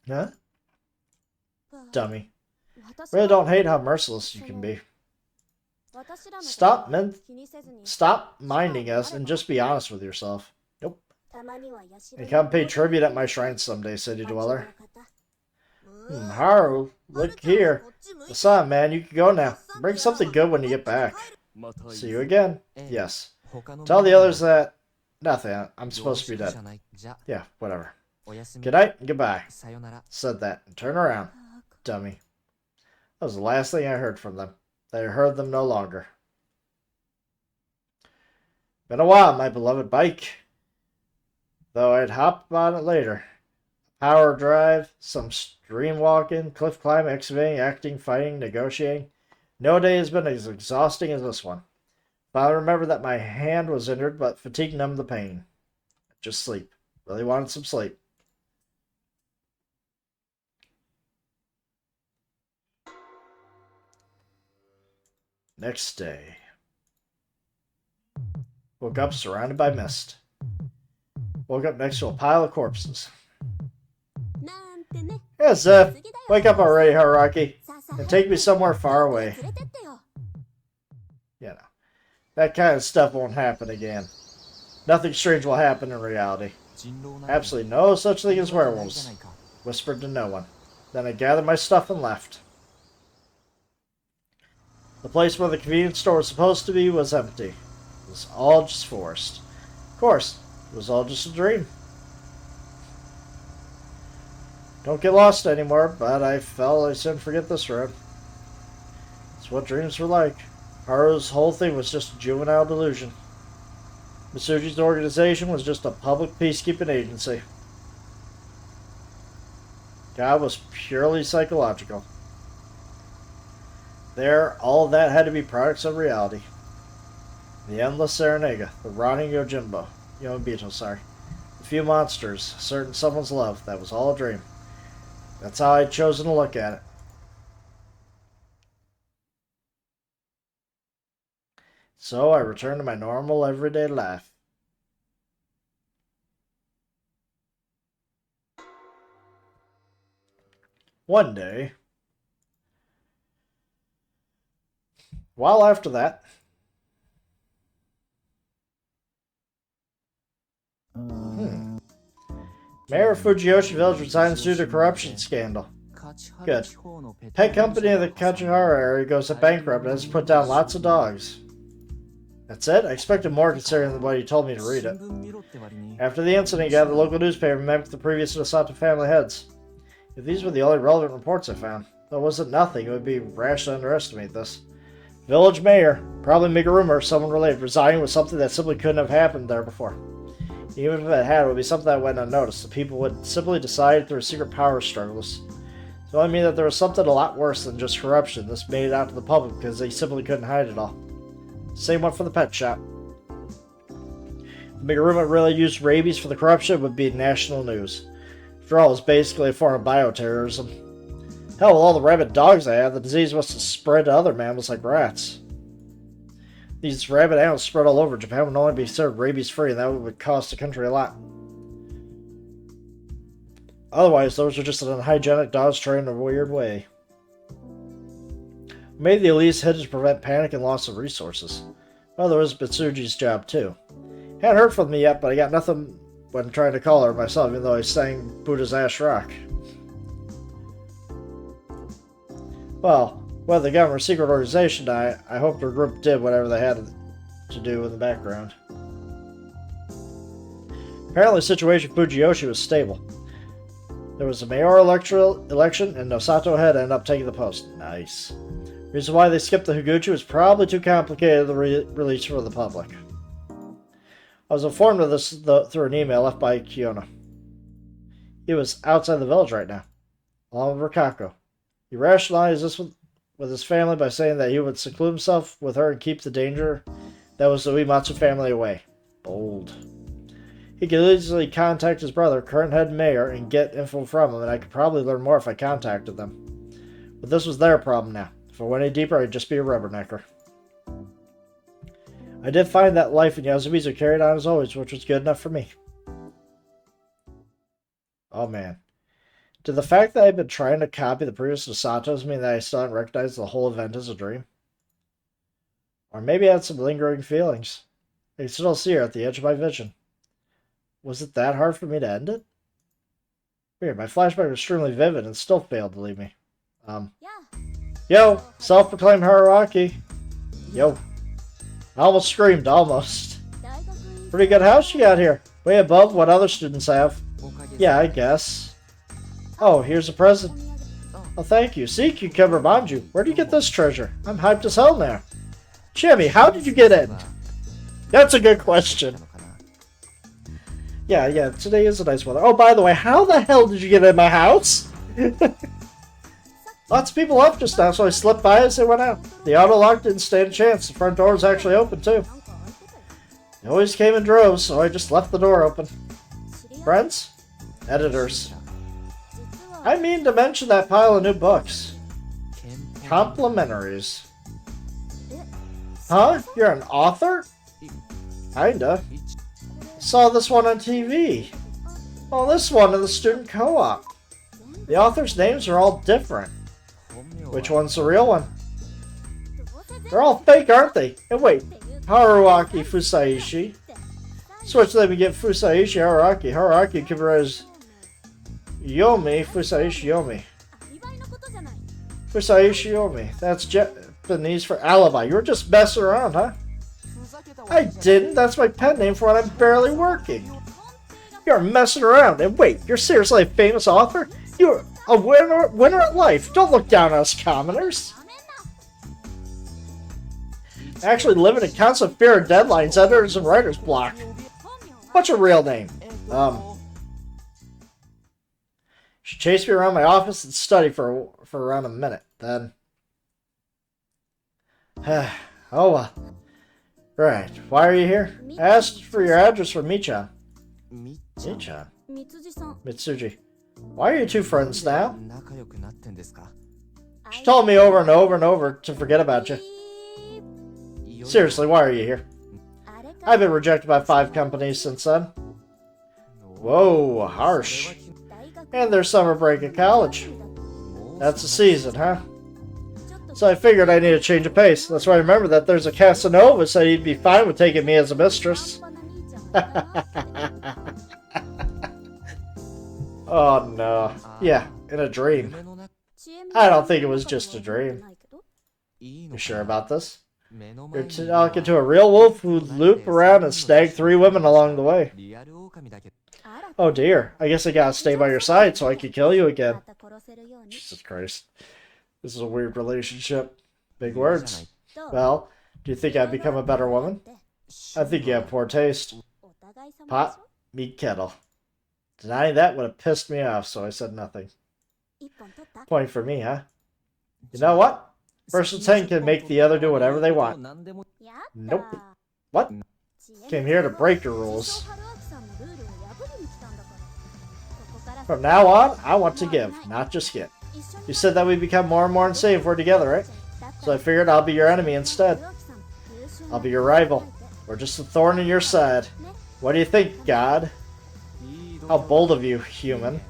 Huh? Dummy. Really don't hate how merciless you can be. Stop minding us and just be honest with yourself. Nope. And come pay tribute at my shrine someday, city dweller. Haru, look here. Listen, man, you can go now. Bring something good when you get back. See you again. Yes. Tell the others that... Nothing. I'm supposed to be dead. Yeah, whatever. Good night and goodbye. Said that and turn around. Dummy. That was the last thing I heard from them. I heard them no longer. Been a while, my beloved bike. Though I'd hop on it later. Power drive, some stream walking, cliff climb, excavating, acting, fighting, negotiating. No day has been as exhausting as this one. I remember that my hand was injured, but fatigue numbed the pain. Just sleep. Really wanted some sleep. Next day. Woke up surrounded by mist. Woke up next to a pile of corpses. Yes, wake up already, Haruaki, and take me somewhere far away. You know, that kind of stuff won't happen again. Nothing strange will happen in reality. Absolutely no such thing as werewolves. Whispered to no one. Then I gathered my stuff and left. The place where the convenience store was supposed to be was empty. It was all just forest. Of course, it was all just a dream. Don't get lost anymore, but I felt I shouldn't forget this road. It's what dreams were like. Haru's whole thing was just a juvenile delusion. Mitsuji's organization was just a public peacekeeping agency. God was purely psychological. There, all of that had to be products of reality. The endless Serenega, the rotting Yomibito, sorry. The few monsters, certain someone's love, that was all a dream. That's how I'd chosen to look at it. So I returned to my normal everyday life. One day, while after that, Mayor of Fujiyoshi Village resigns due to corruption scandal. Good. Pet company in the Kachihara area goes bankrupt and has put down lots of dogs. That's it? I expected more considering the way you told me to read it. After the incident, the local newspaper mimicked the previous Nosato family heads. If these were the only relevant reports I found, though it wasn't nothing, it would be rash to underestimate this. Village mayor, probably make a rumor of someone related, resigning with something that simply couldn't have happened there before. Even if it had, it would be something that went unnoticed. The people would simply decide through secret power struggles. So I mean that there was something a lot worse than just corruption. This made it out to the public because they simply couldn't hide it all. Same one for the pet shop. The big rumor really used rabies for the corruption would be national news. After all, it was basically a form of bioterrorism. Hell, with all the rabid dogs I had, the disease must have spread to other mammals like rats. These rabid animals spread all over. Japan would only be served rabies-free, and that would cost the country a lot. Otherwise, those are just an unhygienic dogs trained in a weird way. Maybe the elites hid to prevent panic and loss of resources. Well, there was Mitsuji's job, too. Hadn't heard from me yet, but I got nothing when trying to call her myself, even though I sang Buddha's Ash Rock. Well, whether the government or secret organization, I hope their group did whatever they had to do in the background. Apparently the situation in Fujiyoshi was stable. There was a mayoral election, and Nosato had ended up taking the post. Nice. Reason why they skipped the Higuchi was probably too complicated to release for the public. I was informed of this through an email left by Kiona. He was outside the village right now, along with Rikako. He rationalized this with his family by saying that he would seclude himself with her and keep the danger that was the Uematsu family away. Bold. He could easily contact his brother, current head mayor, and get info from him, and I could probably learn more if I contacted them. But this was their problem now. If I went any deeper, I'd just be a rubbernecker. I did find that life in Yasubizu carried on as always, which was good enough for me. Oh man. Did the fact that I've been trying to copy the previous Nosatos mean that I still haven't recognized the whole event as a dream? Or maybe I had some lingering feelings. I can still see her at the edge of my vision. Was it that hard for me to end it? Weird, my flashback was extremely vivid and still failed to leave me. Yo, self-proclaimed Haruaki. Yo. I almost screamed, almost. Pretty good house you got here. Way above what other students have. Yeah, I guess. Oh, here's a present. Oh, thank you. See, Cucumber Manju. Where do you get this treasure? I'm hyped as hell now. Jimmy, how did you get in? That's a good question. Yeah, today is a nice weather. Oh, by the way, how the hell did you get in my house? Lots of people left just now, so I slipped by as they went out. The auto lock didn't stand a chance. The front door was actually open, too. They always came in droves, so I just left the door open. Friends? Editors. I mean to mention that pile of new books. Complimentaries. Huh? You're an author? Kinda. I saw this one on TV. Oh, this one in the student co-op. The authors' names are all different. Which one's the real one? They're all fake, aren't they? And wait, Haruaki Fusaishi. Switch them and get Fusaishi Haruaki. Haruaki could be read as Yomi Fusaishi Yomi. Fusaishi Yomi. That's Japanese for alibi. You were just messing around, huh? I didn't. That's my pen name for when I'm barely working. You're messing around. And wait, you're seriously a famous author? You're a winner at life. Don't look down on us commoners. Actually living in constant fear of deadlines, editors, and writer's block. What's your real name? She chased me around my office and study for around a minute. Then, oh well. Right. Why are you here? I asked for your address from Michan. Michan? Mitsuji. Why are you two friends now? She told me over and over and over to forget about you. Seriously, why are you here? I've been rejected by 5 companies since then. Whoa, harsh. And there's summer break at college. That's the season, huh? So I figured I need a change of pace. That's why I remember that there's a Casanova said he'd be fine with taking me as a mistress. Oh no. Yeah, in a dream. I don't think it was just a dream. You sure about this? You're talking to a real wolf who'd loop around and snag 3 women along the way. Oh dear, I guess I gotta stay by your side so I can kill you again. Jesus Christ. This is a weird relationship. Big words. Well, do you think I'd become a better woman? I think you have poor taste. Pot, meat, kettle. Denying that would have pissed me off, so I said nothing. Point for me, huh? You know what? Person 10 can make the other do whatever they want. Nope. What? Came here to break your rules. From now on, I want to give, not just get. You said that we become more and more insane if we're together, right? So I figured I'll be your enemy instead. I'll be your rival. We're just a thorn in your side. What do you think, God? How bold of you, human.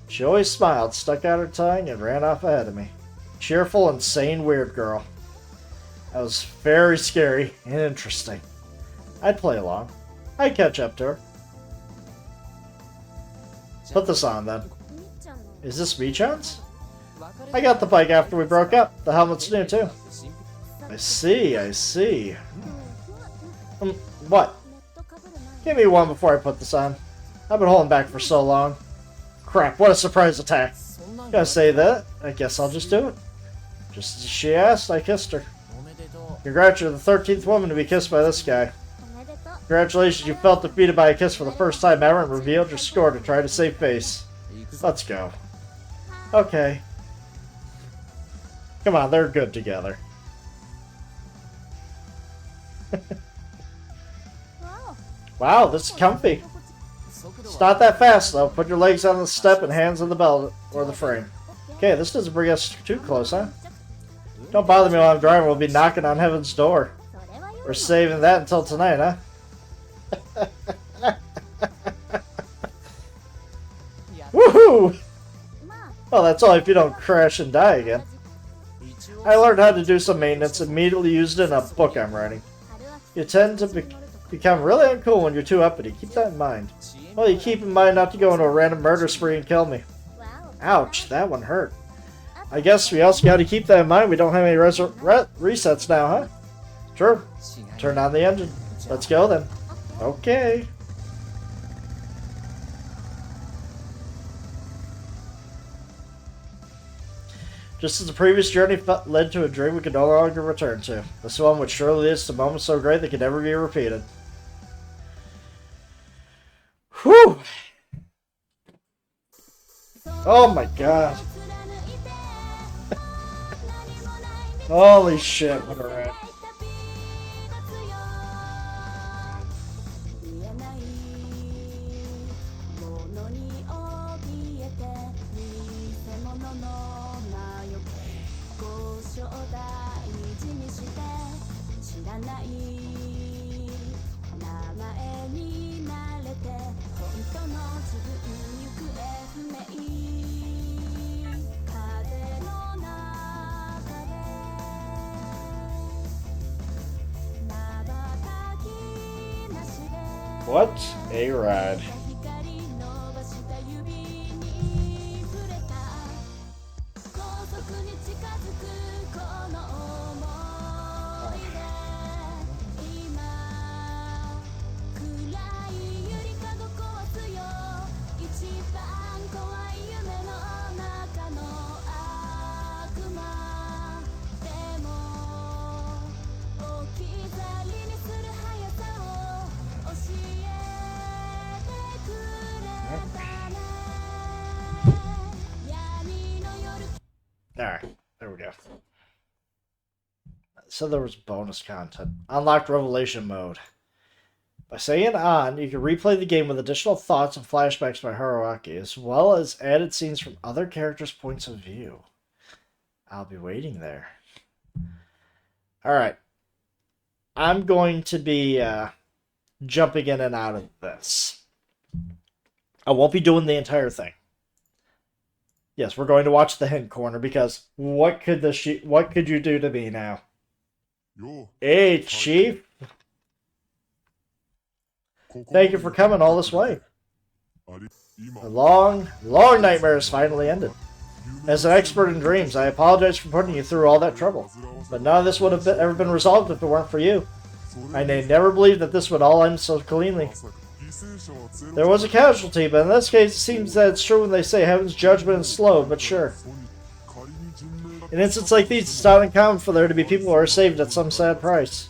She always smiled, stuck out her tongue, and ran off ahead of me. Cheerful, insane, weird girl. That was very scary and interesting. I'd play along. I'd catch up to her. Put this on then. みっちゃんの Is this Michan's? I got the bike after we broke up. The helmet's new too. I see, I see. What? ネットかぶる前 Give me one before I put this on. I've been holding back for so long. Crap, what a surprise attack. Gotta say that. I guess I'll just do it. Just as she asked, I kissed her. Congrats, you're the 13th woman to be kissed by this guy. おめでとう Congratulations, you felt defeated by a kiss for the first time ever and revealed your score to try to save face. Let's go. Okay. Come on, they're good together. わ Wow, this is comfy. お It's not that fast though. Put your legs on the step and hands on the belt or the frame. Okay, this doesn't bring us too close, huh? Don't bother me while I'm driving. We'll be knocking on heaven's door. それはよ We're saving that until tonight, huh? Woohoo! まあ Well, that's only if you don't crash and die again. I learned how to do some maintenance, immediately used it in a book I'm writing. 春は You tend to become really uncool when you're too uppity. Keep that in mind. Well, you keep in mind not to go into a random murder spree and kill me. わお Ouch, that one hurt. I guess we also got to keep that in mind. We don't have any resets now, huh? True. Turn on the engine. Let's go then. Okay. Just as the previous journey led to a dream we could no longer return to, this one would surely lead us to moments so great they could never be repeated. Whew! Oh my god. Holy shit, what a ride. 言えないものに怯えて偽物の魔よけ交渉大事にして知らない名前になれて本当の自分行方不明風の中で瞬きなしで What a ride. 光伸ばした指に触れた高速に近づくこの想いで今暗いゆりかご壊すよ一番怖い夢の中の悪魔でも置き去りにする速さを教えてくれたね闇の夜 Alright, there we go. So there was bonus content. Unlocked Revelation Mode. By saying on, you can replay the game with additional thoughts and flashbacks by Haruaki, as well as added scenes from other characters' points of view. I'll be waiting there. Alright. I'm going to be jumping in and out of this. I won't be doing the entire thing. Yes, we're going to watch the hint corner because what could you do to me now? Hey, Chief. Thank you for coming all this way. The long, long nightmare has finally ended. As an expert in dreams, I apologize for putting you through all that trouble. But none of this would have ever been resolved if it weren't for you. I never believed that this would all end so cleanly. There was a casualty, but in this case it seems that it's true when they say heaven's judgment is slow, but sure. In instances like these, it's not uncommon for there to be people who are saved at some sad price.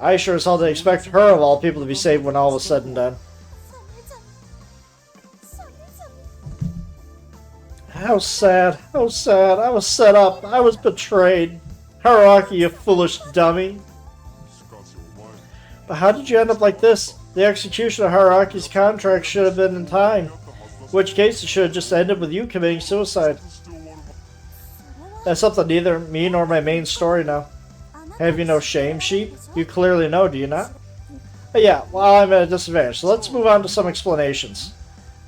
I sure as hell didn't expect her of all people to be saved when all was said and done. How sad, how sad. I was set up, I was betrayed. Haruaki, you foolish dummy. But how did you end up like this? The execution of Haruaki's contract should have been in time. In which case, it should have just ended with you committing suicide. That's something neither me nor my main story know. Have you no shame, sheep? You clearly know, do you not? But yeah, well, I'm at a disadvantage, so let's move on to some explanations.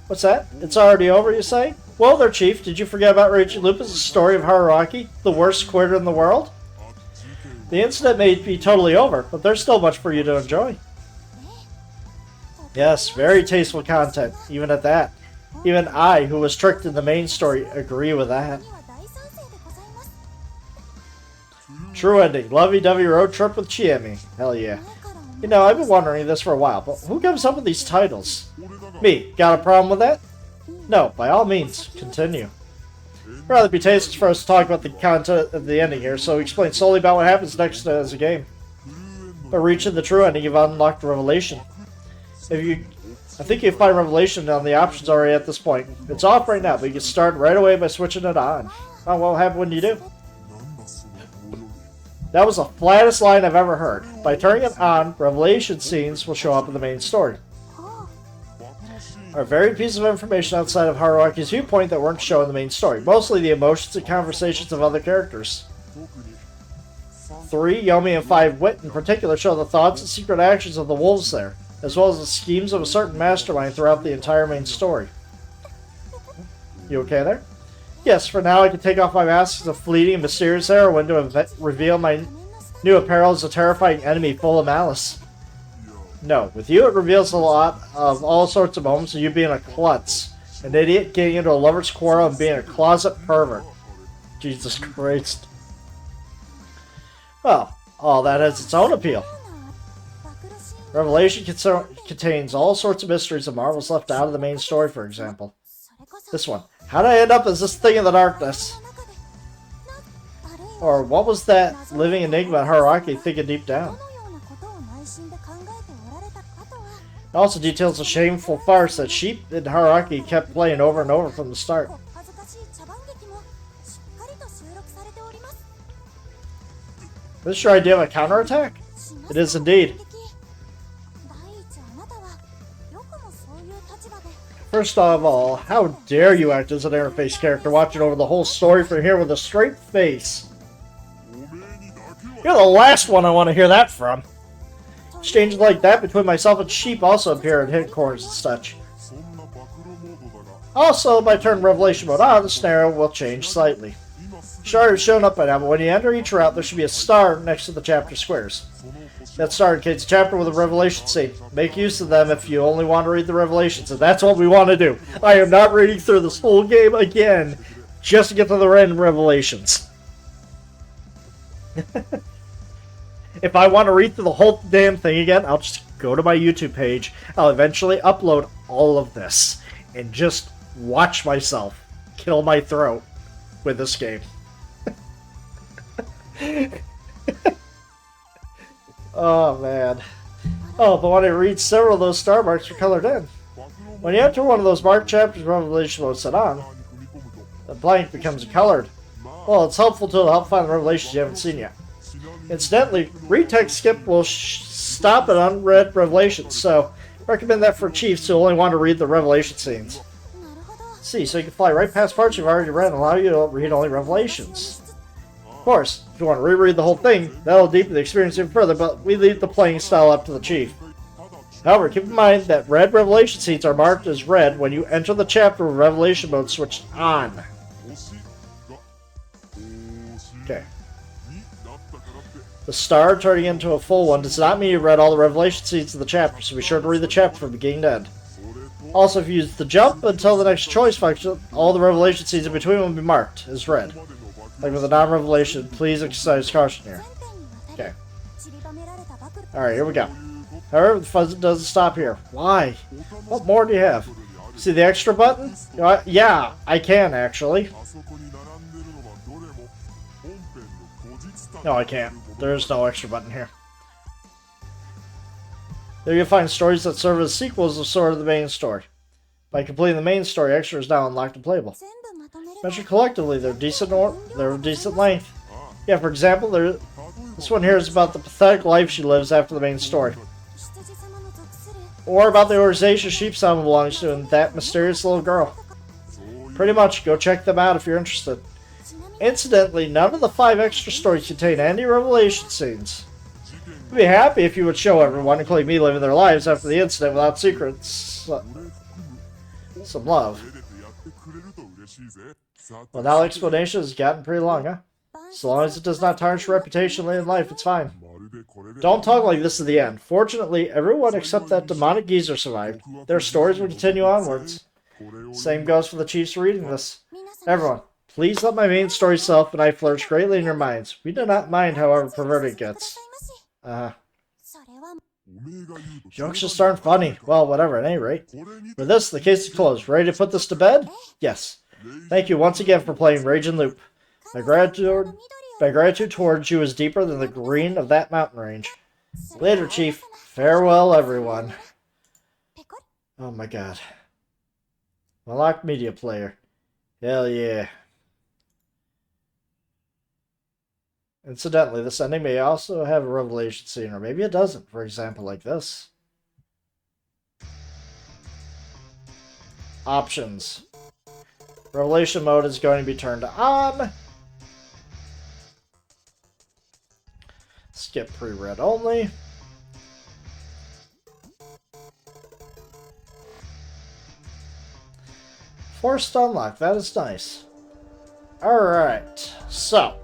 What's that? It's already over, you say? Well there, Chief, did you forget about Rachel Lupus' story of Haruaki, the worst quitter in the world? The incident may be totally over, but there's still much for you to enjoy. Yes, very tasteful content, even at that. Even I, who was tricked in the main story, agree with that. True ending. Lovey-dovey road trip with Chiemi. Hell yeah. You know, I've been wondering this for a while, but who comes up with these titles? Me. Got a problem with that? No, by all means, continue. It'd rather be tasteless for us to talk about the content of the ending here, so explain solely about what happens next as a game. By reaching the true ending, you've unlocked Revelation. I think you find Revelation on the options already at this point. It's off right now, but you can start right away by switching it on. Oh, what will happen when you do? That was the flattest line I've ever heard. By turning it on, Revelation scenes will show up in the main story. Are varied pieces of information outside of Haruaki's viewpoint that weren't shown in the main story, mostly the emotions and conversations of other characters. 3, Yomi, and 5, Wit in particular show the thoughts and secret actions of the wolves there, as well as the schemes of a certain mastermind throughout the entire main story. You okay there? Yes, for now I can take off my mask as a fleeting and mysterious heroine to reveal my new apparel as a terrifying enemy full of malice. No, with you it reveals a lot of all sorts of moments of you being a klutz, an idiot getting into a lover's quarrel, and being a closet pervert. Jesus Christ. Well, all that has its own appeal. Revelation contains all sorts of mysteries and marvels left out of the main story, for example. This one. How did I end up as this thing in the darkness? Or what was that living enigma Haruaki thinking deep down? It also details a shameful farce that Sheep and Haruaki kept playing over and over from the start. Is this your idea of a counterattack? It is indeed. First of all, how dare you act as an interface character watching over the whole story from here with a straight face? You're the last one I want to hear that from. Exchanges like that between myself and Sheep also appear in hidden corners and such. Also, by turning Revelation mode on, the scenario will change slightly. Star has shown up by now, but when you enter each route, there should be a star next to the chapter squares. That star indicates a chapter with a revelation scene. Make use of them if you only want to read the revelations, and that's what we want to do. I am not reading through this whole game again just to get to the random revelations. If I want to read through the whole damn thing again, I'll just go to my YouTube page. I'll eventually upload all of this and just watch myself kill my throat with this game. Oh, man. Oh, but when I read several of those star marks are colored in. When you enter one of those marked chapters Revelation mode set on, the blank becomes colored. Well, it's helpful to help find the revelations you haven't seen yet. Incidentally, retext skip will stop at unread revelations, so recommend that for chiefs who only want to read the revelation scenes. See, so you can fly right past parts you've already read and allow you to read only revelations. Of course, if you want to reread the whole thing, that'll deepen the experience even further, but we leave the playing style up to the chief. However, keep in mind that red revelation scenes are marked as red when you enter the chapter with revelation mode switched on. Okay. The star turning into a full one does not mean you read all the revelation scenes of the chapter, so be sure to read the chapter from beginning to end. Also, if you use the jump until the next choice function, all the revelation scenes in between will be marked as red. Like with a non-revelation, please exercise caution here. Okay. Alright, here we go. However, the fuzz doesn't stop here. Why? What more do you have? See the extra button? Yeah, I can actually. No, I can't. There's no extra button here. There you'll find stories that serve as sequels of sort of the main story. By completing the main story, extra is now unlocked and playable. Measured collectively, they're decent length. Yeah, for example, this one here is about the pathetic life she lives after the main story. Or about the organization Sheep Sama belongs to and that mysterious little girl. Pretty much, go check them out if you're interested. Incidentally, none of the 5 extra stories contain any revelation scenes. I'd be happy if you would show everyone, including me, living their lives after the incident without secrets. Some love. Well, now the explanation has gotten pretty long, huh? As long as it does not tarnish your reputation in life, it's fine. Don't talk like this is the end. Fortunately, everyone except that demonic geezer survived. Their stories will continue onwards. Same goes for the chiefs reading this. Everyone, please let my main story self and I flourish greatly in your minds. We do not mind however perverted it gets. Jokes just aren't funny. Well, whatever, at any rate. For this, the case is closed. Ready to put this to bed? Yes. Thank you once again for playing Rage and Loop. My gratitude towards you is deeper than the green of that mountain range. Later, Chief. Farewell, everyone. Oh my god. Unlock media player. Hell yeah. Incidentally, this ending may also have a revelation scene, or maybe it doesn't. For example, like this. Options. Revelation mode is going to be turned on. Skip pre-read only. Forced unlock. That is nice. Alright. So.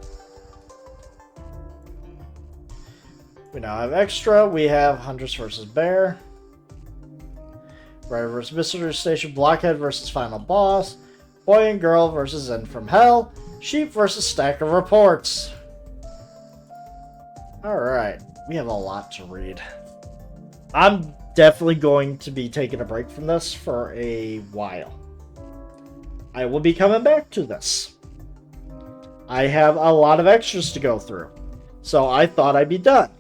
We now have extra. We have Huntress versus Bear. Rider versus Mystery Station. Blockhead versus Final Boss. Boy and Girl versus End from Hell. Sheep versus Stack of Reports. Alright. We have a lot to read. I'm definitely going to be taking a break from this for a while. I will be coming back to this. I have a lot of extras to go through. So I thought I'd be done.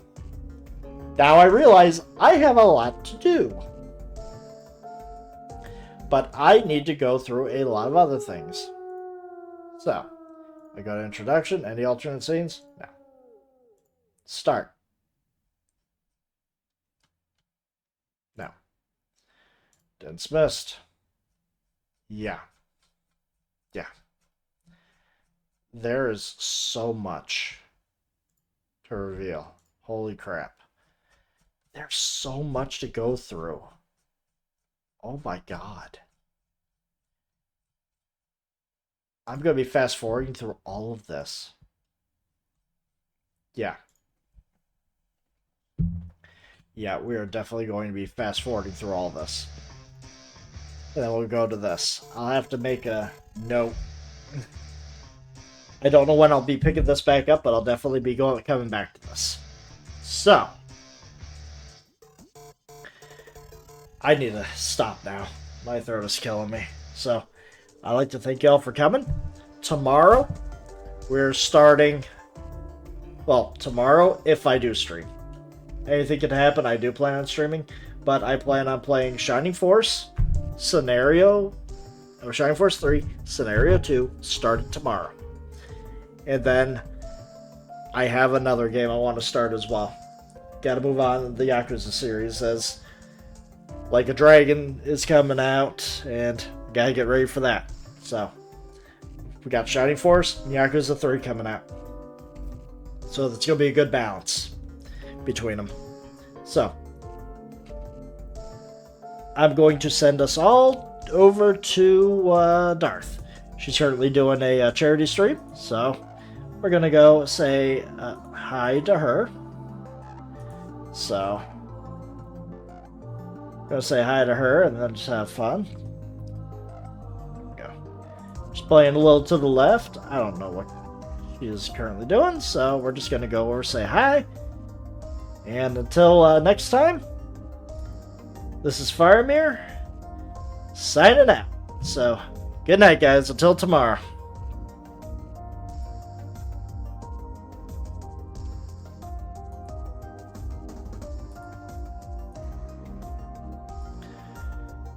Now I realize I have a lot to do. But I need to go through a lot of other things. So, I go to introduction. Any alternate scenes? No. Start. No. Dismissed. Yeah. Yeah. There is so much to reveal. Holy crap. There's so much to go through. Oh my god. I'm going to be fast forwarding through all of this. Yeah. Yeah, we are definitely going to be fast forwarding through all this. And then we'll go to this. I'll have to make a note. I don't know when I'll be picking this back up, but I'll definitely be coming back to this. So. I need to stop now. My throat is killing me. So, I'd like to thank y'all for coming. Tomorrow, we're starting... Well, tomorrow, if I do stream. Anything can happen, I do plan on streaming. But I plan on playing Shining Force, Shining Force 3, Scenario 2, starting tomorrow. And then, I have another game I want to start as well. Gotta move on to the Yakuza series, as... Like a Dragon is coming out, and gotta get ready for that. So, we got Shining Force and Yakuza 3 coming out. So, that's gonna be a good balance between them. So, I'm going to send us all over to Darth. She's currently doing a charity stream, so we're gonna go say hi to her. So, go say hi to her and then just have fun. Go. Just playing a little to the left. I don't know what she is currently doing, so we're just going to go over, say hi. And until next time, this is Firemere, signing out. So, good night, guys. Until tomorrow.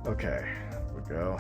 Okay, we go.